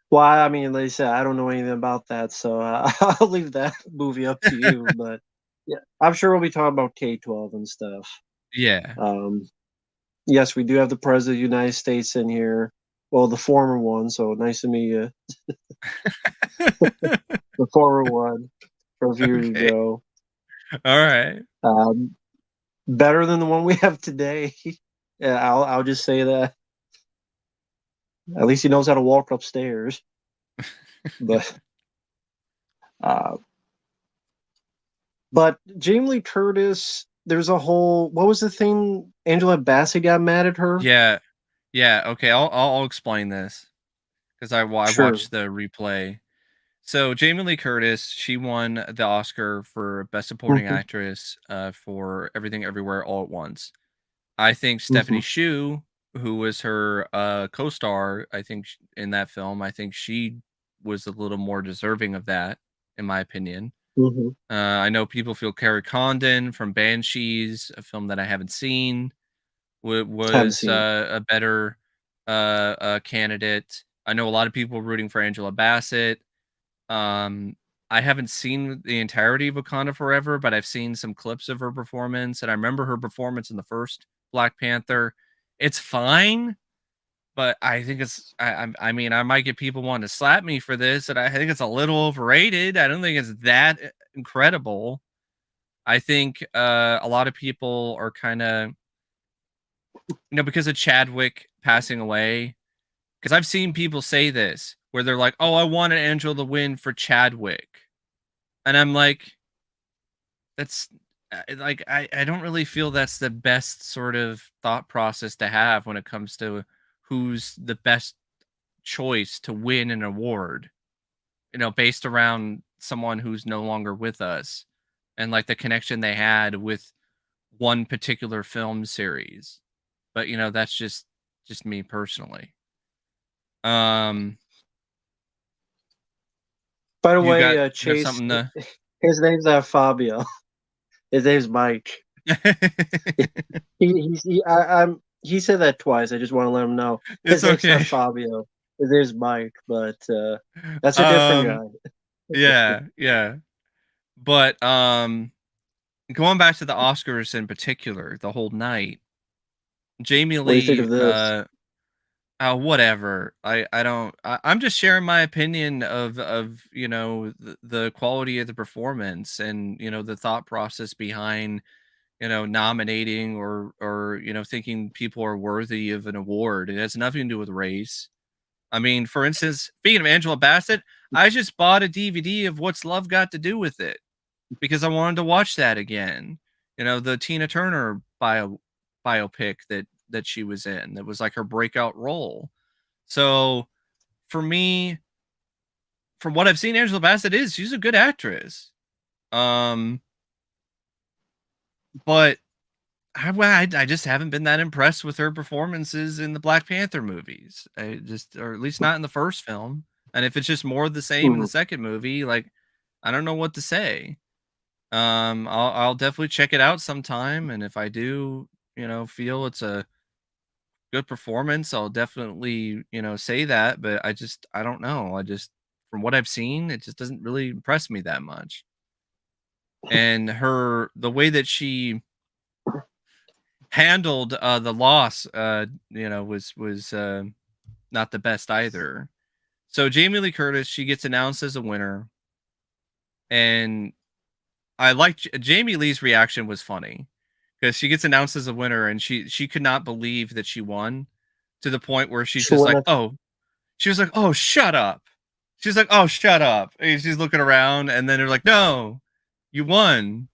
Well, I mean, like I said, I don't know anything about that, so I'll leave that movie up to you. But yeah, I'm sure we'll be talking about K-12 and stuff. Yeah. Um, yes, we do have the President of the United States in here. Well, the former one, so nice to meet you. The former one from a few years Okay. ago. All right. Um, Better than the one we have today. Yeah, I'll just say that. At least he knows how to walk upstairs. But uh, but Jamie Lee Curtis, there's a whole, what was the thing? Angela Bassett got mad at her. Yeah. Yeah. Okay. I'll explain this because I Sure. watched the replay. So Jamie Lee Curtis, she won the Oscar for Best Supporting Hmm. Actress for Everything Everywhere All at Once. I think Hmm. Stephanie Shu, who was her co-star, I think in that film, I think she was a little more deserving of that, in my opinion. Hmm. I know people feel Carrie Condon from Banshees, a film that I haven't seen, Haven't was seen it. a better candidate. I know a lot of people rooting for Angela Bassett. Um, I haven't seen the entirety of Wakanda Forever, but I've seen some clips of her performance, and I remember her performance in the first Black Panther. It's fine, but I think I mean, I might get people wanting to slap me for this, and I think it's a little overrated. I don't think it's that incredible. I think a lot of people are kind of, because of Chadwick passing away. Because I've seen people say this where they're like, "Oh, I wanted Angela to win for Chadwick," and I'm like, "That's like I don't really feel that's the best sort of thought process to have when it comes to who's the best choice to win an award, based around someone who's no longer with us." and like the connection they had with one particular film series. But that's just me personally. Um, By the you way, got Chase, something to his name's not Fabio. His name's Mike. He said that twice. I just want to let him know It's his name's not okay. Fabio. His name's Mike, but that's a different Um, guy. yeah. But going back to the Oscars in particular, the whole night, Jamie What do you think Lee, of this? whatever. I'm just sharing my opinion of the quality of the performance, and the thought process behind nominating or thinking people are worthy of an award. It has nothing to do with race. I mean, for instance, speaking of Angela Bassett, I just bought a DVD of What's Love Got to Do with It because I wanted to watch that again. The Tina Turner biopic that she was in. That was like her breakout role. So for me, from what I've seen, Angela Bassett she's a good actress. Um, but I just haven't been that impressed with her performances in the Black Panther movies. Or at least not in the first film. And if it's just more of the same in the Hmm. second movie, like I don't know what to say. I'll definitely check it out sometime, and if I do, feel it's a good performance, I'll definitely, say that. But I don't know. From what I've seen, it just doesn't really impress me that much. And the way that she handled the loss, was not the best either. So Jamie Lee Curtis, she gets announced as a winner, and I like Jamie Lee's reaction was funny because she gets announced as a winner and she could not believe that she won, to the point where she's She just won like, a "Oh," she was like, "Oh, shut up." She's like, "Oh, shut up." And she's looking around, and then they're like, "No, you won."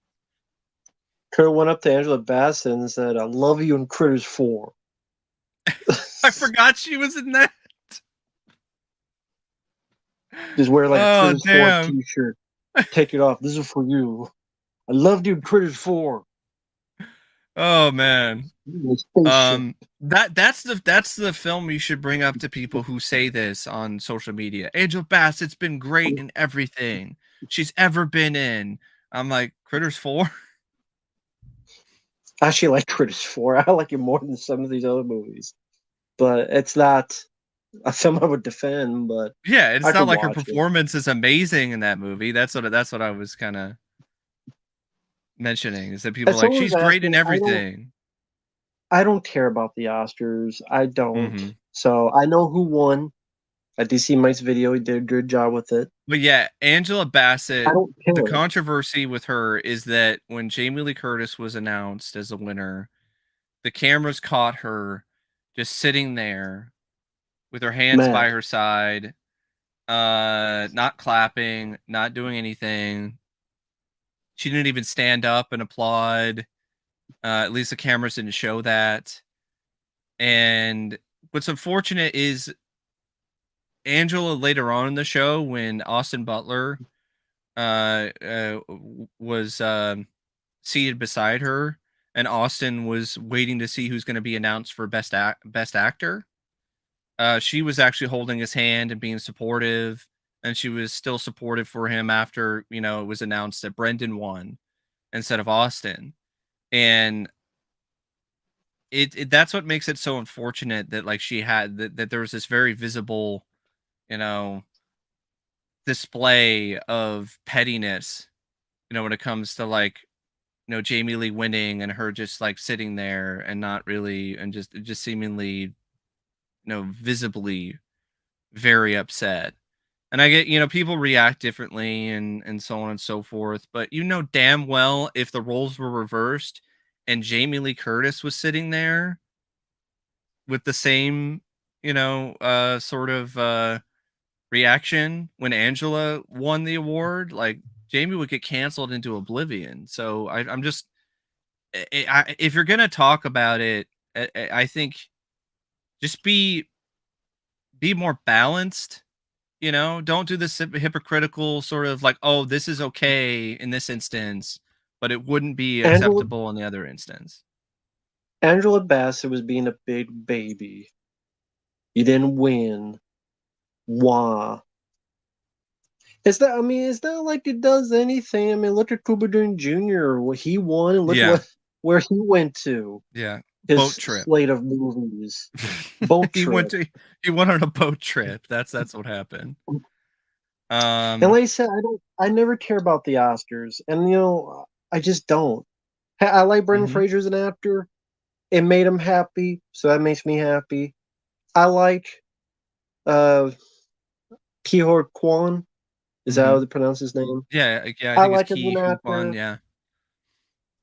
Kurt went up to Angela Bassett and said, "I love you in Critters 4." I forgot she was in that. Just wear like a Oh, Critters 4 damn. t-shirt. Take it off. This is for you. I loved you in Critters 4. Oh, man. The spaceship. That's the film you should bring up to people who say this on social media. Angel Bassett's been great in everything she's ever been in. I'm like, Critters 4? I actually like Critters 4. I like it more than some of these other movies. But it's not a film I would defend, but Yeah, it's I not could like her watch it. performance is amazing in that movie. That's what I was kind of mentioning, is that people And are like, someone's she's great in asking, everything. I don't care about the Oscars. I don't. Hmm. So I know who won. I did see Mike's video. He did a good job with it. But yeah, Angela I Bassett, don't the care. controversy with her is that when Jamie Lee Curtis was announced as a winner, the cameras caught her just sitting there with her hands Mad. by her side, not clapping, not doing anything. She didn't even stand up and applaud. At least the cameras didn't show that. And what's unfortunate is Angela later on in the show, when Austin Butler was seated beside her, and Austin was waiting to see who's going to be announced for best actor. She was actually holding his hand and being supportive, and she was still supportive for him after it was announced that Brendan won instead of Austin. And that's what makes it so unfortunate that like she had that there was this very visible, you know, display of pettiness, when it comes to like Jamie Lee winning and her just like sitting there and not really, and just seemingly, visibly very upset. And I get, people react differently and so on and so forth, but damn well if the roles were reversed and Jamie Lee Curtis was sitting there with the same, sort of reaction when Angela won the award, like Jamie would get canceled into oblivion. So I'm just, if you're gonna talk about it, I think just be more balanced. Don't do this hypocritical sort of like, oh, this is okay in this instance, but it wouldn't be Angela acceptable in the other instance. Angela Bassett was being a big baby. You didn't win. Why? It's not like it does anything. I mean, look at Cuba Gooding Jr. What he won, and look Yeah, where he went to. yeah. His Boat trip. slate of movies. Boat he trip. he went on a boat trip. That's what happened. And like I said, I never care about the Oscars, and I just don't. I like Brendan Mhm, Fraser as an actor. It made him happy, so that makes me happy. I like uh Kihor Kwan. Is that how mhm. they pronounce his name? Yeah, I I think it's like him as Ki an Hu Kwan, actor. yeah.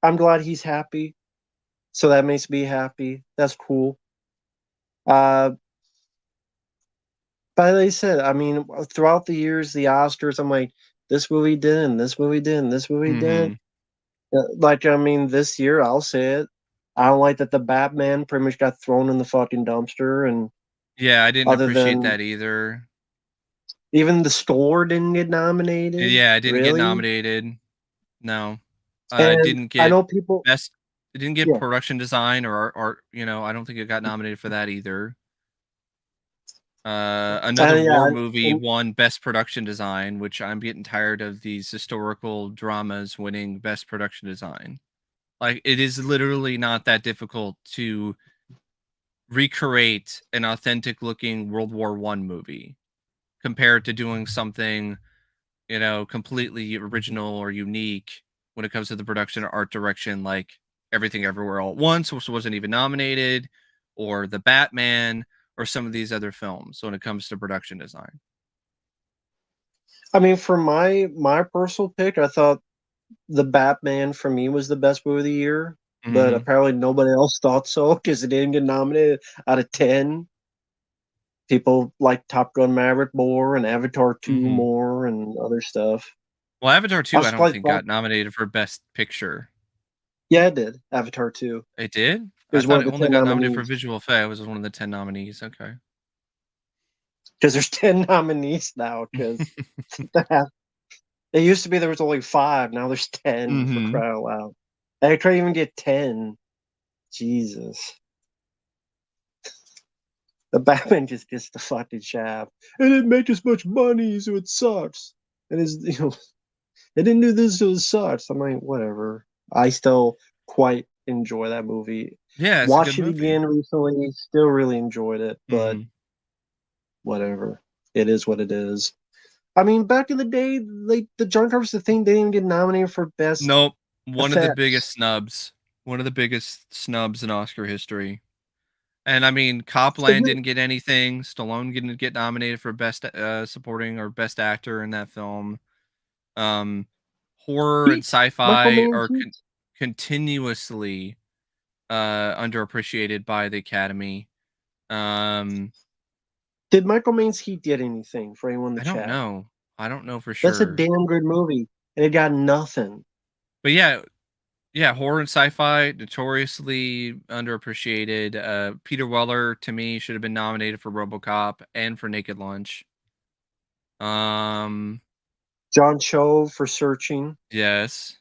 I'm glad he's happy, so that makes me happy. That's cool. Uh, but like I said, I mean, throughout the years, the Oscars, I'm like, this movie did, and this movie did, and this movie did. Mhm. This year, I'll say it. I don't like that the Batman pretty much got thrown in the fucking dumpster, and Yeah, I didn't other appreciate than that either. even the score didn't get nominated, Yeah, I didn't get really. nominated. No. And Didn't I get know people, best it didn't get yeah, production design or art, I don't think it got nominated for that either. Another yeah, war movie and won best production design, which I'm getting tired of these historical dramas winning best production design. Like, it is literally not that difficult to recreate an authentic looking World War One movie compared to doing something, completely original or unique when it comes to the production or art direction, like Everything Everywhere All at Once, which wasn't even nominated, or The Batman, or some of these other films when it comes to production design. I mean, for my personal pick, I thought the Batman for me was the best movie of the year, but Hmm. apparently nobody else thought so because it didn't get nominated out of 10. People like Top Gun Maverick more and Avatar 2 Hmm. more and other stuff. Well, Avatar I 2, I was don't surprised think Black. got nominated for Best Picture. Yeah, it did. Avatar 2. It did? It I was one thought of it the only 10 got nominated for nominees visual effect. It was one of the 10 nominees. Okay. because there's 10 nominees now because it used to be there was only 5. Now there's 10 for Hmm. crying out loud. I can't even get 10. Jesus. The Batman just gets the fucking shaft. It didn't make as much money, so it sucks. And it didn't do this, so it sucks. I'm like, whatever. I still quite enjoy that movie. Yeah, it's a good Watched it movie. again recently, still really enjoyed it, but Hmm. whatever. It is what it is. I mean, back in the day, like the John Carpenter thing didn't even get nominated for best Nope. One of the biggest effects. snubs. One of the biggest snubs in Oscar history. And I mean, Copland Isn't it, didn't get anything. Stallone didn't get nominated for best supporting or best actor in that film. Um, Horror and Heat? Michael sci-fi Mann's are Heat? continuously underappreciated by the Academy. Um, Did Michael Mann's Heat get anything for anyone in the I don't chat? know. I don't know for That's a sure. damn good movie, and it got nothing. But yeah, yeah, horror and sci-fi notoriously underappreciated. Peter Weller to me should have been nominated for RoboCop and for Naked Lunch. Um, John Cho for Searching. yes,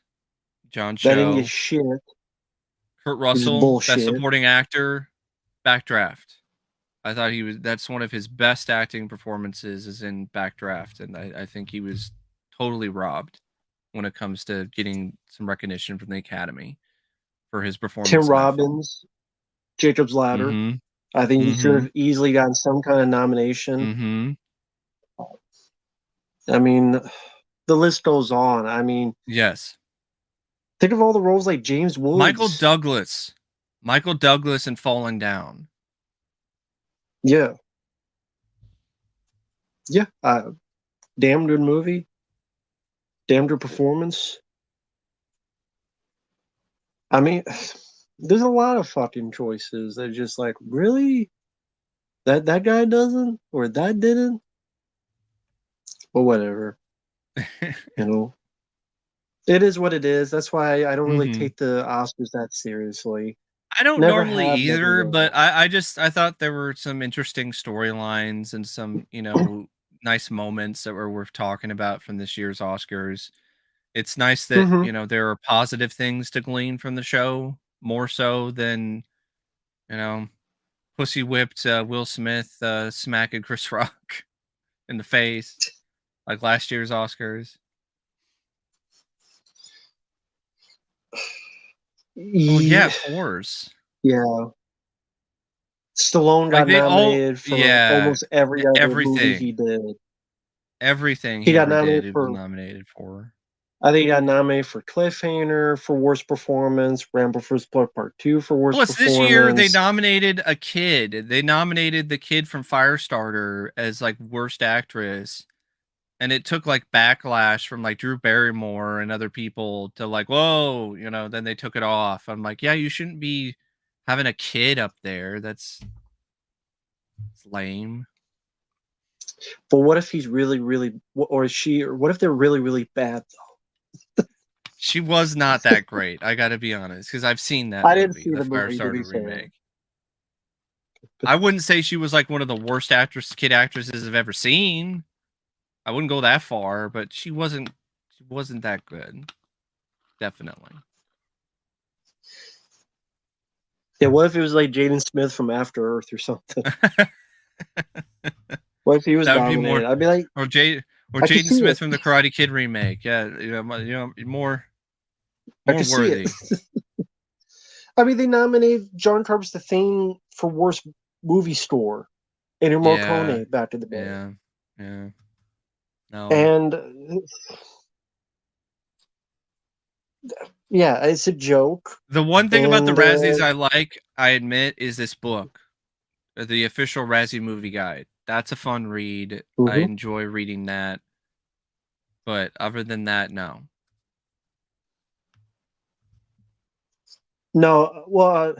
John That didn't get Cho, shit. It Kurt was Russell, best bullshit. supporting actor, Backdraft. I thought that's one of his best acting performances is in Backdraft, and I think he was totally robbed when it comes to getting some recognition from the Academy for his Tim performance in that film. Robbins, Jacob's Ladder. Mhm. I think he should Mhm. have easily gotten some kind of nomination. Mhm. I mean, the list goes on. I mean, Yes. think of all the roles like James Michael Woods. Douglas. Michael Douglas in Falling Down. Yeah, yeah. Damn good movie. Damn good performance. I mean, there's a lot of fucking choices that are just like, really? That guy doesn't? Or that didn't? But whatever. You know? It is what it is. That's why I don't really Mhm. take the Oscars that seriously. I don't Never normally have, never either, but will. I thought there were some interesting storylines and some, nice moments that were worth talking about from this year's Oscars. It's nice that, you know, there are positive things to glean from the show, more so than, you know, pussy whipped Will Smith smacking Chris Rock in the face like last year's Oscars. Well, yeah, of course. Yeah. Stallone Like got they all, nominated for yeah, almost every other movie he everything, did. everything He he got ever did, nominated he was for, nominated for. I think he got nominated for Cliffhanger for worst performance, Rambo First Blood Part 2 for worst Plus, this year they performance. nominated a kid. They nominated the kid from Firestarter as like worst actress. And it took like backlash from like Drew Barrymore and other people to like, whoa, you know, then they took it off. I'm like, yeah, you shouldn't be having a kid up there. That's lame. But what if he's really, really, or she, or what if they're really, really bad though? She was not that great. I got to be honest, because I've seen that I didn't movie, see the the movie, to be Firestarter fair. remake. I wouldn't say she was like one of the worst kid actresses I've ever seen. I wouldn't go that far, but she wasn't that good. Definitely. Yeah, what if it was like Jaden Smith from After Earth or something? What if he was That would be more, nominated? I'd be like, or I could Jaden see Smith it. from the Karate Kid remake. Yeah, more I could see worthy. it. I mean, they nominated John Carpenter's The Thing for worst movie score in Yeah, Morricone back in the day. yeah. No. And yeah, it's a joke. The one thing about the And Razzies I like, I admit, is this book, the official Razzie movie guide. That's a fun read. I enjoy reading that. But other than that, no. No, well,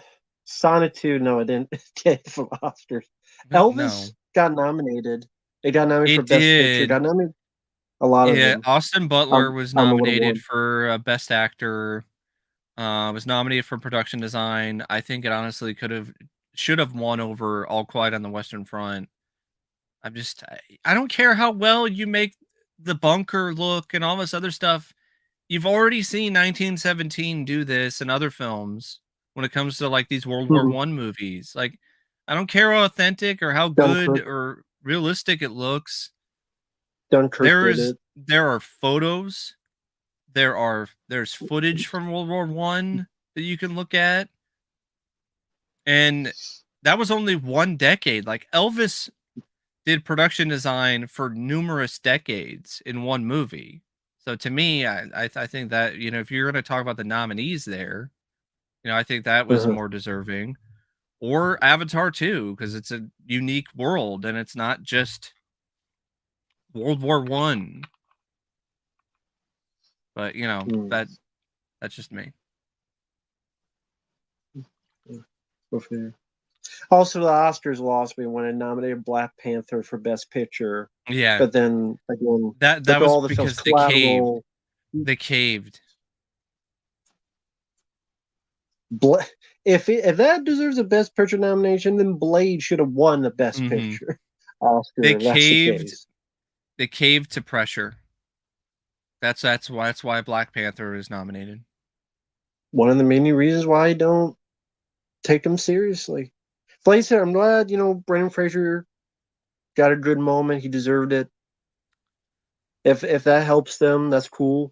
Sonitude, no, it didn't get it from Oscars. Elvis No. got nominated. It got nominated for It Best Picture. did. Got nominated a lot of Yeah, them. Austin Butler was I'm a little nominated one. for Best Actor. Was nominated for production design. I think it honestly should have won over All Quiet on the Western Front. I don't care how well you make the bunker look and all this other stuff. You've already seen 1917 do this and other films when it comes to like these World War One movies. Like, I don't care how authentic or how good Dunkirk. or realistic it looks. Dunkirk did it. There are photos, there's footage from World War One that you can look at, and that was only one decade. Like Elvis did production design for numerous decades in one movie. So to me, I think that, you know, if you're going to talk about the nominees there, you know, I think that was more deserving. Or Avatar 2, because it's a unique world and it's not just World War One. But you know, that's just me. Also, the Oscars lost me when I nominated Black Panther for Best Picture. Yeah, but then again, that was because they caved. They caved. If that deserves a Best Picture nomination, then Blade should have won the Best Picture Oscar. They if that's the case. They caved to pressure. That's why Black Panther is nominated. One of the many reasons why I don't take them seriously. Like I said, I'm glad, you know, Brendan Fraser got a good moment. He deserved it. If that helps them, that's cool.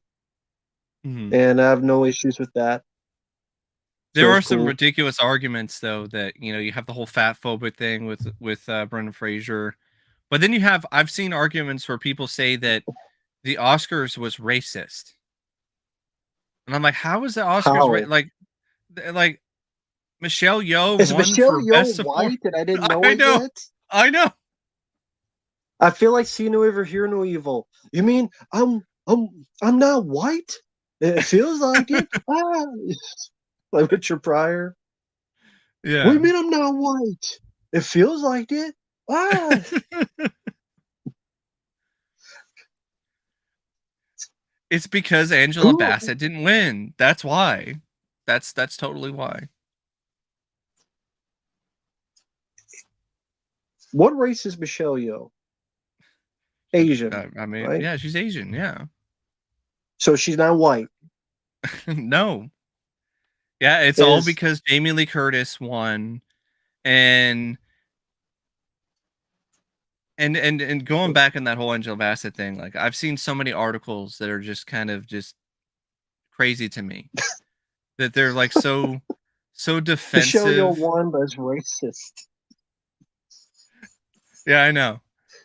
And I have no issues with that. There are some ridiculous arguments, though, that, you know, you have the whole fat phobic thing with Brendan Fraser, but then I've seen arguments where people say that the Oscars was racist, and I'm like, how is the Oscars like Michelle Yeoh won Michelle for Yeoh Best Support? white and I didn't know I it know, yet? I know. I feel like see no evil, hear no evil. You mean I'm not white? It feels like it. Like Richard Pryor. Yeah. What do you mean I'm not white? It feels like it. It's because Angela Bassett didn't win. That's why. That's totally why. What race is Michelle Yeoh? Asian. I mean, right? yeah, she's Asian. Yeah. So she's not white. No. Yeah, it's all because Jamie Lee Curtis won, and going back in that whole Angela Bassett thing, like I've seen so many articles that are just kind of just crazy to me that they're like so The show you defensive. won, but it's racist. Yeah, I know.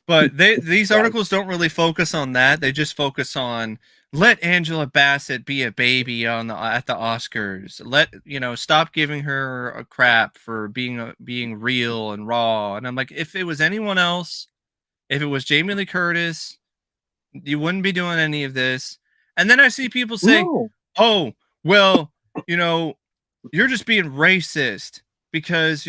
But these Right. articles don't really focus on that. They just focus on let Angela Bassett be a baby at the Oscars. Stop giving her a crap for being real and raw. And I'm like, if it was anyone else, if it was Jamie Lee Curtis, you wouldn't be doing any of this. And then I see people say, No. "Oh, well, you're just being racist because,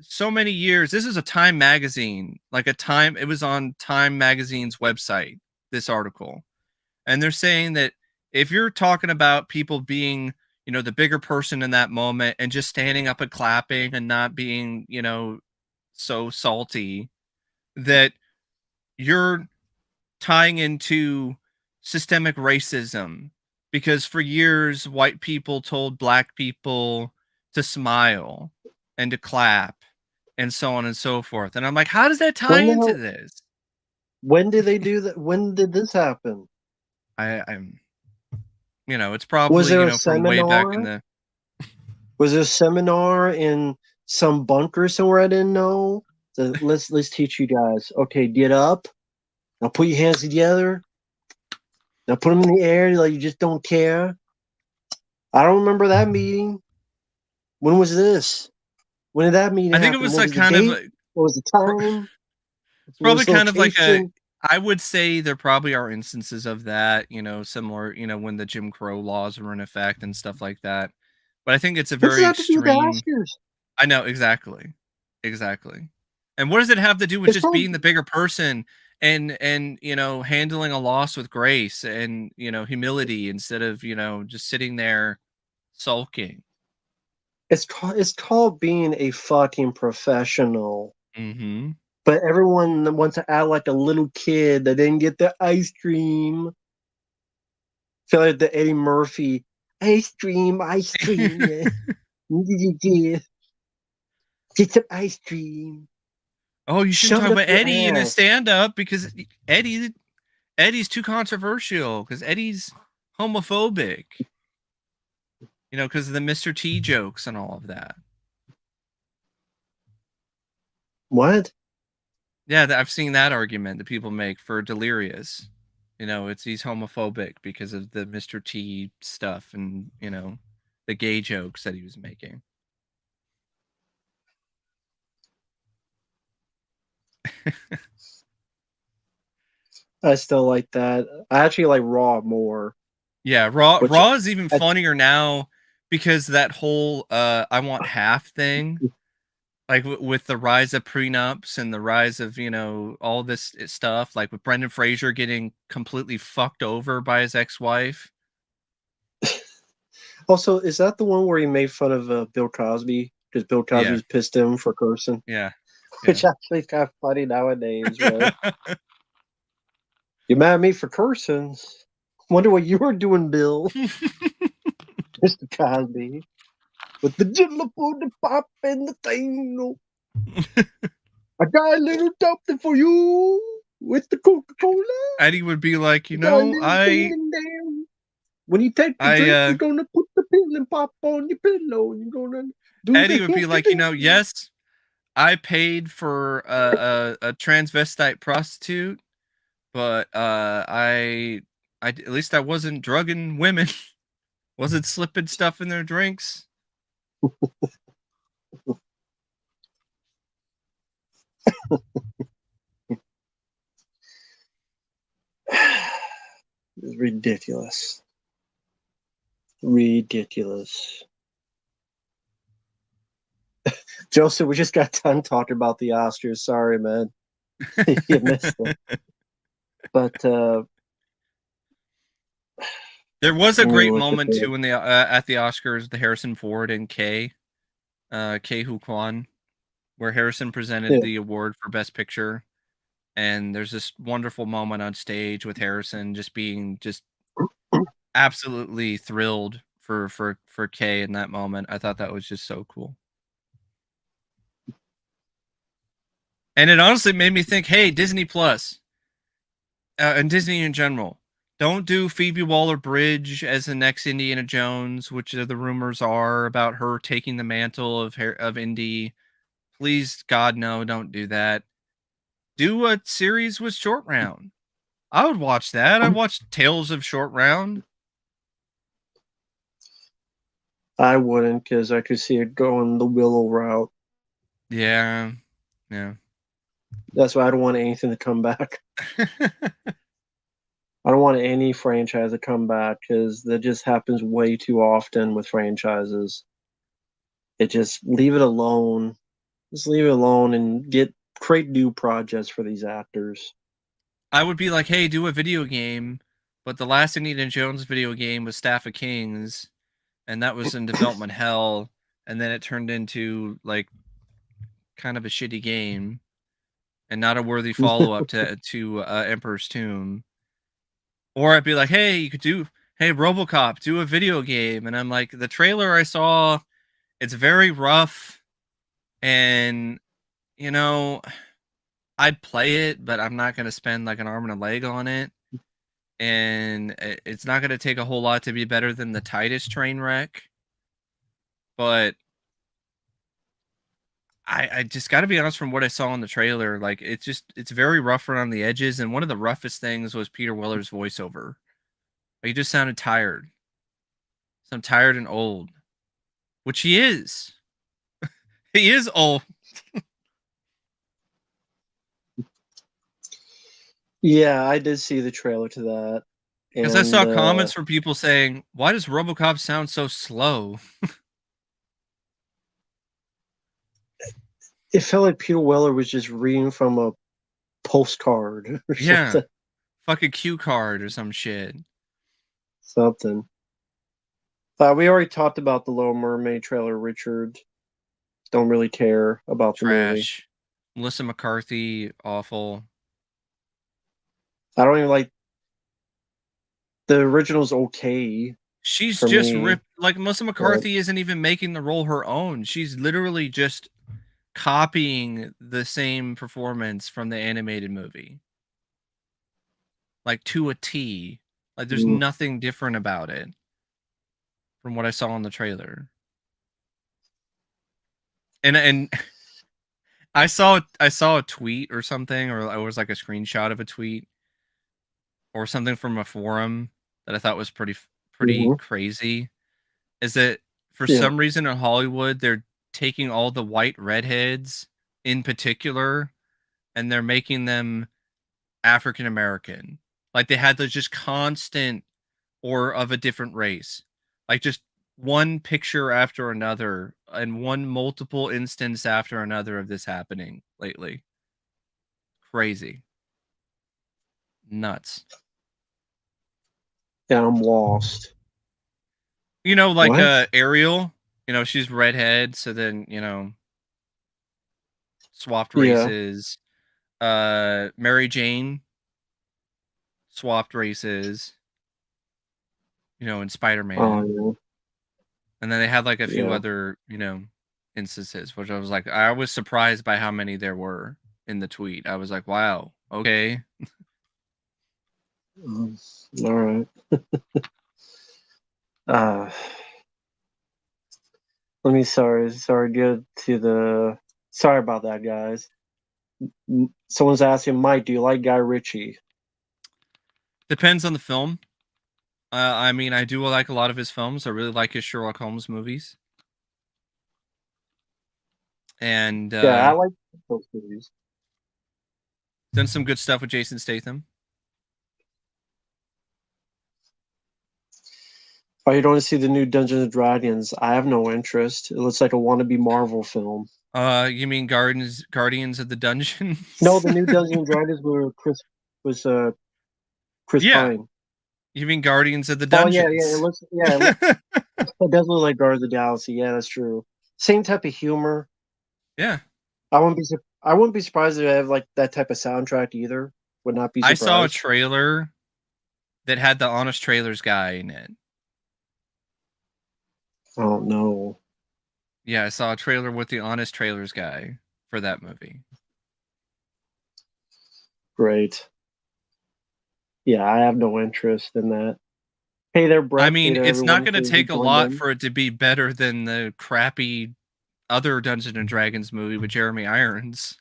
so many years." This is a Time magazine, it was on Time magazine's website, this article. And they're saying that if you're talking about people being, the bigger person in that moment and just standing up and clapping and not being, so salty, that you're tying into systemic racism because for years white people told black people to smile and to clap and so on and so forth. And I'm like, how does that tie into this? When did they do that? When did this happen? I'm it's probably, Was there a from way back in seminar? the Was there a seminar in some bunker somewhere I didn't know? So let's teach you guys. Okay, get up. Now put your hands together. Now put them in the air like you just don't care. I don't remember that meeting. When was this? When did that meeting I think it happen? was What like was the kind of date? What was the time? What probably was the kind of like location? I would say there probably are instances of that, similar, when the Jim Crow laws were in effect and stuff like that. But I think it's a What does very that have to do with the extreme. Oscars? I know, exactly. Exactly. And what does it have to do with It's just probably being the bigger person and handling a loss with grace and, humility instead of, just sitting there sulking. it's called being a fucking professional. Mm-hmm. But everyone wants to act like a little kid that didn't get the ice cream. Feel like the Eddie Murphy ice cream, yeah. Get some ice cream. Oh, you shouldn't Shove talk it up about your Eddie in a ass. stand-up because Eddie's too controversial because Eddie's homophobic. Because of the Mr. T jokes and all of that. What? Yeah, I've seen that argument that people make for Delirious. He's homophobic because of the Mr. T stuff and, the gay jokes that he was making. I still like that. I actually like Raw more. Yeah, Raw is even funnier now because that whole I want half thing, like with the rise of prenups and the rise of, all this stuff, like with Brendan Fraser getting completely fucked over by his ex-wife. Also, is that the one where he made fun of Bill Cosby? Because Bill Cosby Yeah. was pissed at him for cursing? Yeah. Which actually is kind of funny nowadays, but you're mad at me for cursing? Wonder what you were doing, Bill. Mr. Cosby. With the jello for the pop and the thing. I got a little something for you with the Coca-Cola. Eddie would be like, when you take the drink, you're gonna put the pill and pop on your pillow. You're gonna do Eddie would be like, yes, I paid for a transvestite prostitute, but I at least I wasn't drugging women, wasn't slipping stuff in their drinks. It's ridiculous. Ridiculous. Joseph, we just got done talking about the Oscars. Sorry, man. You missed it. But there was a great moment too in the at the Oscars, the Harrison Ford and Ke Hu Kwan, where Harrison presented the award for Best Picture, and there's this wonderful moment on stage with Harrison just being absolutely thrilled for Kay in that moment. I thought that was just so cool. And it honestly made me think, hey, Disney Plus, and Disney in general, don't do Phoebe Waller-Bridge as the next Indiana Jones, which the rumors are about her taking the mantle of Indy. Please, God, no, don't do that. Do a series with Short Round. I would watch that. I watched Tales of Short Round. I wouldn't, because I could see it going the Willow route. Yeah. That's why I don't want anything to come back. I don't want any franchise to come back, because that just happens way too often with franchises. It just leave it alone. Just leave it alone and create new projects for these actors. I would be like, hey, do a video game, but the last Indiana Jones video game was Staff of Kings, and that was in development hell, and then it turned into like kind of a shitty game, and not a worthy follow up to Emperor's Tomb. Or I'd be like, hey, you could do, hey, Robocop, do a video game, and I'm like, the trailer I saw, it's very rough, and you know, I'd play it, but I'm not gonna spend like an arm and a leg on it. And it's not going to take a whole lot to be better than the Titus train wreck. But I just got to be honest, from what I saw in the trailer, like it's very rough around the edges. And one of the roughest things was Peter Weller's voiceover. He just sounded tired. So tired and old, which he is. He is old. Yeah, I did see the trailer to that. Because I saw comments from people saying, why does Robocop sound so slow? It felt like Peter Weller was just reading from a postcard or something. Fucking cue card or some shit. Something. We already talked about the Little Mermaid trailer, Richard. Don't really care about the movie. Melissa McCarthy, awful. I don't even like the original's okay. She's just ripped. Like, Melissa McCarthy isn't even making the role her own. She's literally just copying the same performance from the animated movie. Like, to a T. Like, there's nothing different about it from what I saw in the trailer. And I saw a tweet or something, or it was like a screenshot of a tweet or something from a forum that I thought was pretty crazy. Is that for some reason in Hollywood they're taking all the white redheads in particular and they're making them African American. Like they had the just constant or of a different race. Like just one picture after another and one multiple instance after another of this happening lately. Crazy. Nuts. Yeah, I'm lost. You know, like Ariel, you know, she's redhead, so then, you know, swapped races. Mary Jane swapped races, you know, in Spider-Man. Oh, yeah. And then they had like a few other, you know, instances, which I was like, I was surprised by how many there were in the tweet. I was like, wow, okay. All right. Let me sorry about that, guys. Someone's asking, Mike, do you like Guy Ritchie? Depends on the film. I mean, I do like a lot of his films. I really like his Sherlock Holmes movies. And yeah, I like those movies. Done some good stuff with Jason Statham. Oh, you don't want to see the new Dungeons and Dragons? I have no interest. It looks like a wannabe Marvel film. You mean Guardians of the Dungeon? No, the new Dungeons and Dragons were Chris Pine. You mean Guardians of the Dungeons? Oh yeah. It does look like Guardians of the Galaxy. Yeah, that's true. Same type of humor. Yeah. I wouldn't be surprised if they have like that type of soundtrack either. Would not be surprised. I saw a trailer that had the Honest Trailers guy in it. Oh no. Yeah, I saw a trailer with the Honest Trailers guy for that movie. Great. Yeah, I have no interest in that. Hey there, I Brett. Hey mean, there, it's not everyone going to who take a joined lot in. for it to be better than the crappy other Dungeons and Dragons movie with Jeremy Irons.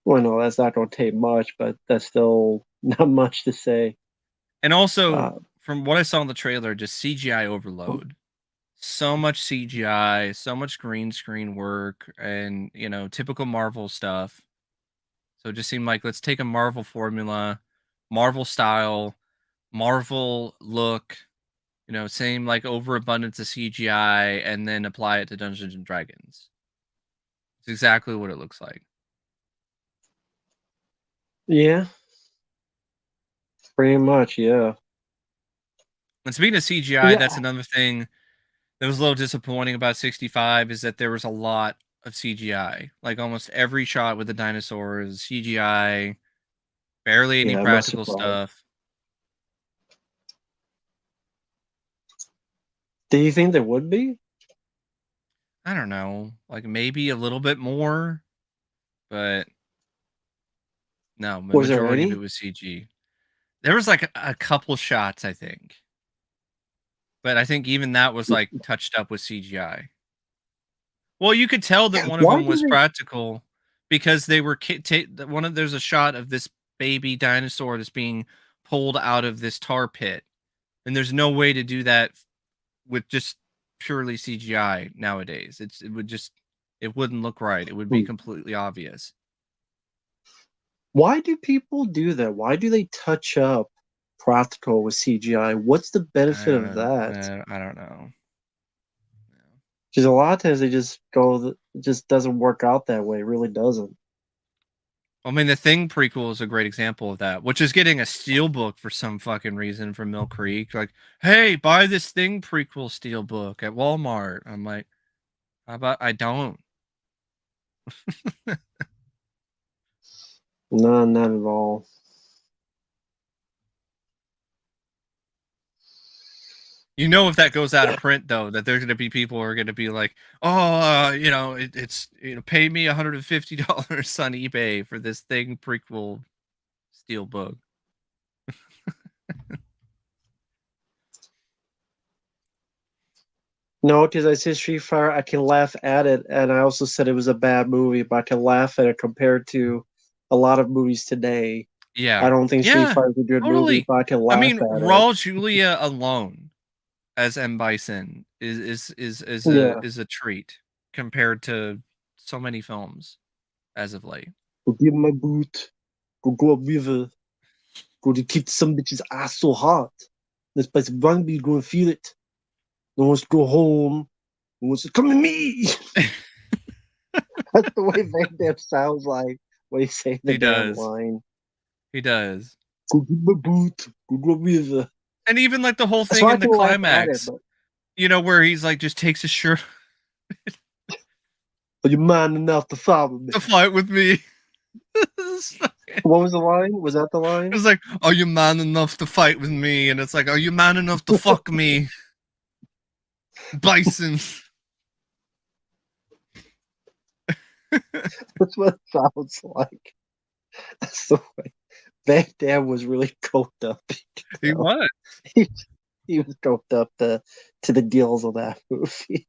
Well, no, that's not going to take much, but that's still not much to say. And also, Uh, from what I saw in the trailer, just CGI overload. So much CGI, so much green screen work, and typical Marvel stuff. So it just seemed like let's take a Marvel formula, Marvel style, Marvel look, same like overabundance of CGI, and then apply it to Dungeons and Dragons. It's exactly what it looks like. yeah, pretty much, yeah. And speaking of CGI, that's Yeah, another thing that was a little disappointing about 65 is that there was a lot of CGI. Like almost every shot with the dinosaurs, CGI, barely any yeah, I'm not practical surprised. stuff. Do you think there would be? I don't know, like maybe a little bit more, but no, the Was there majority of it any? was CG. There was like a couple shots, I think, but I think even that was like touched up with CGI. Well, you could tell that one of Why them do was they? practical because they were there's a shot of this baby dinosaur that's being pulled out of this tar pit, and there's no way to do that with just purely CGI nowadays. It wouldn't look right. It would be completely obvious. Why do people do that? Why do they touch up practical with CGI? What's the benefit of that? I don't know. Because a lot of times they just go, it just doesn't work out that way. It really doesn't. I mean, the Thing prequel is a great example of that, which is getting a steelbook for some fucking reason from Mill Creek. Like, hey, buy this Thing prequel steelbook at Walmart. I'm like, how about I don't? No, not at all. If that goes out of print, though, that there's going to be people who are going to be like, oh, it's pay me $150 on eBay for this Thing prequel steelbook. No, because I said Street Fighter, I can laugh at it, and I also said it was a bad movie, but I can laugh at it compared to a lot of movies today. I Yeah, don't think Street yeah, Fighter is a good movie, totally. but I can I laugh mean, at it. Raul Julia alone as M Bison Yeah, is a treat compared to so many films as of late. go give him my boot, go up river, go to kick some bitch's ass so hard. This place rugby, go and feel it. No one wants to go home. No one wants to come to me. That's the way Van Damme sounds like when he's saying the He damn does. line. He does. Go give my boot, go up river. And even like the whole So thing I in the can laugh at it, climax, but where he's like just takes his shirt are you man enough to follow me? to fight with me. What was the line? Was that the line? It's like, are you man enough to fight with me? And it's like, are you man enough to fuck me? Bison. That's what it sounds like. That's the way. Van Damme was really coked up. He was. He, he was coked up to the gills of that movie.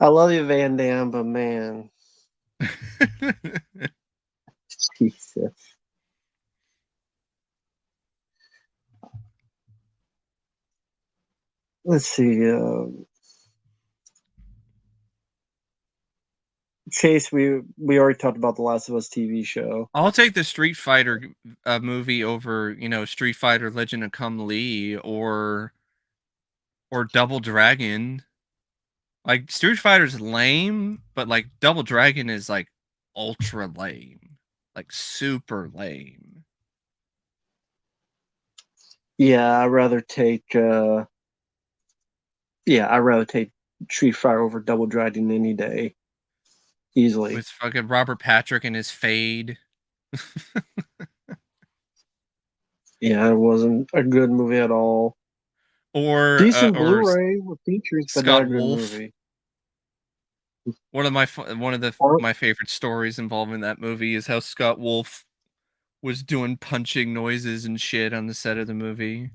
I love you, Van Damme, but man, Jesus. Let's see. Chase, we already talked about the Last of Us TV show. I'll take the Street Fighter movie over, Street Fighter Legend of Kung Lee or Double Dragon. Like Street Fighter's lame, but like Double Dragon is like ultra lame. Like super lame. Yeah, I'd rather take. I'd rather take Street Fighter over Double Dragon any day, easily. With fucking Robert Patrick and his fade. Yeah, it wasn't a good movie at all. Decent Or Blu-ray with features, but not Scott a good Wolf. movie. Or My favorite stories involving that movie is how Scott Wolf was doing punching noises and shit on the set of the movie.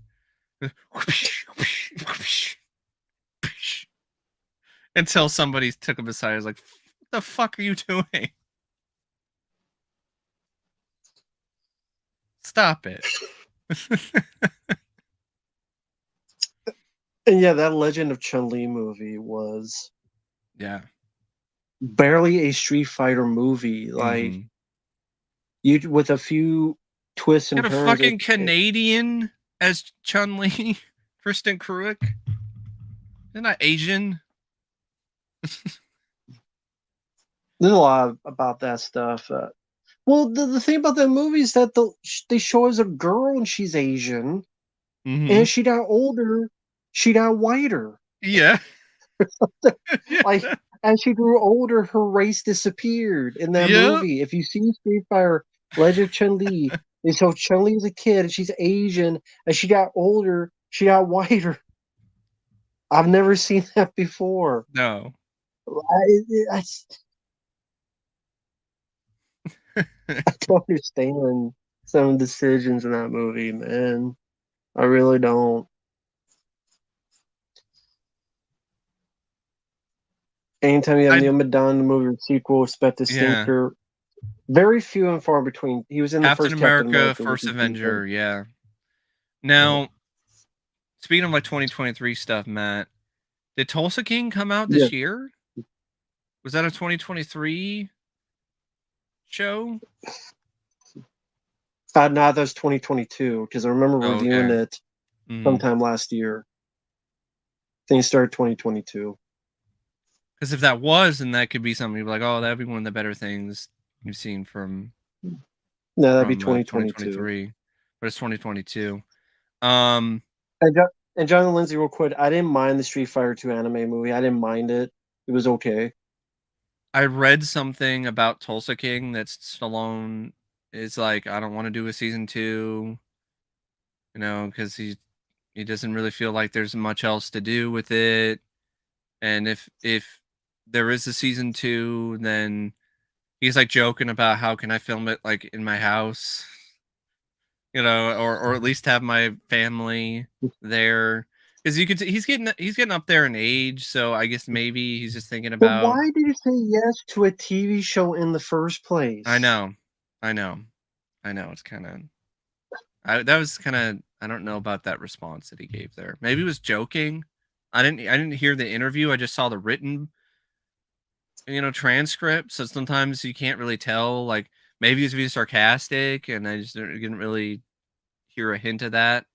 Until somebody took him aside and was like, "What the fuck are you doing? Stop it." and yeah, that Legend of Chun-Li movie was Yeah. barely a Street Fighter movie. Like Mm-hmm. you with a few twists and Got a turns, fucking Canadian as Chun Li, Kristen Kruick. They're not Asian. there's a lot about that stuff. Well, the thing about that movie is that they show as a girl and she's Asian, Mm-hmm. and she got older, she got whiter. Yeah. Like as she grew older, her race disappeared in that Yep. movie. If you see Street Fighter Legend of Chun-Li, they show Chun-Li as a kid and she's Asian. As she got older, she got whiter. I've never seen that before. No. I don't understand some decisions in that movie, man. I really don't. Anytime you have I Neil Madonna in the movie or sequel, expect a Yeah. stinker. Very few and far between. He was in the Captain first Captain America, America, which First is decent. Avenger, yeah. Uh, Now, speaking of like 2023 stuff, Matt, did Tulsa King come out yeah. this year? Was that a 2023 show? No, that was 2022 because I remember Oh, reviewing okay. it Mm. sometime last year. Things started 2022. Because if that was, then that could be something you'd be like, oh, that'd be one of the better things you've seen No, that'd be 2022. 2023. But it's 2022. Um, And John and Lindsay, real quick, I didn't mind the Street Fighter 2 anime movie. I didn't mind it. It was okay. I read something about Tulsa King that Stallone is like, I don't want to do a season 2, because he doesn't really feel like there's much else to do with it. And if there is a season 2, then he's like joking about how can I film it like in my house, or at least have my family there, because he's getting up there in age, so I guess maybe he's just thinking But about. why did you say yes to a TV show in the first I place? know, I know, I know. It's kind of that was kind of, I don't know about that response that he gave there. Maybe he was joking. I didn't hear the interview. I just saw the written transcript. So sometimes you can't really tell. Like maybe he's being sarcastic, and I just didn't really hear a hint of that.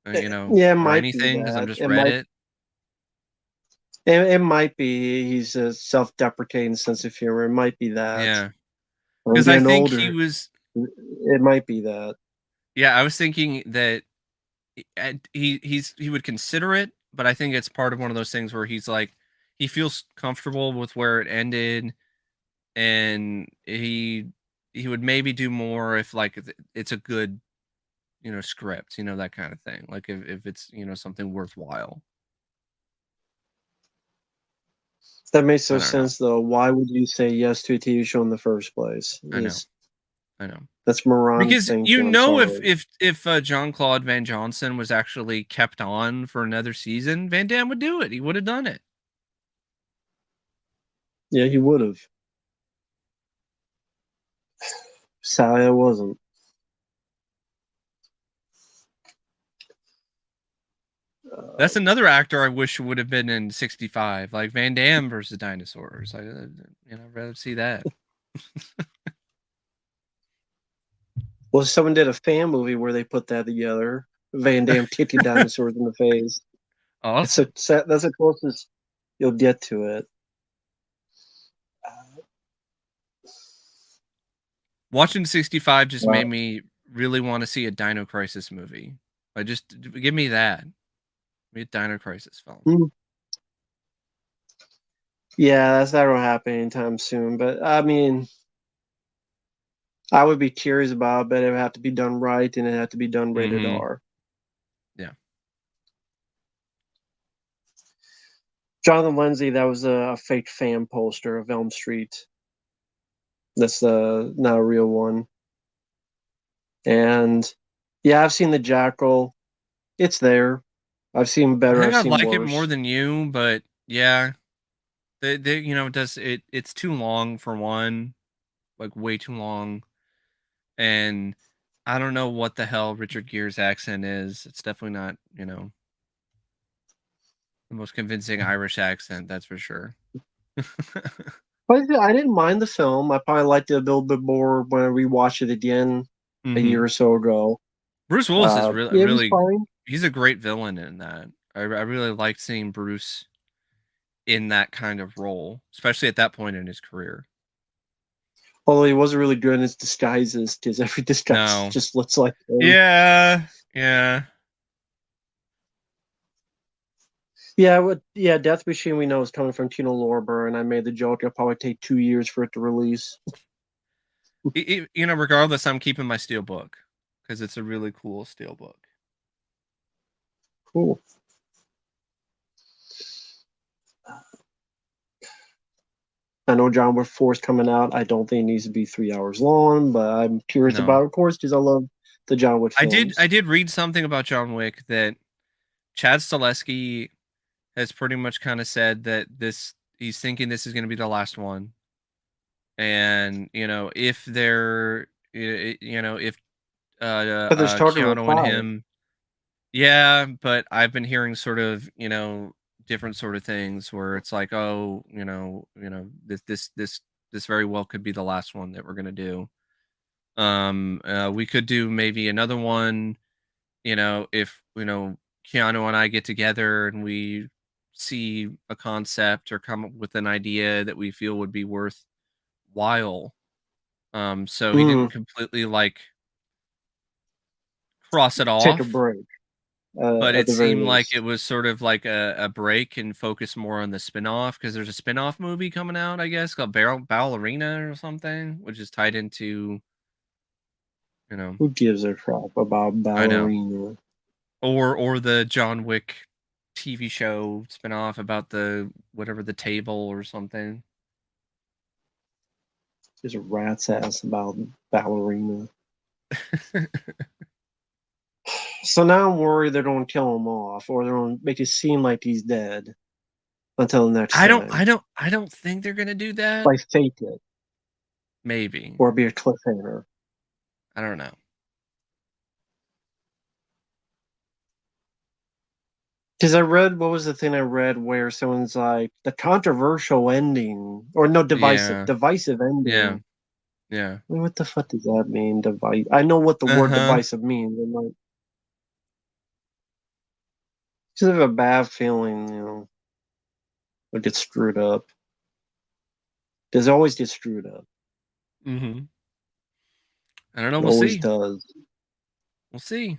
Yeah, it Or might be anything because I'm that. just read it. It might be he's a self-deprecating sense of humor. It might be that. Yeah, I'm because I getting think he older. was. It might be that. Yeah, I was thinking that he would consider it, but I think it's part of one of those things where he's like he feels comfortable with where it ended, and he would maybe do more if like it's a good script, that kind of thing. Like if it's something worthwhile. That makes no I don't know. sense though. Why would you say yes to a TV show in the first place? I know. Is I know. that's moronic Because thinking. I'm sorry. if John Claude Van Johnson was actually kept on for another season, Van Damme would do it. He would have done it. Yeah, he would have. Sadly, I wasn't. That's another actor I wish would have been in 65, like Van Damme versus dinosaurs. I'd rather see that. Well, someone did a fan movie where they put that together. Van Damme kicking dinosaurs in the face. Awesome. That's the closest you'll get to it. Watching 65 just Uh, made me really want to see a Dino Crisis movie. Like, just give me that. Give me a Dino Crisis film. hmm. Yeah, that's not gonna happen anytime soon. But I mean, I would be curious about it, but it would have to be done right, and it had to be done rated Mm-hmm. R. Yeah. Jonathan Lindsay, that was a fake fan poster of Elm Street. That's not a real one. And yeah, I've seen the Jackal. It's there. I've seen I better. think I've I'd seen like it more worse. than you, but yeah, does it's too long for one, like way too long, and I don't know what the hell Richard Gere's accent is. It's definitely not, the most convincing Irish accent, that's for sure. But I didn't mind the film. I probably liked it a little bit more when I rewatched it again a Hmm. year or so ago. Bruce Willis is Yeah, it was really, fine. he's a great villain in that. I really liked seeing Bruce in that kind of role, especially at that point in his career. Although he wasn't really good in his disguises, because every disguise No. just looks like him. Yeah. Yeah. Yeah, Death Machine we know is coming from Tino Lorber, and I made the joke it'll probably take 2 years for it to release. Regardless, I'm keeping my steel book because it's a really cool steel book. Cool. I know John Wick 4 is coming out. I don't think it needs to be 3 hours long, but I'm curious No. about it, of course, because I love the John Wick films. I did read something about John Wick that Chad Stileski has pretty much kind of said that he's thinking this is going to be the last one. And, if they're if But there's talking about Keanu and 5. him. Yeah, but I've been hearing sort of, different sort of things where it's like, oh, this very well could be the last one that we're gonna do. We could do maybe another one, if Keanu and I get together and we see a concept or come up with an idea that we feel would be worthwhile. So he didn't Mm, completely like cross it take a off. break But at it the very seemed like least. it was sort of like a break and focus more on the spin-off because there's a spin-off movie coming out, I guess, called Ballerina or something, which is tied into, you know, Who gives a crap about I know. Ballerina? Or the John Wick TV show spin-off about the whatever the table or something. There's a rat's ass about Ballerina. So now I'm worried they're going to kill him off, or they're going to make it seem like he's dead until the next time. I don't think they're gonna do that. Like fake it, Maybe. or be a cliffhanger. I don't know. Because I read, what was the thing I read where someone's like, the controversial ending, or no, Yeah. divisive Yeah. ending. Yeah. I mean, what the fuck does that mean? I know what the word Uh-huh. divisive means. I'm like, just have a bad feeling, it gets screwed up. Does it always get screwed up? Mm-hmm. I don't know. It We'll always see. does. We'll see.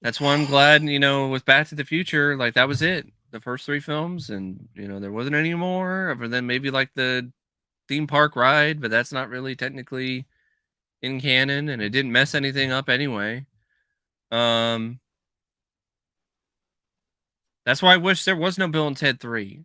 That's why I'm glad, with Back to the Future, like that was it. The first three films, and there wasn't any more other than maybe like the theme park ride, but that's not really technically in canon, and it didn't mess anything up anyway. Um, that's why I wish there was no Bill and Ted 3.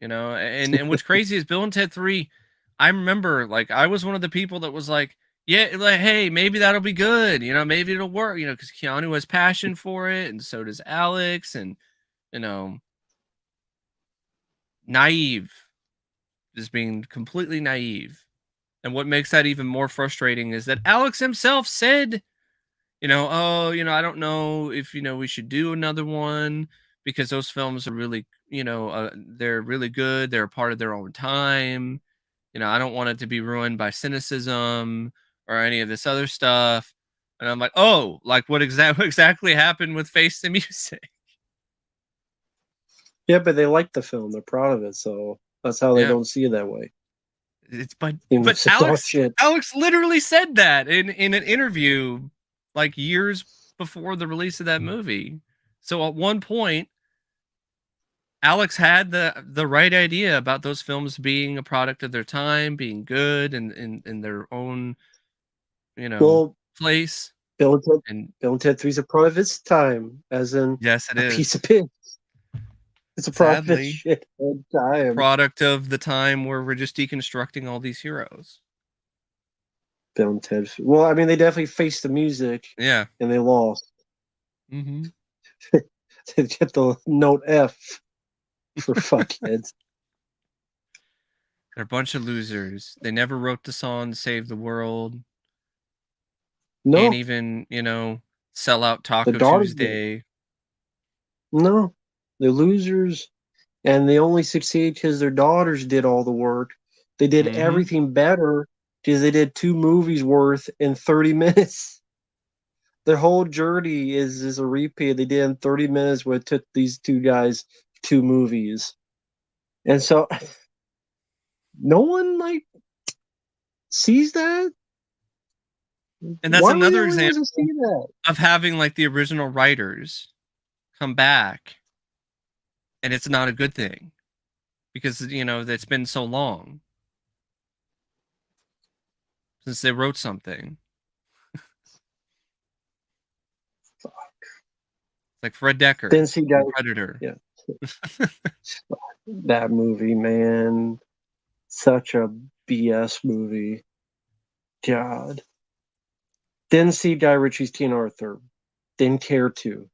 And what's crazy is Bill and Ted 3. I remember, like, I was one of the people that was like, yeah, like, hey, maybe that'll be good, maybe it'll work, because Keanu has passion for it, and so does Alex, and you know, naive, just being completely naive. And what makes that even more frustrating is that Alex himself said, oh, I don't know if we should do another one because those films are really, they're really good. They're a part of their own time. I don't want it to be ruined by cynicism or any of this other stuff. And I'm like, oh, like what exactly happened with Face the Music? Yeah, but they like the film. They're proud of it, so that's how they Yeah. don't see it that way. It's Even but if it's dog shit. Alex literally said that in an interview like years before the release of that movie. So at one point Alex had the right idea about those films being a product of their time, being good and in their own, Well, place. Bill and Ted, And Bill and Ted 3 is a product of its time, as in yes, it a piece of is. piss. It's a product of its Sadly, shit all the it's a time. product of the time where we're just deconstructing all these heroes. Bill and Ted. Well, I mean, they definitely faced the music Yeah. and they lost. Mm-hmm. They get the note F for fuckheads. They're a bunch of losers. They never wrote the song to save the world. Can't No, even, sell out the Taco daughters did. Tuesday. No, the losers, and they only succeed because their daughters did all the work. They did Mm-hmm. everything better because they did 2 movies worth in 30 minutes. Their whole journey is a repeat. They did in 30 minutes what it took these 2 guys 2 movies. And so no one sees that. And that's Why would another anyone example want to see that? of having like the original writers come back, and it's not a good thing because it's been so long since they wrote something. Like Fred Decker Didn't see guys. from Predator. Yeah, that movie, man, such a BS movie. God, didn't see Guy Ritchie's Teen Arthur. Didn't care to.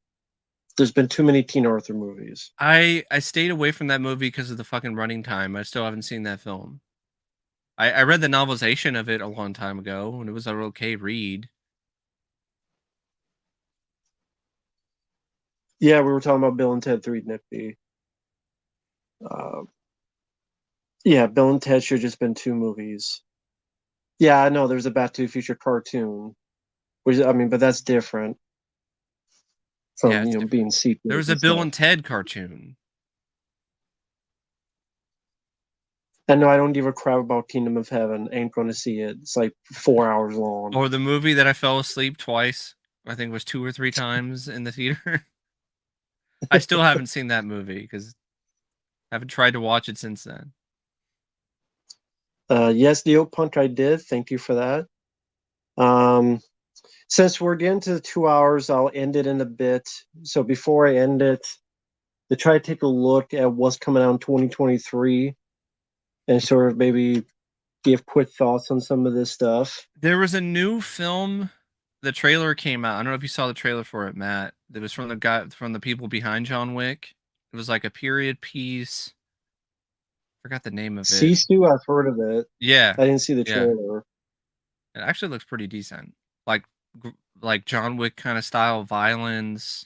There's been too many Teen Arthur movies. I stayed away from that movie because of the fucking running time. I still haven't seen that film. I read the novelization of it a long time ago, and it was an okay read. Yeah, we were talking about Bill and Ted 3, Nippy. Yeah, Bill and Ted should have just been 2 movies. Yeah, I know there's a Back to the Future cartoon, which I mean, but that's different from Yeah, it's being different. There sequels was a and Bill stuff. and Ted cartoon. And no, I don't give a crap about Kingdom of Heaven. Ain't going to see it. It's like 4 hours long. Or the movie that I fell asleep twice. I think it was 2 or 3 times in the theater. I still haven't seen that movie because I haven't tried to watch it since then. Yes, the Oak Punch I did. Thank you for that. Since we're getting to the 2 hours, I'll end it in a bit. So before I end it, to try to take a look at what's coming out in 2023 and sort of maybe give quick thoughts on some of this stuff. There was a new film. The trailer came out. I don't know if you saw the trailer for it, Matt. It was from the people behind John Wick. It was like a period piece. Forgot the name of it. Sisu, I've heard of it. Yeah, I didn't see the yeah. trailer. It actually looks pretty decent. Like John Wick kind of style violence.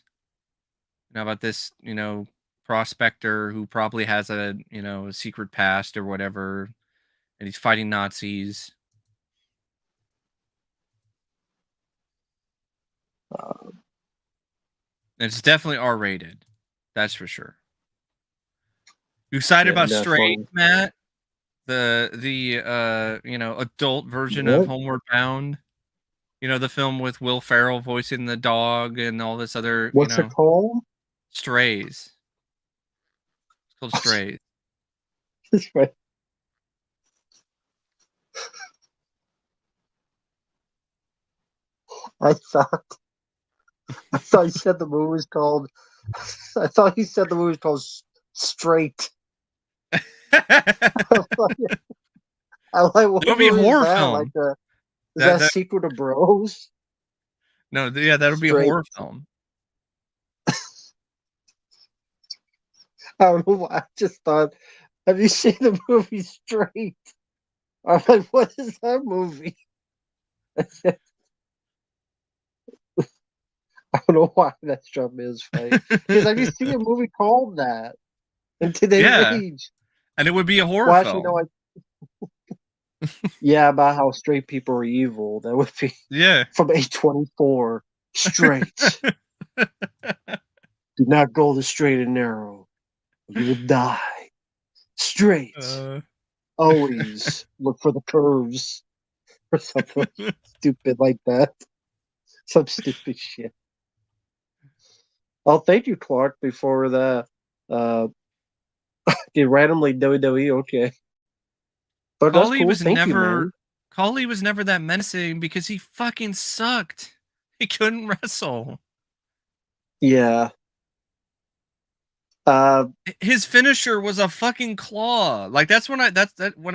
About this, prospector who probably has a secret past or whatever, and he's fighting Nazis. And it's definitely R-rated. That's for sure. You excited about Stray, Matt? The adult version of Homeward Bound. The film with Will Ferrell voicing the dog and all this other. What's it called? Strays. It's called Strays. That's right. I thought you said the movie was called. I thought you said the movie was called Straight. I like what It'll be a horror film. Like is that a sequel to Bros? No, yeah, that'll be a horror film. I don't know why. I just thought, have you seen the movie Straight? I'm like, what is that movie? I don't know why that struck me as funny. Because have you seen a movie called that in today's age? And it would be a horror film. Yeah, about how straight people are evil. That would be from A24. Straight. Do not go the straight and narrow. You will die. Straight. Always look for the curves. Or something stupid like that. Some stupid shit. Oh, thank you, Clark, before the Did randomly WWE? Okay, but that's Khali cool. was Thank you, never man. Khali was never that menacing because he fucking sucked. He couldn't wrestle. Yeah. His finisher was a fucking claw. Like that's when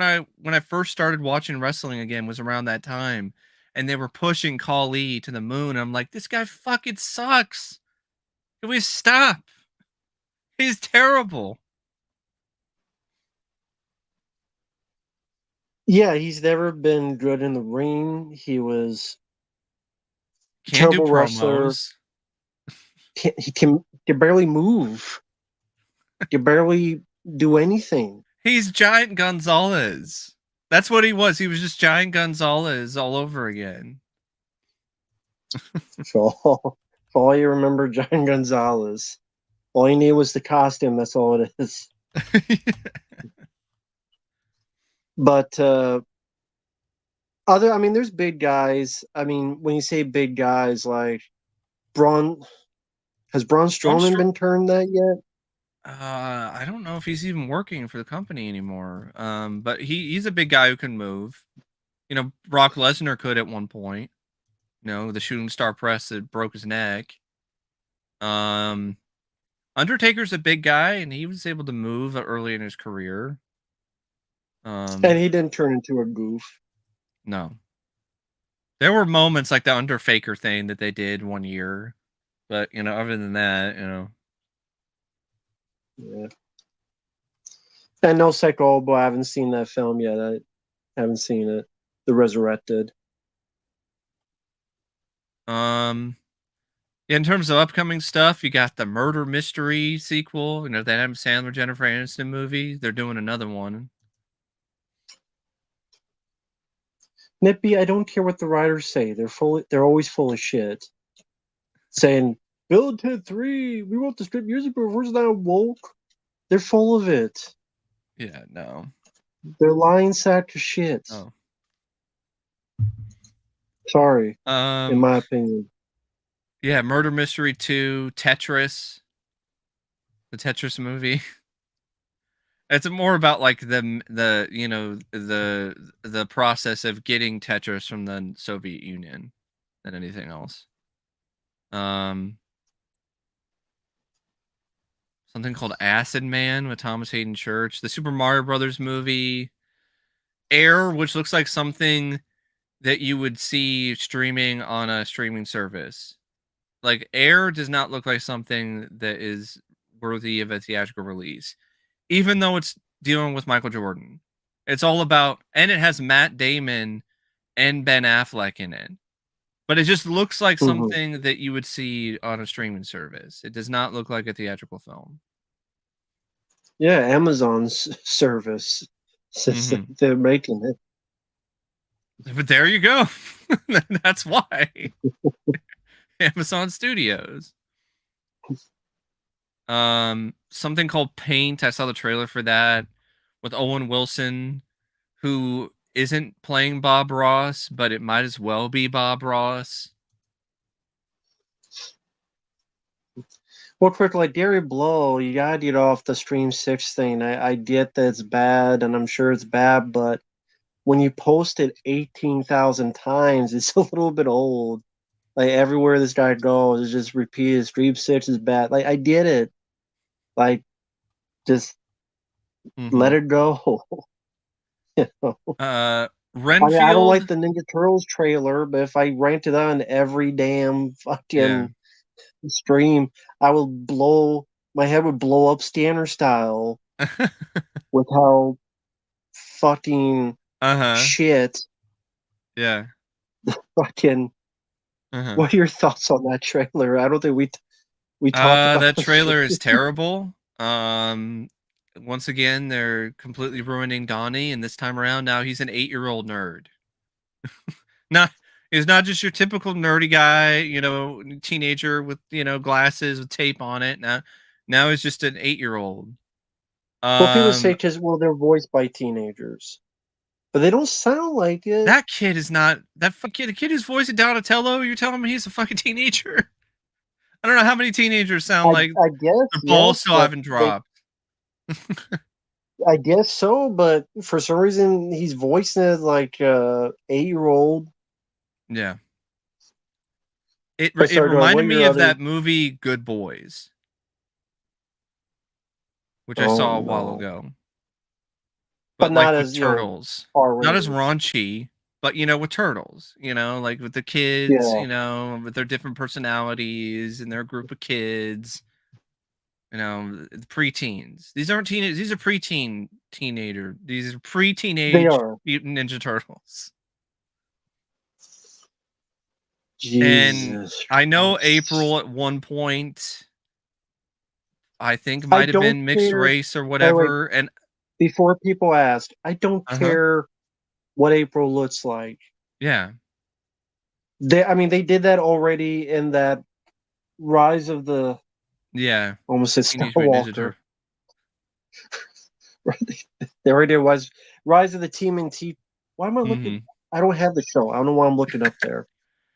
I first started watching wrestling again was around that time, and they were pushing Khali to the moon. I'm like, this guy fucking sucks. Can we stop? He's terrible. Yeah, he's never been good in the ring. He was a Can't do terrible wrestler. promos. He can barely move. He can barely do anything. He's Giant Gonzalez. That's what he was. He was just Giant Gonzalez all over again. So all you remember, John Gonzalez. All you need was the costume. That's all it is. But I mean, there's big guys. I mean, when you say big guys, like Braun, has Braun Strowman been turned that yet? I don't know if he's even working for the company anymore. But he's a big guy who can move. You know, Brock Lesnar could at one point. You know, the shooting star press that broke his neck. Undertaker's a big guy, and he was able to move early in his career. And he didn't turn into a goof. No. There were moments like the Underfaker thing that they did one year. But, you know, other than that, you know. Yeah. And No Psycho Obo, I haven't seen that film yet. I haven't seen it. The Resurrected. In terms of upcoming stuff, you got the Murder Mystery sequel. You know, that Adam Sandler, Jennifer Aniston movie. They're doing another one. Nippy, I don't care what the writers say. They're always full of shit. Saying, Bill and Ted 3, we wrote the script years ago, where's that woke? They're full of it. Yeah, no. They're lying sack of shit. Oh. Sorry, in my opinion. Yeah, Murder Mystery 2, Tetris. The Tetris movie. It's more about like the you know the process of getting Tetris from the Soviet Union than anything else. Something called Acid Man with Thomas Hayden Church. The Super Mario Brothers movie. Air, which looks like something that you would see streaming on a streaming service. Like Air does not look like something that is worthy of a theatrical release, even though it's dealing with Michael Jordan. It's all about, and it has Matt Damon and Ben Affleck in it. But it just looks like something that you would see on a streaming service. It does not look like a theatrical film. Yeah, Amazon's service says they're making it. But there you go. That's why. Amazon Studios. Something called Paint. I saw the trailer for that with Owen Wilson, who isn't playing Bob Ross, but it might as well be Bob Ross. Well, quick, like Gary Blow, you gotta get off the Stream 6 thing. I get that it's bad, and I'm sure it's bad, but when you post it 18,000 times, it's a little bit old. Like everywhere this guy goes, it's just repeated. Stream 6 is bad. Like I get it. Like just let it go. You know? Renfield. I don't like the Ninja Turtles trailer, but if I rented on every damn fucking stream, my head would blow up Stanner style with how fucking shit. Yeah. Fucking. What are your thoughts on that trailer? I don't think we talked about that trailer is terrible. Once again, they're completely ruining Donnie, and this time around, now he's an 8-year-old nerd. He's not just your typical nerdy guy, you know, teenager with, you know, glasses with tape on it. Now he's just an 8-year-old. Well, people say because they're voiced by teenagers, but they don't sound like it. That kid is not that kid. The kid who's voicing Donatello. You're telling me he's a fucking teenager? I don't know how many teenagers sound like I guess their balls still haven't dropped. I guess so, but for some reason he's voicing it like a 8-year-old. Yeah. But It sorry, what reminded are me your of other? that movie Good Boys, which I Oh saw a while no, ago. but But like not with as turtles. Not as R-rated. raunchy, but with turtles, like with the kids, Yeah, with their different personalities and their group of kids, the preteens. These aren't teenage, these are teenager. These are they pre-teenage are. Mutant Ninja Turtles. And Jesus I know Christ. April at one point I think I might have don't been mixed care. race or By the way, whatever. And before people ask, I don't uh-huh. care what April looks like. Yeah. I mean, they did that already in that Rise of the, Yeah. almost said Teenage Mutant Ninja Skywalker. Turtle. They already did was Rise of the TMNT. Why am I looking? Mhm. I don't have the show. I don't know why I'm looking up there.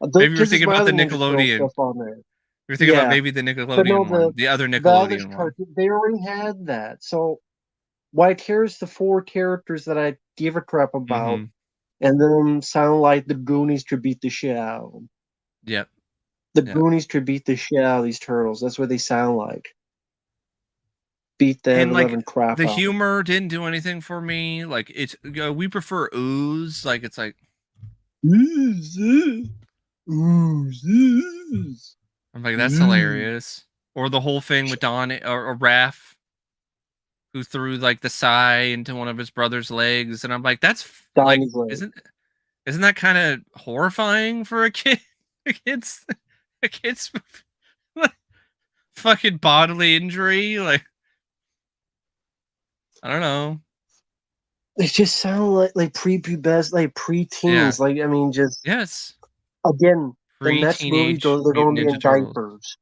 Maybe we were Because there's thinking my about the other Ninja Turtle Nickelodeon. stuff on there. We were thinking about Yeah, maybe the but no, Nickelodeon one, the other the other Nickelodeon one. cartoon they already had that. So why cares the 4 characters that I give a crap about, Mhm. and then sound like the Goonies to beat the shit out of them. Yep. The Yep. Goonies to beat the shit out of these turtles. That's what they sound like. Beat the And ever like loving crap the out of them. humor didn't do anything for me. Like it's we prefer ooze. Like it's like I'm like that's hilarious. Or the whole thing with Don or Raph who threw like the sigh into one of his brother's legs, and I'm like like Donnie's leg. isn't that kind of horrifying for a kid? A kid's a kid's fucking bodily injury. Like I don't know. They just sound like prepubescent, like Yeah. preteens. Like I mean, just Yes. again, the next movie Pre-teenage they're going Mutant to be Ninja in Turtles. diapers.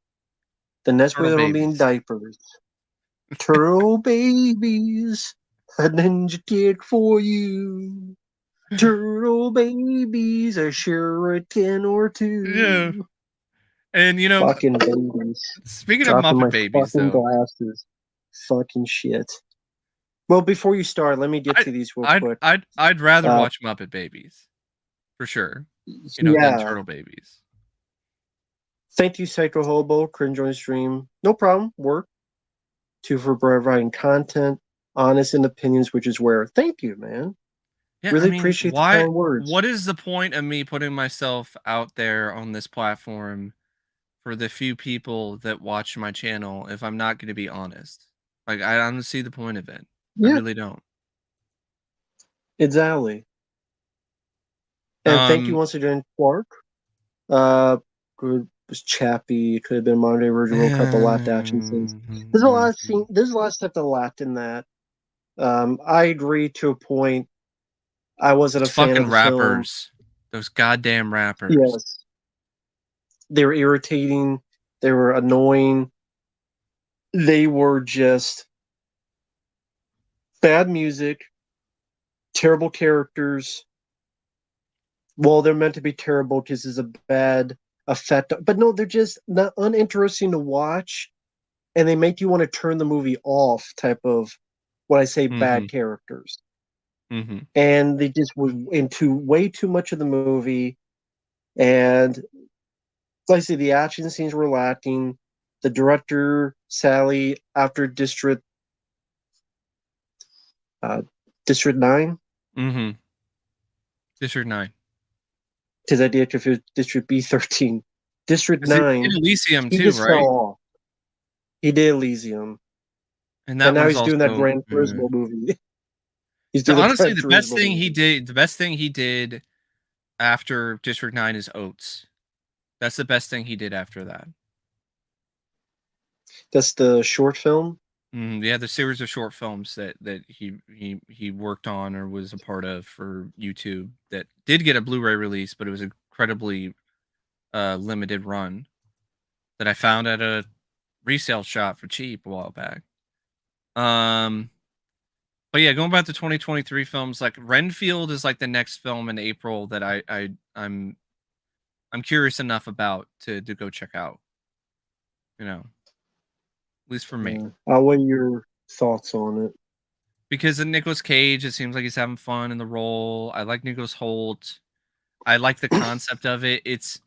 The next movie Turtle they're going to be in babies. diapers. Turtle babies, a ninja kid for you. Turtle babies, a shuriken or Yeah. two. And Fucking babies. speaking of Dropping Muppet my Babies fucking though, glasses. Fucking shit. Well, before you start, let me get I to these real quick. I'd rather Uh, watch Muppet Babies for sure. Than yeah. Turtle Babies. Thank you, Psycho Hobo. Cringe on stream. No problem. Work. 2 for providing content, honest and opinions, which is where. Thank you, man. Yeah, I Really mean, appreciate the kind words. what is the point of me putting myself out there on this platform for the few people that watch my channel if I'm not going to be honest? Like I don't see the point of it. I Yeah, really don't. exactly. And thank you Um once again, Clark. Good was Chappie. Could have been Monday original. Cut the laughed action scenes. There's a lot of scene. There's a lot of stuff that lacked in that. I agree to a point. I wasn't a those fan of fucking the film. rappers. Those goddamn rappers. Yes, they were irritating. They were annoying. They were just bad music, terrible characters. Well, they're meant to be terrible because it's a bad effect. But no, they're just not uninteresting to watch, and they make you want to turn the movie off. Type of what I say, bad Mhm. characters, Mhm. and they just was into way too much of the movie. And like I say, the action scenes were lacking. The director Sally, after uh, District 9, Mhm. District 9. because I did confuse District B13. District 'Cause he did 9, Elysium he too, just fell right? off. He did Elysium. And And that now one's he's doing that also Gran Turismo movie. He's So doing the honestly, Gran Turismo movie. the best thing he did after District 9 is Oats. That's the best thing he did after that. That's the short film. Yeah, the series of short films that he worked on or was a part of for YouTube that did get a Blu-ray release, but it was incredibly limited run that I found at a resale shop for cheap a while back. Um, but yeah, going back to 2023 films, like Renfield is like the next film in April that I'm curious enough about to go check out. At least for me. I'll wait your thoughts on it. Because of Nicolas Cage, it seems like he's having fun in the role. I like Nicholas Holt. I like the concept of it. It's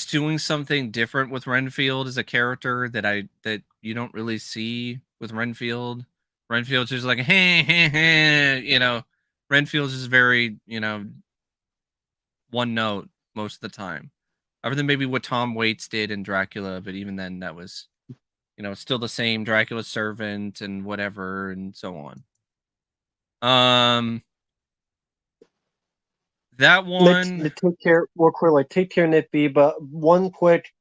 doing something different with Renfield as a character that you don't really see with Renfield. Renfield's just like you know. Renfield's just very, one note most of the time. Other than maybe what Tom Waits did in Dracula, but even then that was, still the same Dracula servant and whatever and so on. That one, Take care, real quick, like take care, Nippy. But one quick,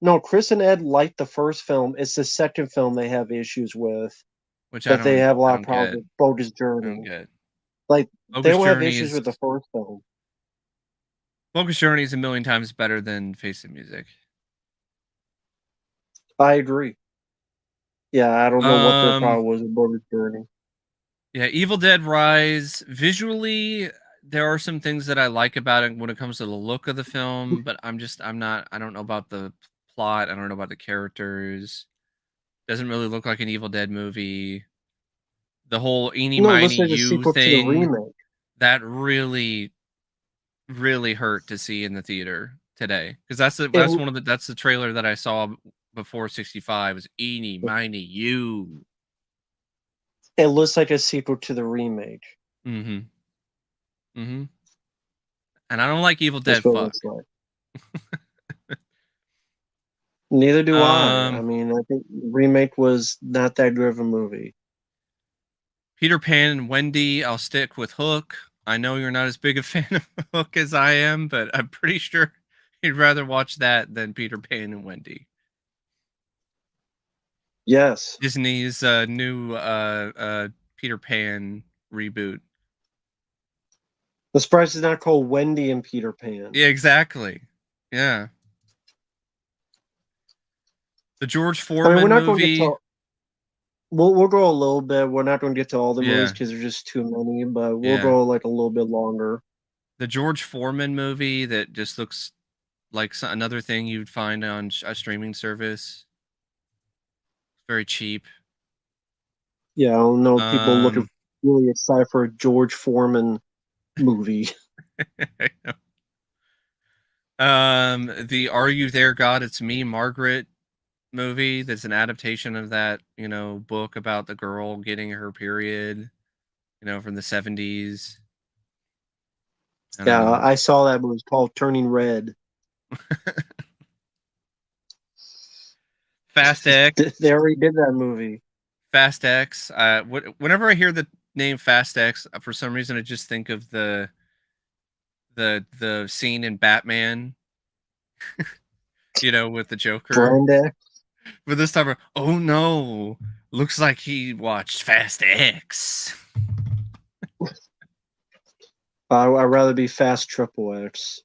no, Chris and Ed liked the first film. It's the second film they have issues with. which That they have a I lot of don't problems get. with Bogus I don't Journey. get. Like they Bogus don't have Journey issues is with the first film. Bogus Journey is a million times better than Face the Music. I agree. Yeah, I don't know what their problem was with Bogus Journey. Yeah, Evil Dead Rise, visually, there are some things that I like about it when it comes to the look of the film, but I don't know about the plot. I don't know about the characters. Doesn't really look like an Evil Dead movie. The whole eeny No, it miny looks like a you sequel to the thing, remake. that really, really hurt to see in the theater today. Because that's the trailer that I saw before 65 was eeny miny you. It looks like a sequel to the remake. Mm-hmm. Mm-hmm. And I don't like Evil That's Dead what it fuck. looks like. Neither do I. I mean, I think remake was not that good of a movie. Peter Pan and Wendy, I'll stick with Hook. I know you're not as big a fan of Hook as I am, but I'm pretty sure you'd rather watch that than Peter Pan and Wendy. Yes. Disney's new Peter Pan reboot. The surprise is not called Wendy and Peter Pan. Yeah, exactly. Yeah. The George Foreman we're not movie. Going to get to, we'll go a little bit. We're not going to get to all the movies because there's just too many, but we'll go like a little bit longer. The George Foreman movie that just looks like another thing you'd find on a streaming service. Very cheap. Yeah, I don't know. People looking really excited for a George Foreman movie. The Are You There, God? It's Me, Margaret movie that's an adaptation of that, book about the girl getting her period, from the 70s. Yeah, I saw that movie. It's called Turning Red. Fast X. They already did that movie. Fast X. Whenever I hear the name Fast X, for some reason I just think of the scene in Batman, with the Joker. Brand X. But this time, oh no, looks like he watched Fast X. I'd rather be Fast Triple X.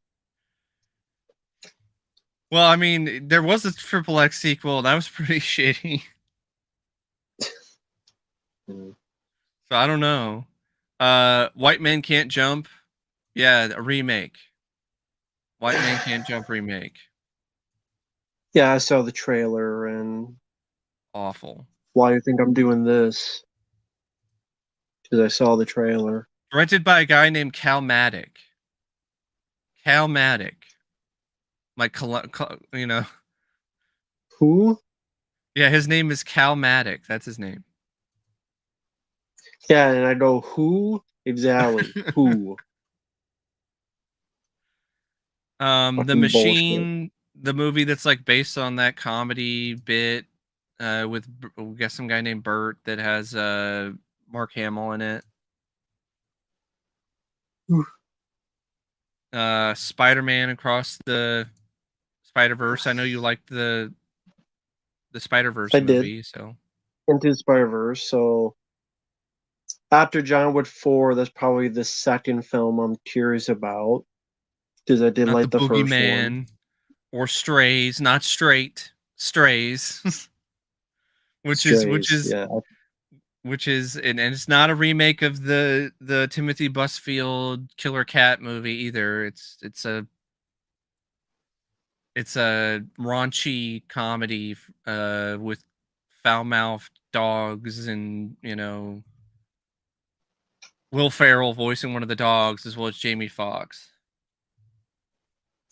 Well, I mean, there was a Triple X sequel. That was pretty shitty. So I don't know. White Men Can't Jump. Yeah, a remake. White Man Can't Jump remake. Yeah, I saw the trailer and awful. Why do you think I'm doing this? Because I saw the trailer. Directed by a guy named Cal Maddock. Cal Maddock. Like, Who? Yeah, his name is Cal Maddock. That's his name. Yeah, and I go, who? Exactly. Who? The Machine, bullshit. The movie that's like based on that comedy bit with, I guess, some guy named Bert that has Mark Hamill in it. Spider-Man Across the Spider-Verse. I know you liked the Spider-Verse movie. So Into the Spider-Verse. So after John Wick 4, that's probably the second film I'm curious about. Because I did like the first one. Or Strays, not Straight. Strays. which is and it's not a remake of the Timothy Busfield Killer Cat movie either. It's a raunchy comedy with foul-mouthed dogs, and Will Ferrell voicing one of the dogs, as well as Jamie Foxx.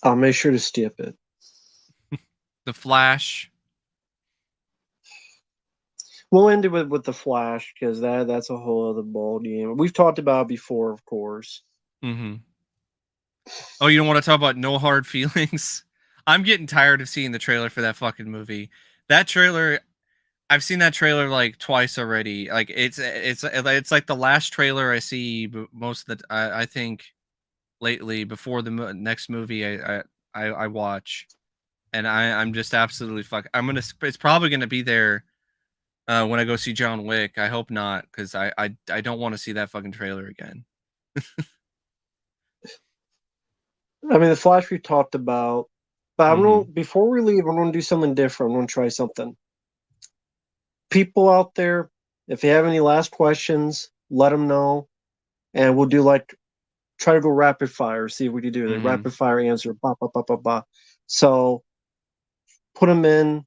I'll make sure to skip it. The Flash. We'll end it with the Flash, because that's a whole other ball game. We've talked about it before, of course. Mm-hmm. Oh, you don't want to talk about No Hard Feelings? I'm getting tired of seeing the trailer for that fucking movie. That trailer, I've seen that trailer like twice already. Like it's like the last trailer I see most of the I think lately before the next movie I watch, and I'm just absolutely fuck. It's probably gonna be there when I go see John Wick. I hope not, because I don't want to see that fucking trailer again. I mean, the Flash we talked about, but Mm-hmm. before we leave, I'm going to do something different. I'm going to try something. People out there, if you have any last questions, let them know, and we'll do try to go rapid fire. See if we can do the Mm-hmm. rapid fire answer. Bah, bah, bah, bah, bah. So put them in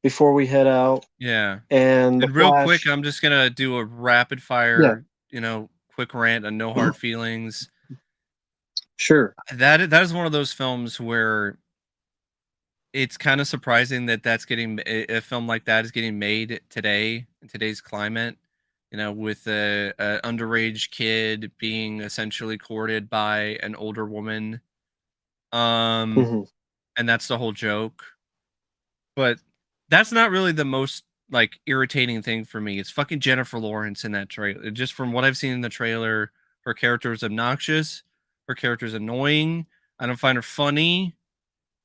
before we head out. Yeah. And the And real Flash, quick, I'm just gonna do a rapid yeah, fire, quick rant on No Hard Feelings. sure. That is one of those films where it's kind of surprising that that's getting a film like that is getting made today in today's climate. With a underage kid being essentially courted by an older woman, Hmm. and that's the whole joke. But that's not really the most like irritating thing for me. It's fucking Jennifer Lawrence in that trailer. Just from what I've seen in the trailer, her character is obnoxious. Her character is annoying. I don't find her funny.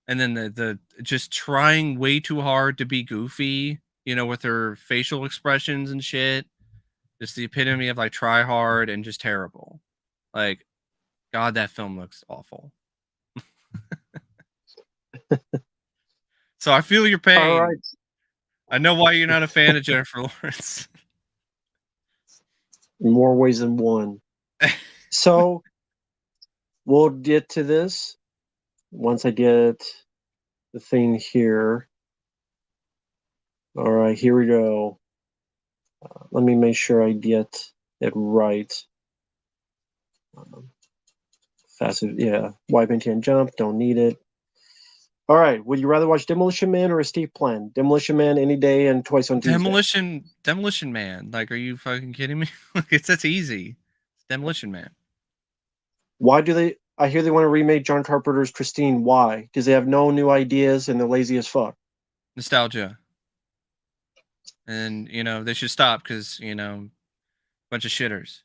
And then the just trying way too hard to be goofy, with her facial expressions and shit. Just the epitome of like try hard and just terrible. Like, God, that film looks awful. So I feel your All pain. right. I know why you're not a fan of Jennifer Lawrence. In more ways than one. So we'll get to this once I get the thing here. All right, here we go. Let me make sure I get it right. Fast, yeah. Wipe and can jump. Don't need it. All right. Would you rather watch Demolition Man or Escape Plan? Demolition Man any day and twice on Tuesday. Demolition Man. Like, are you fucking kidding me? That's easy. It's Demolition Man. Why do they? I hear they want to remake John Carpenter's Christine. Why? Because they have no new ideas and they're lazy as fuck. Nostalgia. And they should stop because bunch of shitters.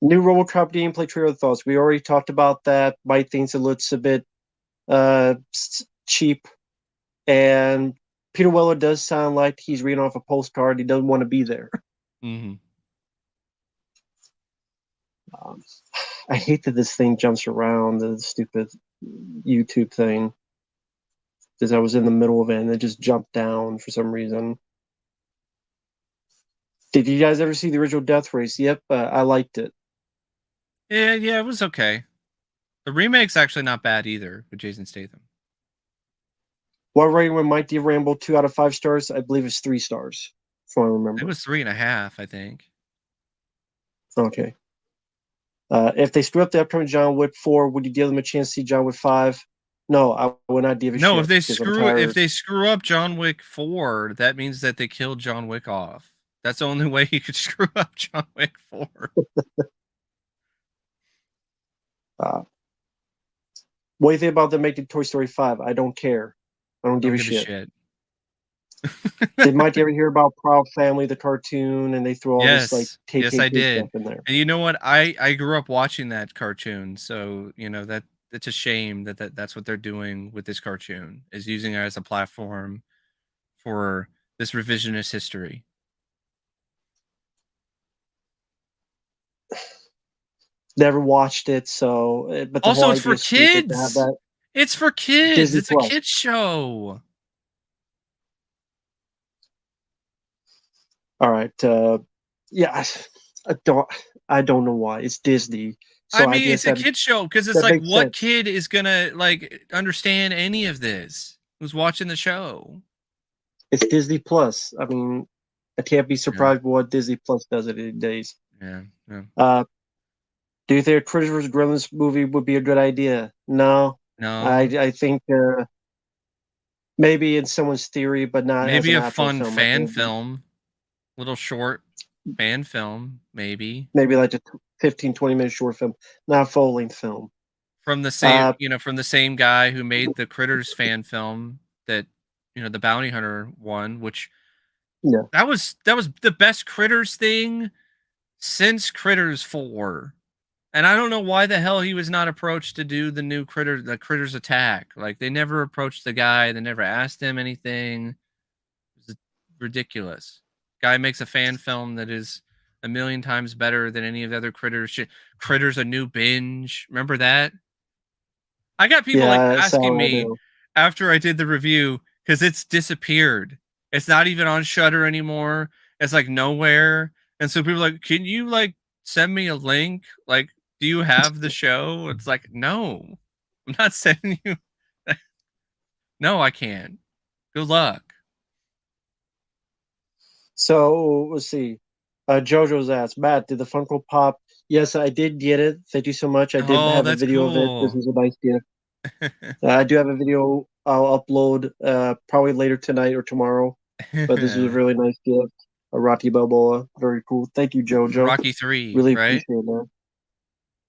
New Robocop gameplay trailer thoughts. We already talked about that. Mike thinks it looks a bit cheap, and Peter Weller does sound like he's reading off a postcard. He doesn't want to be there. Mm-hmm. I hate that this thing jumps around, the stupid YouTube thing. Because I was in the middle of it and it just jumped down for some reason. Did you guys ever see the original Death Race? Yep, I liked it. Yeah, it was okay. The remake's actually not bad either with Jason Statham. What rating would Mike D. Rambo 2 out of 5 stars? I believe it's 3 stars, if I remember. It was 3.5, I think. Okay. If they screw up the upcoming John Wick 4, would you give them a chance to see John Wick 5? No, I would not give a shit. No, if they screw up John Wick 4, that means that they killed John Wick off. That's the only way you could screw up John Wick 4. What do you think about them making Toy Story 5? I don't care. I don't give a shit. Did Mike ever hear about Proud Family, the cartoon, and they threw all this like KKK yes, I did. stuff in there? And you know what? I grew up watching that cartoon, so that it's a shame that's what they're doing with this cartoon, is using it as a platform for this revisionist history. Never watched it, so but also it's for kids. It's for kids. Disney it's Plus. A kids show. All right. Yeah, I don't know why. It's Disney. So I mean, it's a kid show because it's like, what sense. Kid is gonna like understand any of this? Who's watching the show? It's Disney Plus. I mean, I can't be Yeah, surprised with what Disney Plus does in these days. yeah, yeah. Uh, do you think a Critters vs. Gremlins movie would be a good idea? No, I No, I think maybe in someone's theory, but not as maybe an a actual fun film. I fan think film, little short fan film, maybe maybe like a 15, 20-minute short film, not a full length film. from the same, Uh, from the same guy who made the Critters fan film that, the Bounty Hunter one, which yeah, that was the best Critters thing since Critters 4. And I don't know why the hell he was not approached to do the Critters Attack. Like they never approached the guy, they never asked him anything. It was ridiculous. Guy makes a fan film that is a million times better than any of the other Critters shit. Critters a New Binge. Remember that? I got people like yeah, asking so I me do. after I did the review because it's disappeared. It's not even on Shutter anymore. It's like nowhere. And so people are like, can you like send me a link? Like, do you have the show? It's like, no, I'm not sending you. No, I can't. Good luck. So let's see. JoJo's asked, Matt, did the Funko Pop? Yes, I did get it. Thank you so much. I did Oh, have a that's video of it. This cool. was a nice gift. I do have a video I'll upload probably later tonight or tomorrow. But this was a really nice gift. A Rocky Balboa. Very cool. Thank you, JoJo. Rocky 3, Really right? appreciate that.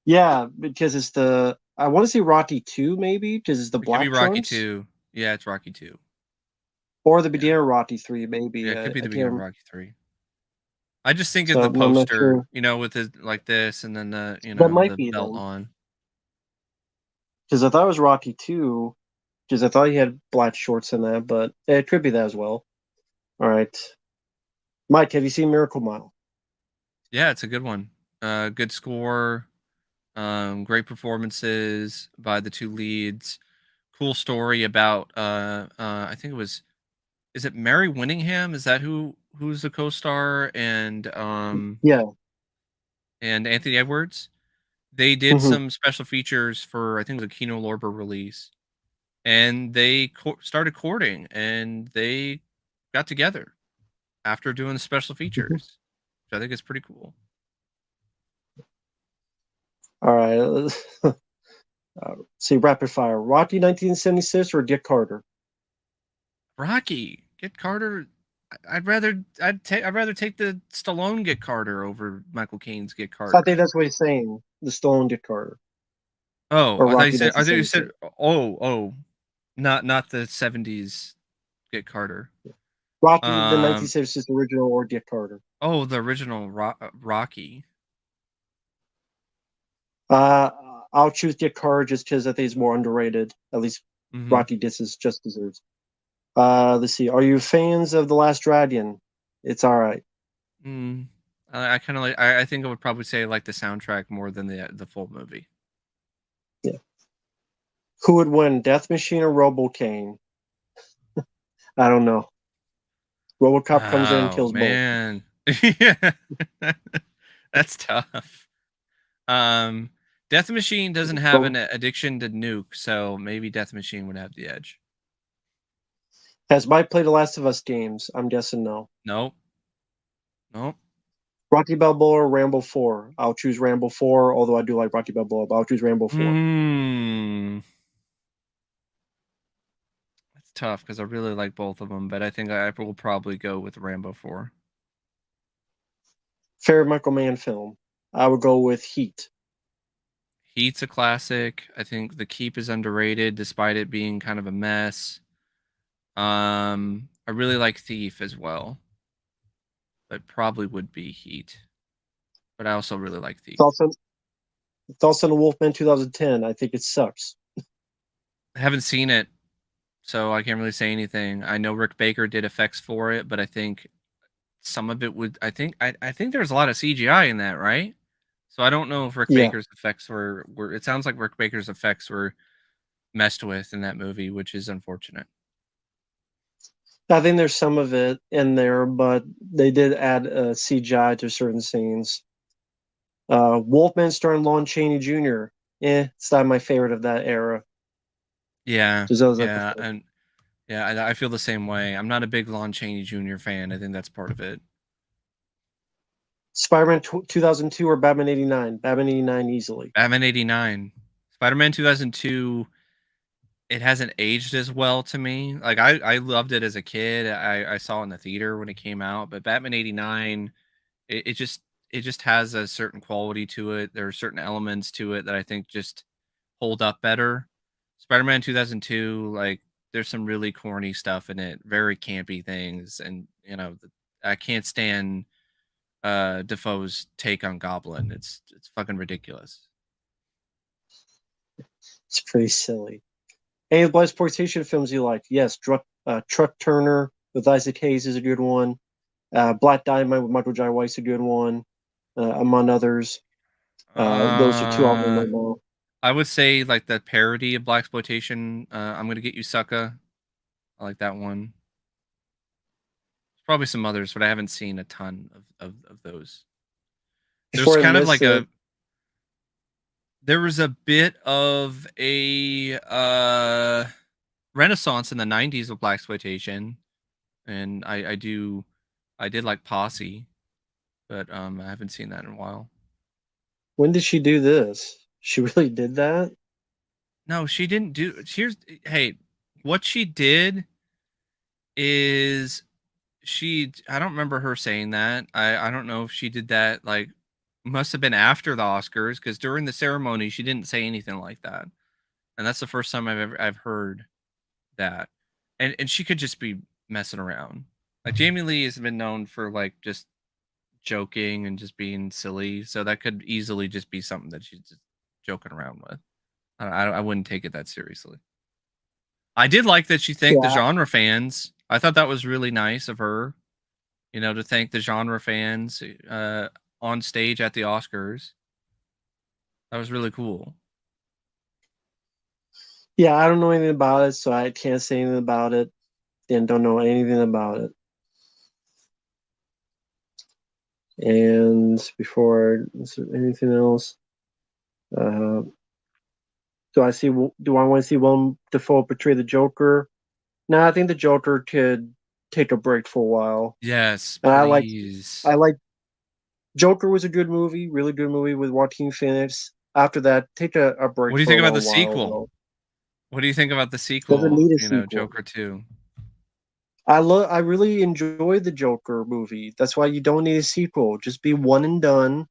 Yeah, because it's the I want to say Rocky 2 maybe because it's the It could be black Rocky trunks, 2. Yeah, it's Rocky 2. or the Yeah. beginning of Rocky 3 Yeah, maybe. it could be I the beginning of can't. Rocky 3. I just think of So the I'm not poster, sure. with the like this and then That might the be belt then on. because I thought it was Rocky 2 because I thought he had black shorts in that, but it could be that as well. All right, Mike, have you seen Miracle Mile? Yeah, it's a good one. Good score, great performances by the two leads. Cool story about I think it was, is it Mary Winningham? Is that who's the co-star Yeah. and Anthony Edwards? They did Hmm. some special features for I think it was a Kino Lorber release, and they started courting and they got together after doing the special features, which I think is pretty cool. All right. See, rapid fire. Rocky 1976 or Dick Carter? Rocky, get Carter. I'd rather take the Stallone Get Carter over Michael Caine's Get I think Carter. that's what he's saying. The Stallone Dick Carter Oh, or Rocky I thought you said 1976. oh, not the 70s Get Carter. Rocky the Um 1976 original or Dick Carter? oh, the original Rocky. Uh, I'll choose Dick Carter just because I think he's more underrated. At least Mhm. Rocky just deserves. Let's see. Are you fans of The Last Dragon? It's all right. Mm. I kind of like I think I would probably say like the soundtrack more than the full movie. Yeah. Who would win, Death Machine or Robocane? I don't know. Robocop comes in, Oh, kills both. man. Yeah. That's tough. Um, Death Machine doesn't have Ro- an addiction to nuke, so maybe Death Machine would have the edge. Has Mike played the Last of Us games? I'm guessing no. Nope. Nope. Rocky Balboa or Rambo 4? I'll choose Rambo 4, although I do like Rocky Balboa, but I'll choose Rambo 4. Mm. That's tough because I really like both of them, but I think I will probably go with Rambo 4. Favorite Michael Mann film? I would go with Heat. Heat's a classic. I think The Keep is underrated despite it being kind of a mess. I really like Thief as well, but probably would be Heat. But I also really like It's Thief. also Thoughts on the Wolfman 2010. I think it sucks. I haven't seen it, so I can't really say anything. I know Rick Baker did effects for it, but I think some of it would. I think there's a lot of CGI in that, right? So I don't know if Rick Yeah, Baker's effects were. It sounds like Rick Baker's effects were messed with in that movie, which is unfortunate. I think there's some of it in there, but they did add CGI to certain scenes. Wolfman starring Lon Chaney Jr. It's not my favorite of that era. Yeah, Just those I yeah, prefer. and Yeah, I feel the same way. I'm not a big Lon Chaney Jr. fan. I think that's part of it. Spider-Man 2002 or Batman 89? Batman 89 easily. Batman 89. Spider-Man 2002, it hasn't aged as well to me. Like I loved it as a kid. I saw it in the theater when it came out, but Batman 89, it just has a certain quality to it. There are certain elements to it that I think just hold up better. Spider-Man 2002, like there's some really corny stuff in it, very campy things, and I can't stand Defoe's take on Goblin. It's fucking ridiculous. It's pretty silly. Any of the exploitation films you like? Yes, Truck Turner with Isaac Hayes is a good one. Black Diamond with Michael Jai White's a good one, among others. Those are two I'll name Uh right now. I would say like the parody of black exploitation. I'm gonna get you, sucker. I like that one. There's probably some others, but I haven't seen a ton of those. There's Before I kind of miss like it, there was a bit of a renaissance in the 90s with black exploitation, and I did like Posse, but I haven't seen that in a while. when did she do this? She really did that? No, she didn't do. Hey, what she did is I don't remember her saying that. I don't know if she did that, like, must have been after the Oscars, because during the ceremony she didn't say anything like that, and that's the first time I've heard that. And she could just be messing around. Like Jamie Lee has been known for like just joking and just being silly, so that could easily just be something that she's just joking around with. I wouldn't take it that seriously. I did like that she thanked the Yeah, genre fans. I thought that was really nice of her, to thank the genre fans on stage at the Oscars. That was really cool. yeah. I don't know anything about it, so I can't say anything about it, and don't know anything about it. And before, is there anything else? Uh, do I see? Do I want to see Willem Dafoe portray the Joker? No, I think the Joker could take a break for a while. Yes, And please. I like Joker was a good movie, really good movie with Joaquin Phoenix. After that, take a What break do you for think a about little the while sequel? though. What do you think about the Doesn't sequel? need a sequel. Joker 2. I really enjoyed the Joker movie. That's why you don't need a sequel. Just be one and done.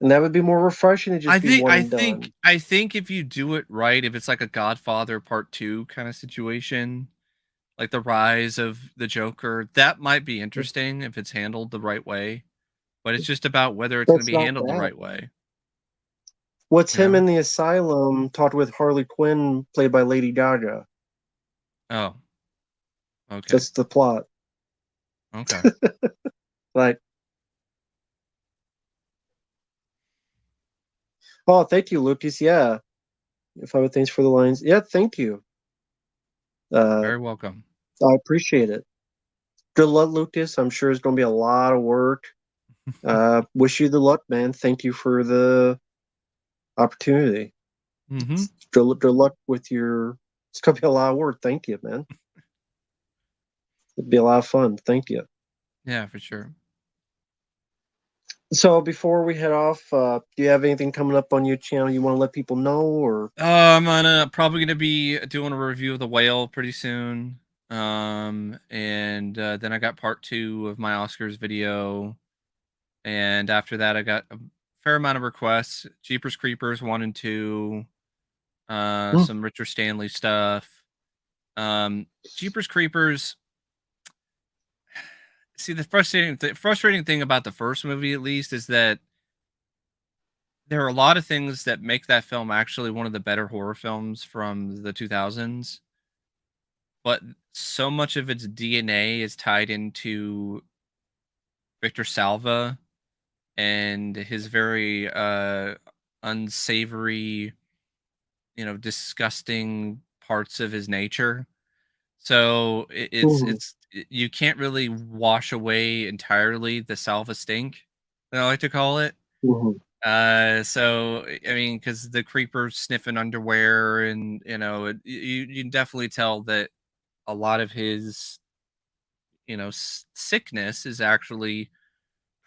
And that would be more refreshing to just I be think one I and think done. I think if you do it right, if it's like a Godfather Part 2 kind of situation, like the rise of the Joker, that might be interesting if it's handled the right way. But it's just about whether it's going to That's be not handled the bad. right way, What's you him know? in the asylum talked with Harley Quinn, played by Lady Gaga? Oh, okay. That's the plot. Okay. Like, oh, thank you, Lucas. Yeah, if I would thanks for the lines. Yeah, thank you. Uh, Very welcome. I appreciate it. Good luck, Lucas. I'm sure it's going to be a lot of work. Wish you the luck, man. Thank you for the opportunity. Mhm. Good luck with your. It's going to be a lot of work. Thank you, man. It'd be a lot of fun. Thank you. Yeah, for sure. So before we head off, do you have anything coming up on your channel you want to let people know, or? I'm probably gonna be doing a review of the whale pretty soon. And then I got part 2 of my Oscars video, and after that I got a fair amount of requests. Jeepers Creepers 1 and 2, Hmm. some Richard Stanley stuff. Um, Jeepers Creepers. See, the frustrating thing about the first movie, at least, is that there are a lot of things that make that film actually one of the better horror films from the 2000s, but so much of its DNA is tied into Victor Salva and his very unsavory, disgusting parts of his nature. So Hmm. you can't really wash away entirely the Salva stink, that I like to call it. Hmm. So I mean, because the creeper sniffing underwear, and you can definitely tell that a lot of his, sickness is actually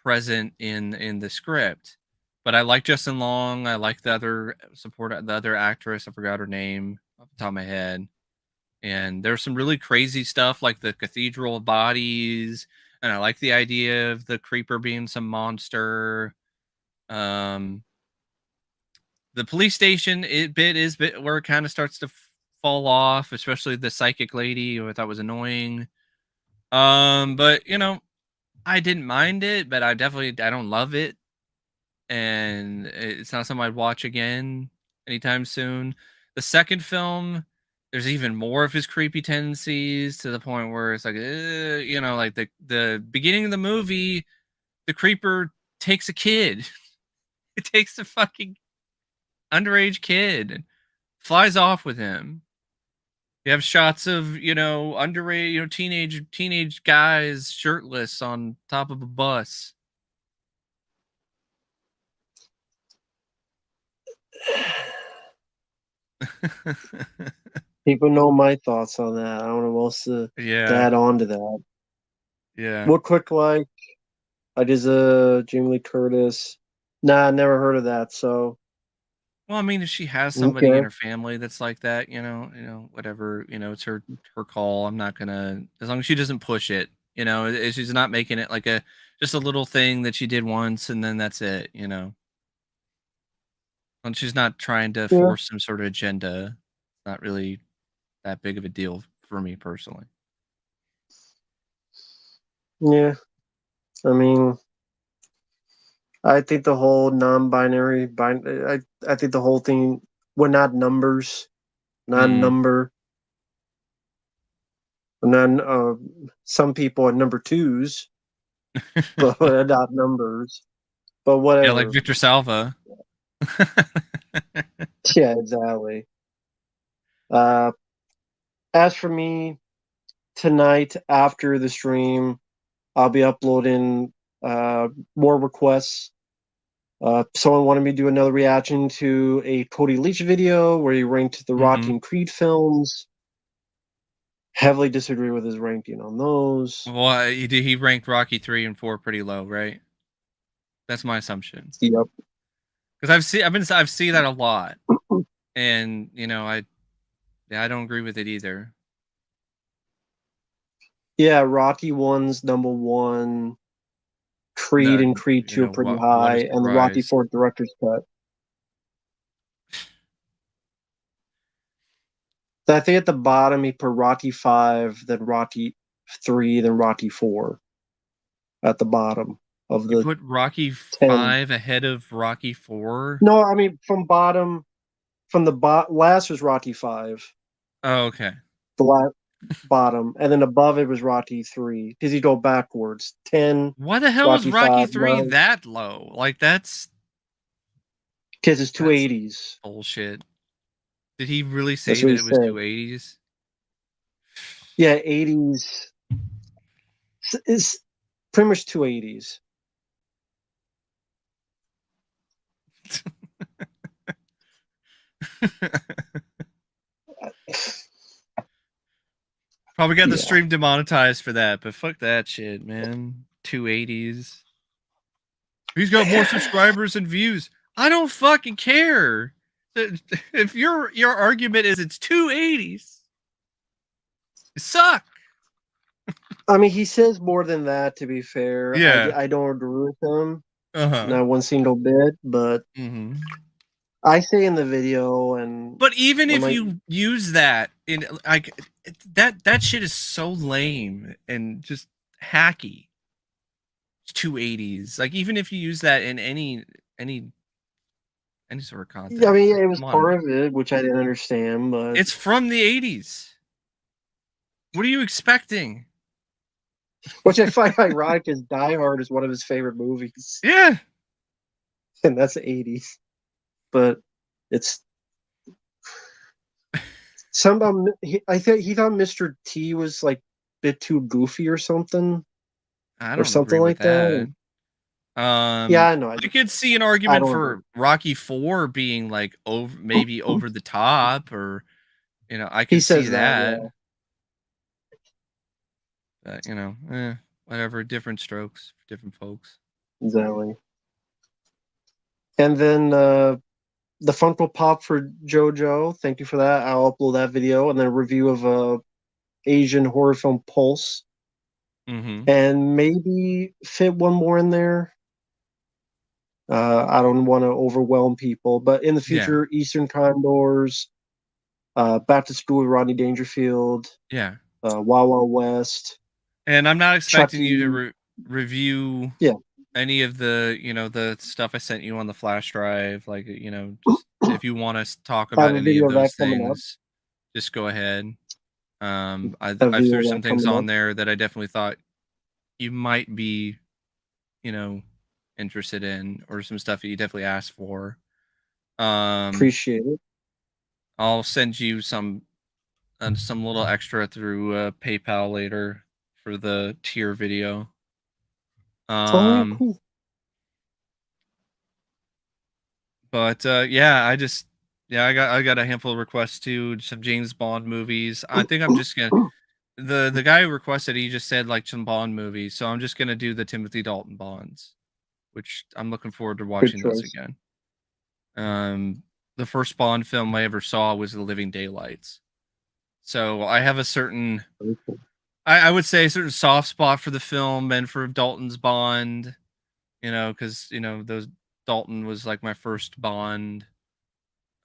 present in the script. But I like Justin Long. I like the other actress. I forgot her name off the top of my head. And there's some really crazy stuff like the Cathedral of Bodies, and I like the idea of the creeper being some monster. Um, the police station is bit where it kind of starts to fall off, especially the psychic lady, who I thought was annoying. But I didn't mind it, but I don't love it, and it's not something I'd watch again anytime soon. The second film, there's even more of his creepy tendencies to the point where it's like, like the beginning of the movie, the creeper takes a kid. It takes a fucking underage kid and flies off with him. You have shots of underage, teenage guys shirtless on top of a bus. People know my thoughts on that. I don't know what else to add on to that. Yeah. What quick like? I did Jamie Lee Curtis. Nah, never heard of that. So. Well, I mean, if she has somebody in her family that's like that, whatever, it's her call. I'm not gonna, as long as she doesn't push it, she's not making it like just a little thing that she did once and then that's it, And she's not trying to force some sort of agenda. Not really that big of a deal for me personally. Yeah, I mean, I think the whole non-binary, I think the whole thing, we're not numbers, non-number. And then some people are number twos, but they're not numbers. But whatever. Yeah, like Victor Salva. Yeah, exactly. As for me, tonight after the stream, I'll be uploading more requests. Someone wanted me to do another reaction to a Cody Leach video where he ranked the Rocky and Creed films. Heavily disagree with his ranking on those. Well, he ranked Rocky 3 and 4 pretty low, right? That's my assumption. Yep. Because I've seen that a lot, and I don't agree with it either. Yeah, Rocky 1's number 1. Creed and Creed 2 are pretty high, and the Rocky 4 director's cut. I think at the bottom he put Rocky 5, then Rocky 3, then Rocky 4. At the bottom of the. You put Rocky 5 ahead of Rocky 4? No, I mean from the last was Rocky 5. Oh, okay. The bottom, and then above it was Rocky 3. Because you go backwards. 10. Why the hell is Rocky 3 that low? Like that's because it's 280s. Bullshit. Did he really say that it was 280s? Yeah, 80s. It's pretty much 280s. Probably got the stream demonetized for that, but fuck that shit, man. 280s. He's got more subscribers and views. I don't fucking care. If your argument is it's 280s, you suck. I mean, he says more than that, to be fair. Yeah. I don't agree with him. Not one single bit, but I say in the video, and but even if you use that in like that shit is so lame and just hacky. It's 280s. Like even if you use that in any sort of content. I mean, it was part of it, which I didn't understand, but it's from the 80s. What are you expecting? Which I find ironic because Die Hard is one of his favorite movies. Yeah. And that's the 80s. But it's I think he thought Mr. T was like a bit too goofy or something. I don't or something like that. Yeah, I know. I could see an argument for Rocky 4 being like maybe over the top, or I could see that. But whatever, different strokes for different folks. Exactly. And then the Funko Pop for JoJo. Thank you for that. I'll upload that video, and then a review of Asian horror film Pulse, and maybe fit one more in there. I don't want to overwhelm people, but in the future, Eastern Condors, Back to School with Rodney Dangerfield, Yeah. Wild Wild West. And I'm not expecting Chucky. you to review Yeah. any of the the stuff I sent you on the flash drive. Like just if you want to talk I have about a any video of of that those coming up. things, just go ahead. I A video threw of some that things coming on up. there that I definitely thought you might be, interested in, or some stuff that you definitely asked for. Appreciate it. I'll send you some little extra through PayPal later for the tier video. Oh yeah, cool. But yeah, I got a handful of requests too, some James Bond movies. I think I'm just gonna the guy who requested, he just said like some Bond movies, so I'm just gonna do the Timothy Dalton Bonds, which I'm looking forward to watching those again. The first Bond film I ever saw was The Living Daylights, so I have a certain, I would say, a certain soft spot for the film and for Dalton's Bond, because those Dalton was like my first Bond.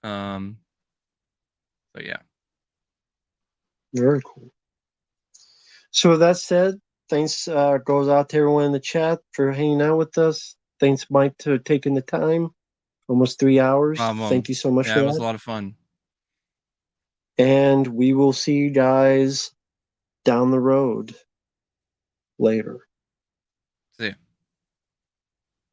But yeah. Very cool. So with that said, thanks goes out to everyone in the chat for hanging out with us. Thanks, Mike, for taking the time. Almost 3 hours. Thank you so much for it that. was a lot of fun. And we will see you guys down the road later. See ya.